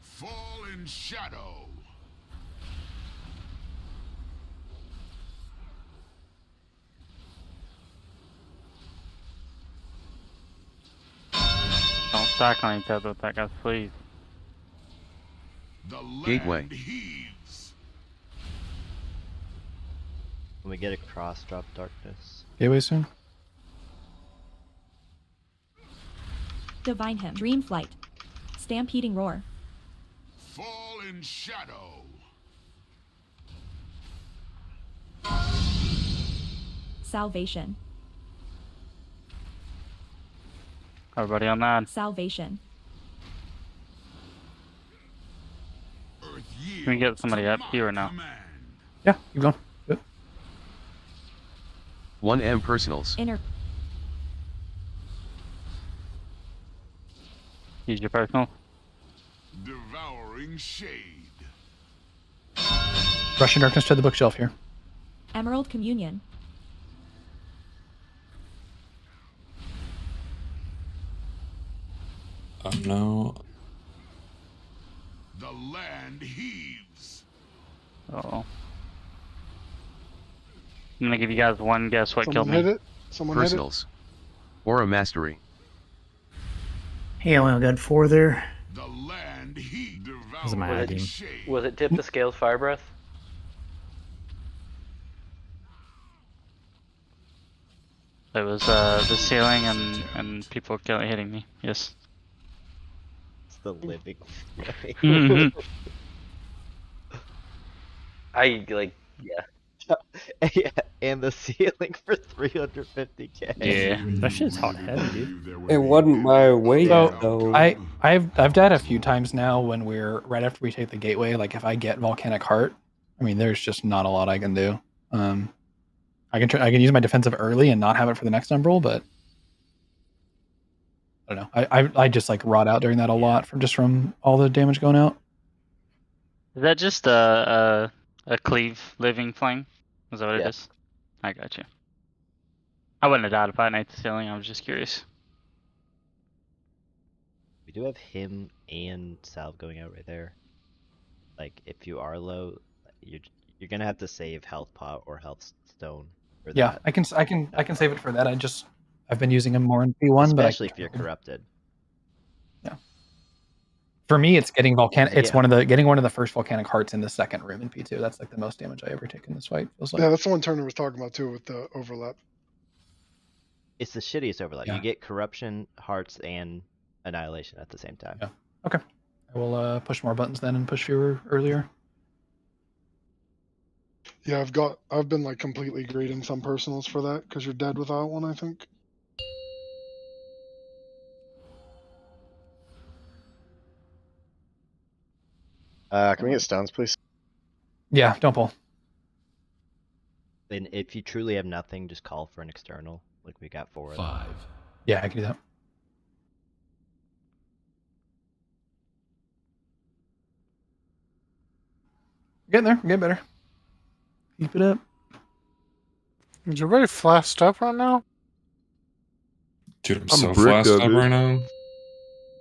Fall in shadow. Don't stack on each other with that, guys, please. The Gateway. land heaves. When we get a cross drop darkness. Gateway soon? Divine Him. Dream Flight. Stampeding Roar. Fall in shadow. Salvation. Everybody on that? Salvation. Earth Can we get somebody up here or no? Yeah, keep going. Good. 1M personals. Inner. Use your personal. Devouring shade. Russian Darkness to the bookshelf here. Emerald Communion. Oh no. The land heaves. Uh-oh. I'm gonna give you guys one guess what Someone killed hit me. it. Someone hit it. Personals. Aura Mastery. Hey, I only got 4 there. The land heaves. Was it my Was ID? Was it Tip the Scales Fire Breath? It was the ceiling and people hitting me. Yes. It's the living. I like yeah. And the ceiling for 350k. Yeah, that shit's hot heavy, dude. It wasn't my weight, So though. I've died a few times now when we're right after we take the gateway. Like if I get Volcanic Heart, I mean there's just not a lot I can do. I can use my defensive early and not have it for the next umbral, but I don't know. I just like rot out during that a lot from all the damage going out. Is that just a cleave living flame? Is that what it Yeah. is? I got you. I wouldn't have died if I had Night Stealing. I was just curious. We do have him and Salve going out right there. Like, if you are low, you're gonna have to save health pot or health stone for Yeah, that. I can save it for that. I've been using him more in P1, Especially but if you're corrupted. Yeah. For me, it's getting volcanic. It's Yeah. getting one of the first volcanic hearts in the second room in P2. That's like the most damage I ever take in this fight. Feels like. Yeah, that's the one Turner was talking about too with the overlap. It's the shittiest overlap. Yeah. You get corruption, hearts, and annihilation at the same time. Yeah. Okay. I will push more buttons then and push fewer earlier. Yeah, I've been like completely grading some personals for that because you're dead without one, I think. Can we get stones, please? Yeah, don't pull. And if you truly have nothing, just call for an external, like we got 4 of them. 5. Yeah, I can do that. Getting there. Getting better. Keep it up. Is everybody flashed up right now? Dude, I'm so flashed up right now.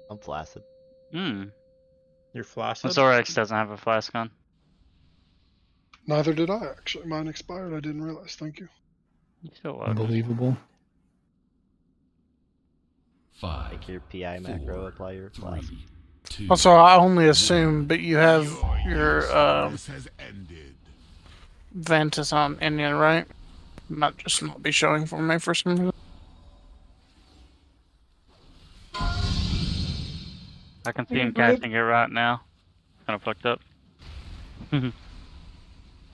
I'm flaccid. You're flaccid? Zorax doesn't have a flask on. Neither did I, actually. Mine expired. I didn't realize. Thank you. You still Unbelievable. 5. Make your PI macro, apply your flask. Also, I only assume, but you have your Ventus on Indian, right? Not just not be showing for me for some reason. I can see him casting it right now. Kind of fucked up.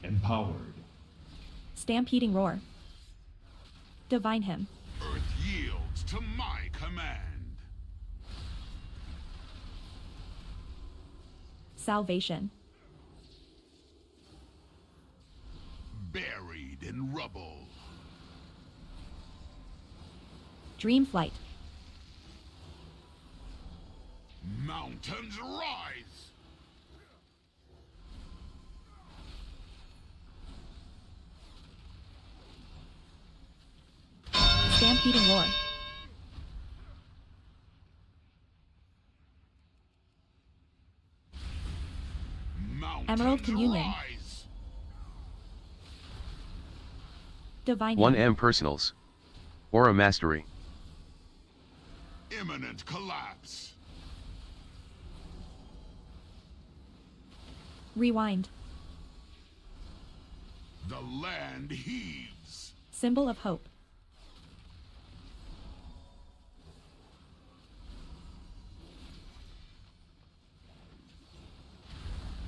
Empowered. Stampeding Roar. Divine Him. Earth yields to my command. Salvation. Buried in rubble. Dream Flight. Mountains rise. Stampeding Roar. Emerald Communion. Rise. Divine 1M personals. Aura mastery. Imminent collapse. Rewind. The land heaves. Symbol of Hope.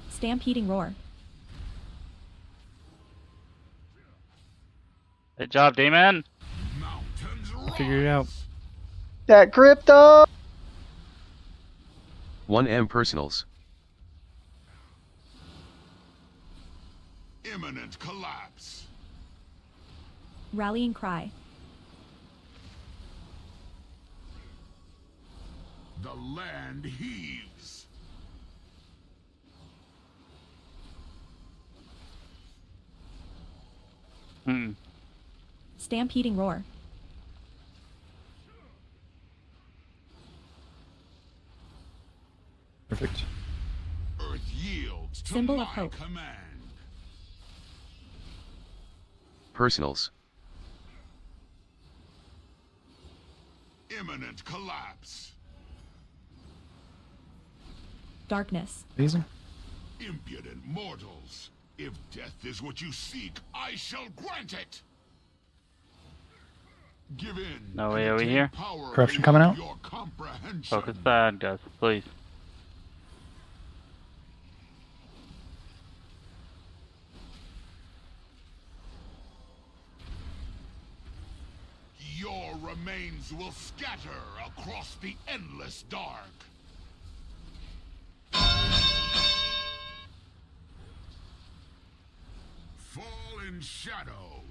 Stampeding Roar. Good job, Damon. Figure it out. That crypto! 1M personals. Imminent collapse. Rallying Cry. The land heaves. Stampeding Roar. Perfect. Earth yields to Symbol my of Hope. command. Personals. Imminent collapse. Darkness. Amazing. Impudent mortals. If death is what you seek, I shall grant it. Give in. No way over here. Corruption coming out. Your comprehension. Focus bad, guys, please. Your remains will scatter across the endless dark. Fall in shadow.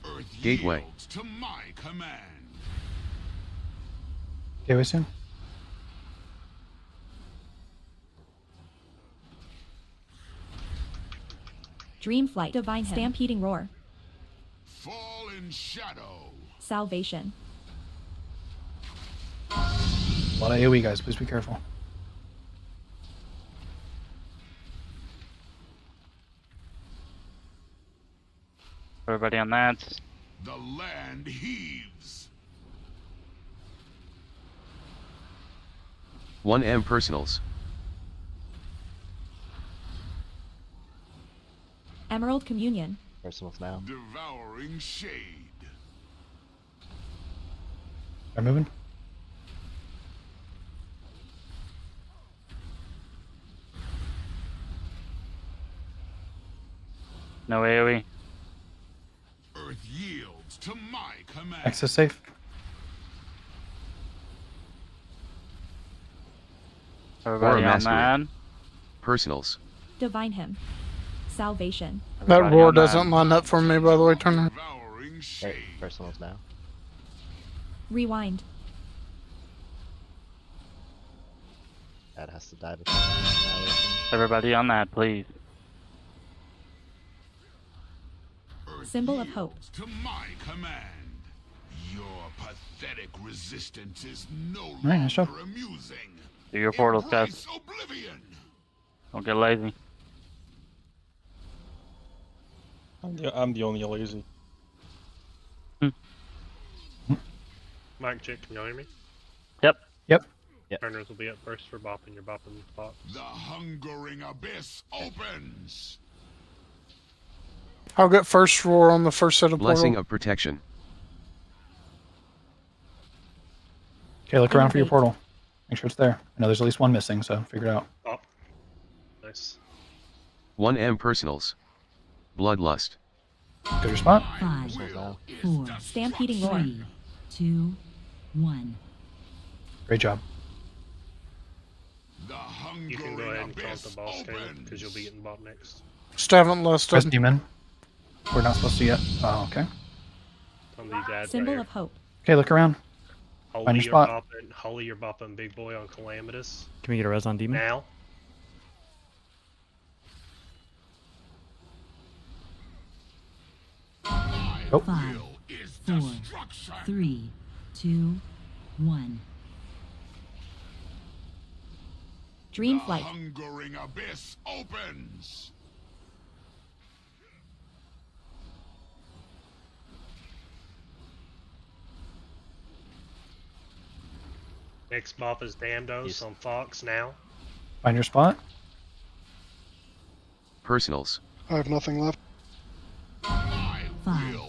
Earth Gateway. yields to my command. Gateway soon. Dreamflight. Divine him. Stampeding roar. Fall in shadow. Salvation. A lot of AoE, guys. Please be careful. Everybody on that. The land heaves. 1M personals. Emerald Communion. Personals now. Devouring shade. They're moving. No AoE. Earth yields to my command. Access safe. Everybody on Mastery. that. Personals. Divine him. Salvation. That Everybody roar on that. doesn't line up for me, by the way, Turner. Devouring Okay, shade. personals now. Rewind. That has to die before annihilation. Everybody on that, please. Earth Symbol of hope. yields to my command. Your pathetic resistance is no Right, nice job. longer amusing. Do your portals, guys. Embrace oblivion. Don't get lazy. I'm the only lazy. Mike, check. Can y'all hear me? Yep. Yep. Turners will be up first for bopping. You're bopping spots. The hungering abyss opens. I'll get first roar on the first set of Blessing portal. of protection. Okay, look around for your portal. Make sure it's there. I know there's at least one missing, so figure it out. Oh. Nice. 1M personals. Bloodlust. Go to your spot. 5, Personals now. 4, Stampeding roar. 3, 2, 1. Great job. The You can go hungering ahead and count abyss the boss, Caleb, opens. because you'll be getting bopped next. Still haven't listed. Press demon. We're not supposed to yet. Oh, okay. On these ads Symbol right of hope. Okay, look around. Holy, Find your you're spot. bopping. Holy, you're bopping Big Boy on Calamitous. Can we get a res on demon? Now. Nope. 5, 4, 3, 2, 1. Dreamflight. Hungering abyss opens. Next bop is Damdos on Fox now. Find your spot. Personals. I have nothing left. 5,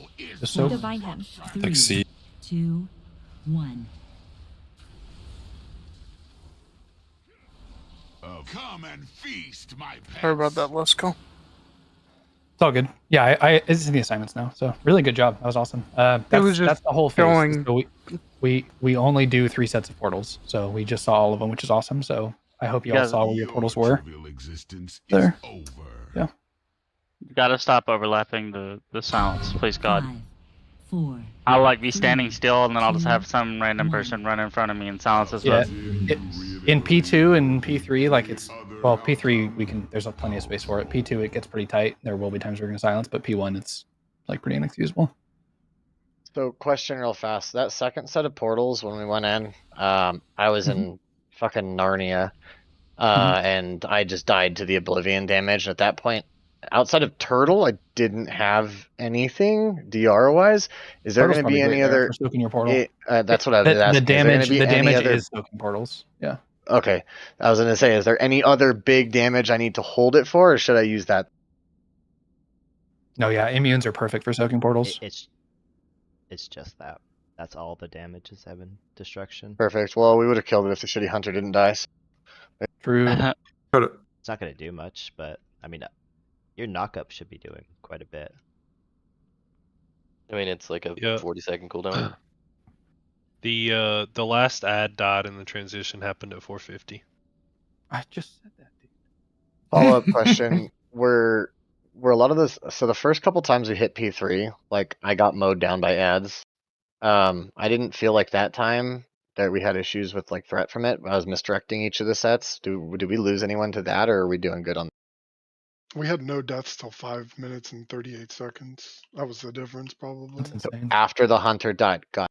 Just so. Divine him. 3, Like C. 2, 1. Come and feast, my pets. Sorry about that. Let's go. It's all good. Yeah, it's in the assignments now. So really good job. That was awesome. That's was just that's the whole phase. going- So we only do 3 sets of portals. So we just saw all of them, which is awesome. So I hope you all Yeah. saw where your portals were. Trivial existence There. is over. Yeah. You gotta stop overlapping the silence, please God. 5, 4. I'll like be standing still and then I'll just have some random person run in front of me and silence us Yeah. both. In P2 and P3, like it's well, P3 there's plenty of space for it. P2 it gets pretty tight. There will be times we're gonna silence, but P1 it's like pretty inexcusable. So, question real fast. That second set of portals, when we went in, I was in fucking Narnia, and I just died to the Oblivion damage. At that point, outside of Turtle, I didn't have anything DR-wise. Is there Turtle's going to be probably any great there other? for soaking your portal. That's what I was The asking. damage, Is there the gonna be any damage other... is soaking portals. Yeah. Okay, I was going to say, is there any other big damage I need to hold it for, or should I use that? No, yeah, immunes are perfect for soaking portals. It's just that. That's all the damage is Evan. Destruction. Perfect. Well, we would have killed it if the shitty hunter didn't die. True. It's not gonna do much, but I mean, your knockup should be doing quite a bit. I mean, it's like a 40-second cooldown. The last ad died and the transition happened at 450. I just said that. Follow-up question: where a lot of this. So the first couple times we hit P3, like I got mowed down by ads. I didn't feel like that time that we had issues with like threat from it. I was misdirecting each of the sets. Do we lose anyone to that, or are we doing good on? We had no deaths till 5 minutes and 38 seconds. That was the difference, probably. That's insane. After the hunter died, got.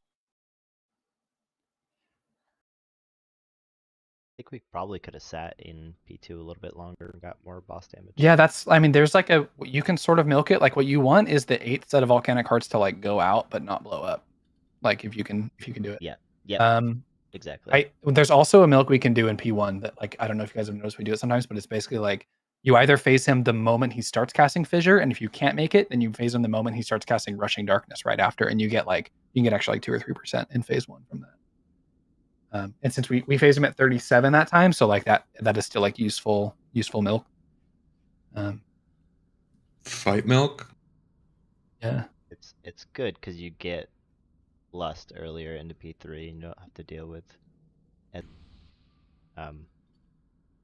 I think we probably could have sat in P2 a little bit longer and got more boss damage. Yeah, that's. I mean, there's like you can sort of milk it. Like what you want is the 8th set of volcanic hearts to like go out but not blow up. Like if you can do it. Yeah. Yeah. Exactly. There's also a milk we can do in P1 that like I don't know if you guys have noticed we do it sometimes, but it's basically like you either phase him the moment he starts casting Fissure, and if you can't make it, then you phase him the moment he starts casting Rushing Darkness right after, and you get actually like 2 or 3% in phase 1 from that. And since we phased him at 37 that time, so like that is still like useful milk. Fight milk. Yeah, it's good because you get lust earlier into P3 and you don't have to deal with it.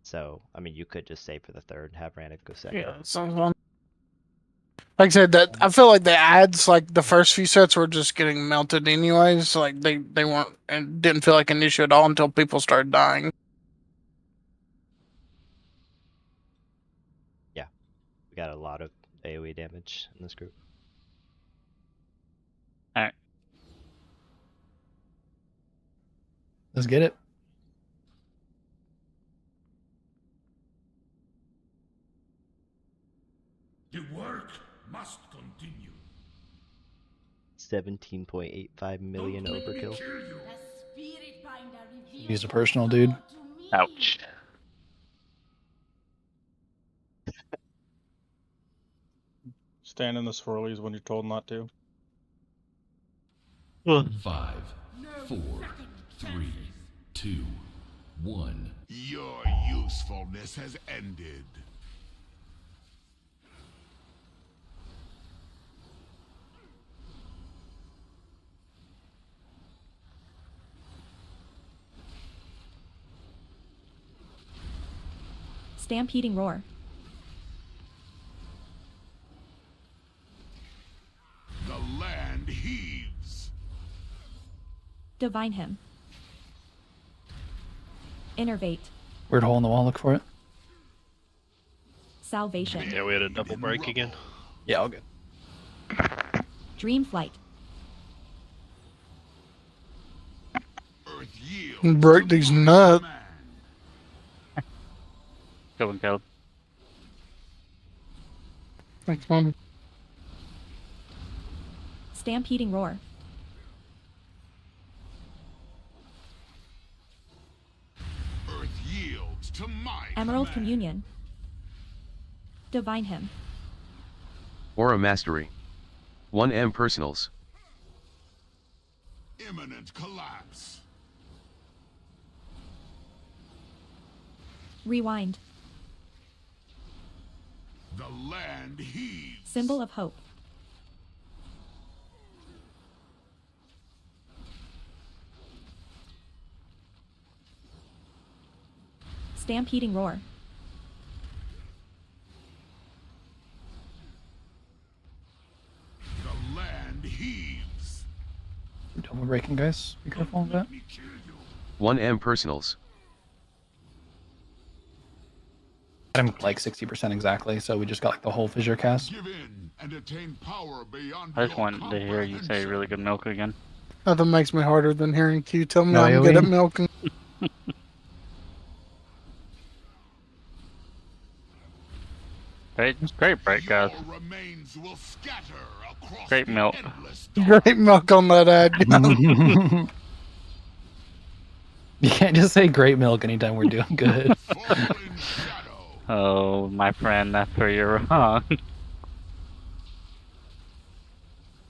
So I mean, you could just save for the third, have Rannick go second. Yeah, sounds fun. Like I said, that I feel like the ads, like the first few sets, were just getting melted anyways. Like they weren't, and didn't feel like an issue at all until people started dying. Yeah, we got a lot of AoE damage in this group. All right, let's get it. The work must continue. 17.85 million overkill. He's a personal dude. Ouch. Stand in the swirlies when you're told not to. 5, 4, 3, 2, 1. Your usefulness has ended. Stampeding roar. The land heaves. Divine him. Innervate. Weird hole in the wall. Look for it. Salvation. Yeah, we had a double break again. Yeah, all good. Dream flight. Break these nuts. Go and kill. Thanks, Mom. Stampeding roar. Earth yields to my Emerald command. communion. Divine him. Aura Mastery. 1M Personals. Imminent collapse. Rewind. The land heaves. Symbol of hope. Stampeding roar. The land heaves. Double breaking, guys. Be careful of that. 1M Personals. I'm like 60% exactly, so we just got like the whole fissure cast. Give in and attain power beyond I just your wanted to hear you say really good milk again. Nothing makes me harder than hearing Q tell me No, I'm good AoE? at milking. Great break, guys. Your remains will scatter across Great the milk. endless Great milk on that ad. You can't just say great milk anytime we're doing good. Oh, my friend, that's where you're wrong.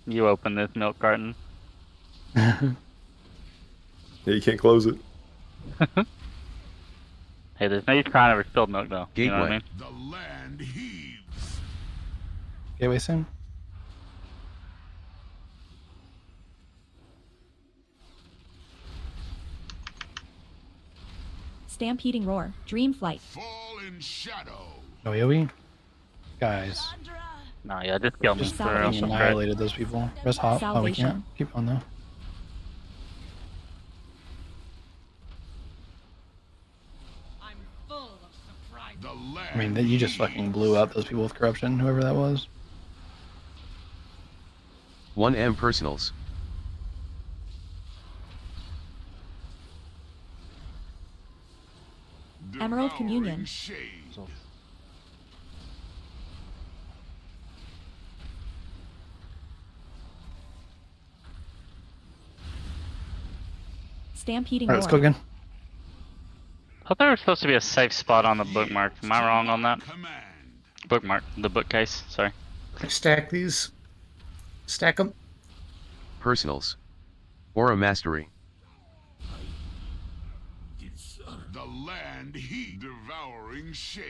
You open this milk carton. Yeah, you can't close it. Hey, there's no use crying over spilled milk, though. You know what I mean? The land heaves. Gateway soon. Stampeding roar. Dream flight. Fall in shadow. No AoE. Guys. No, yeah, just kill me. Just fucking annihilated those people. Res hop. Oh, we can't. Keep on though. I mean, you just fucking blew up those people with corruption, whoever that was. 1M personals. Emerald Communion. Stampeding. Alright, let's go again. I thought there was supposed to be a safe spot on the bookmark. Am I wrong on that? Bookmark, the bookcase. Sorry. Stack these. Stack them. Personals. Aura Mastery. The land heat devouring shade.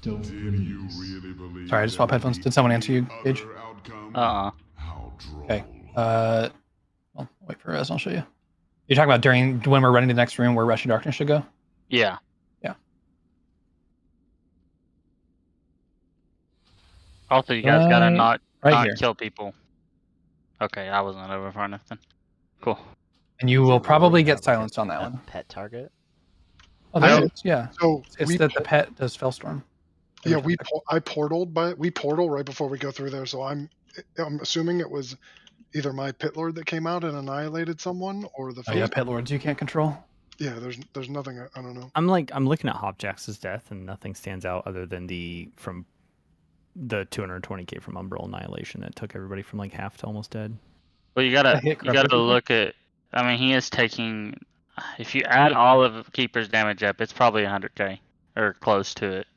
Did you really believe? Sorry, I just swapped headphones. Did someone answer you, Gage? Okay. Well, wait for us. I'll show you. You're talking about during when we're running to the next room where Rushing Darkness should go? Yeah. Yeah. Also, you guys gotta not here. kill people. Okay, I wasn't over far enough then. Cool. And you will probably get silenced on that one. Pet target? Oh, there it is. Yeah. So it's that the pet does Fellstorm. Yeah, we portal right before we go through there. So I'm assuming it was either my pit lord that came out and annihilated someone, or the. Oh yeah, pit lords you can't control. Yeah, there's nothing. I don't know. I'm looking at Hopjax's death, and nothing stands out other than the 220k from Umbral Annihilation that took everybody from like half to almost dead. Well, you gotta look at. I mean, he is taking. If you add all of Keeper's damage up, it's probably 100k or close to it.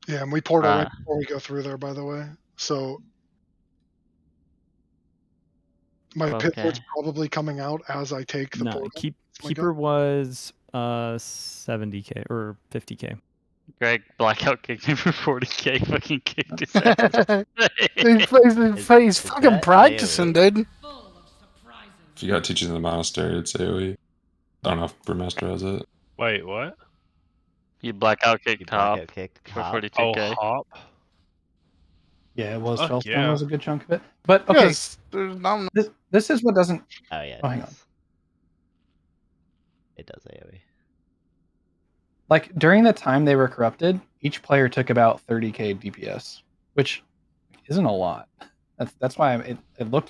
Yeah, and we portal right before we go through there, by the way. So my pit lord's probably coming out as I take the portal. Keeper was 70k or 50k. Greg blackout kicked him for 40k. Fucking kicked his ass. He's fucking practicing, dude. If you got teaching in the monastery, it's AoE. I don't know if Brewmaster has it. Wait, what? You blackout kicked Hop for 42k. Oh, Hop. Yeah, it was. Fuck Fellstorm yeah. was a good chunk of it. But okay, Yes, this is what doesn't. Oh yeah. Oh, hang on. It does AoE. Like during the time they were corrupted, each player took about 30k DPS, which isn't a lot. That's why it looked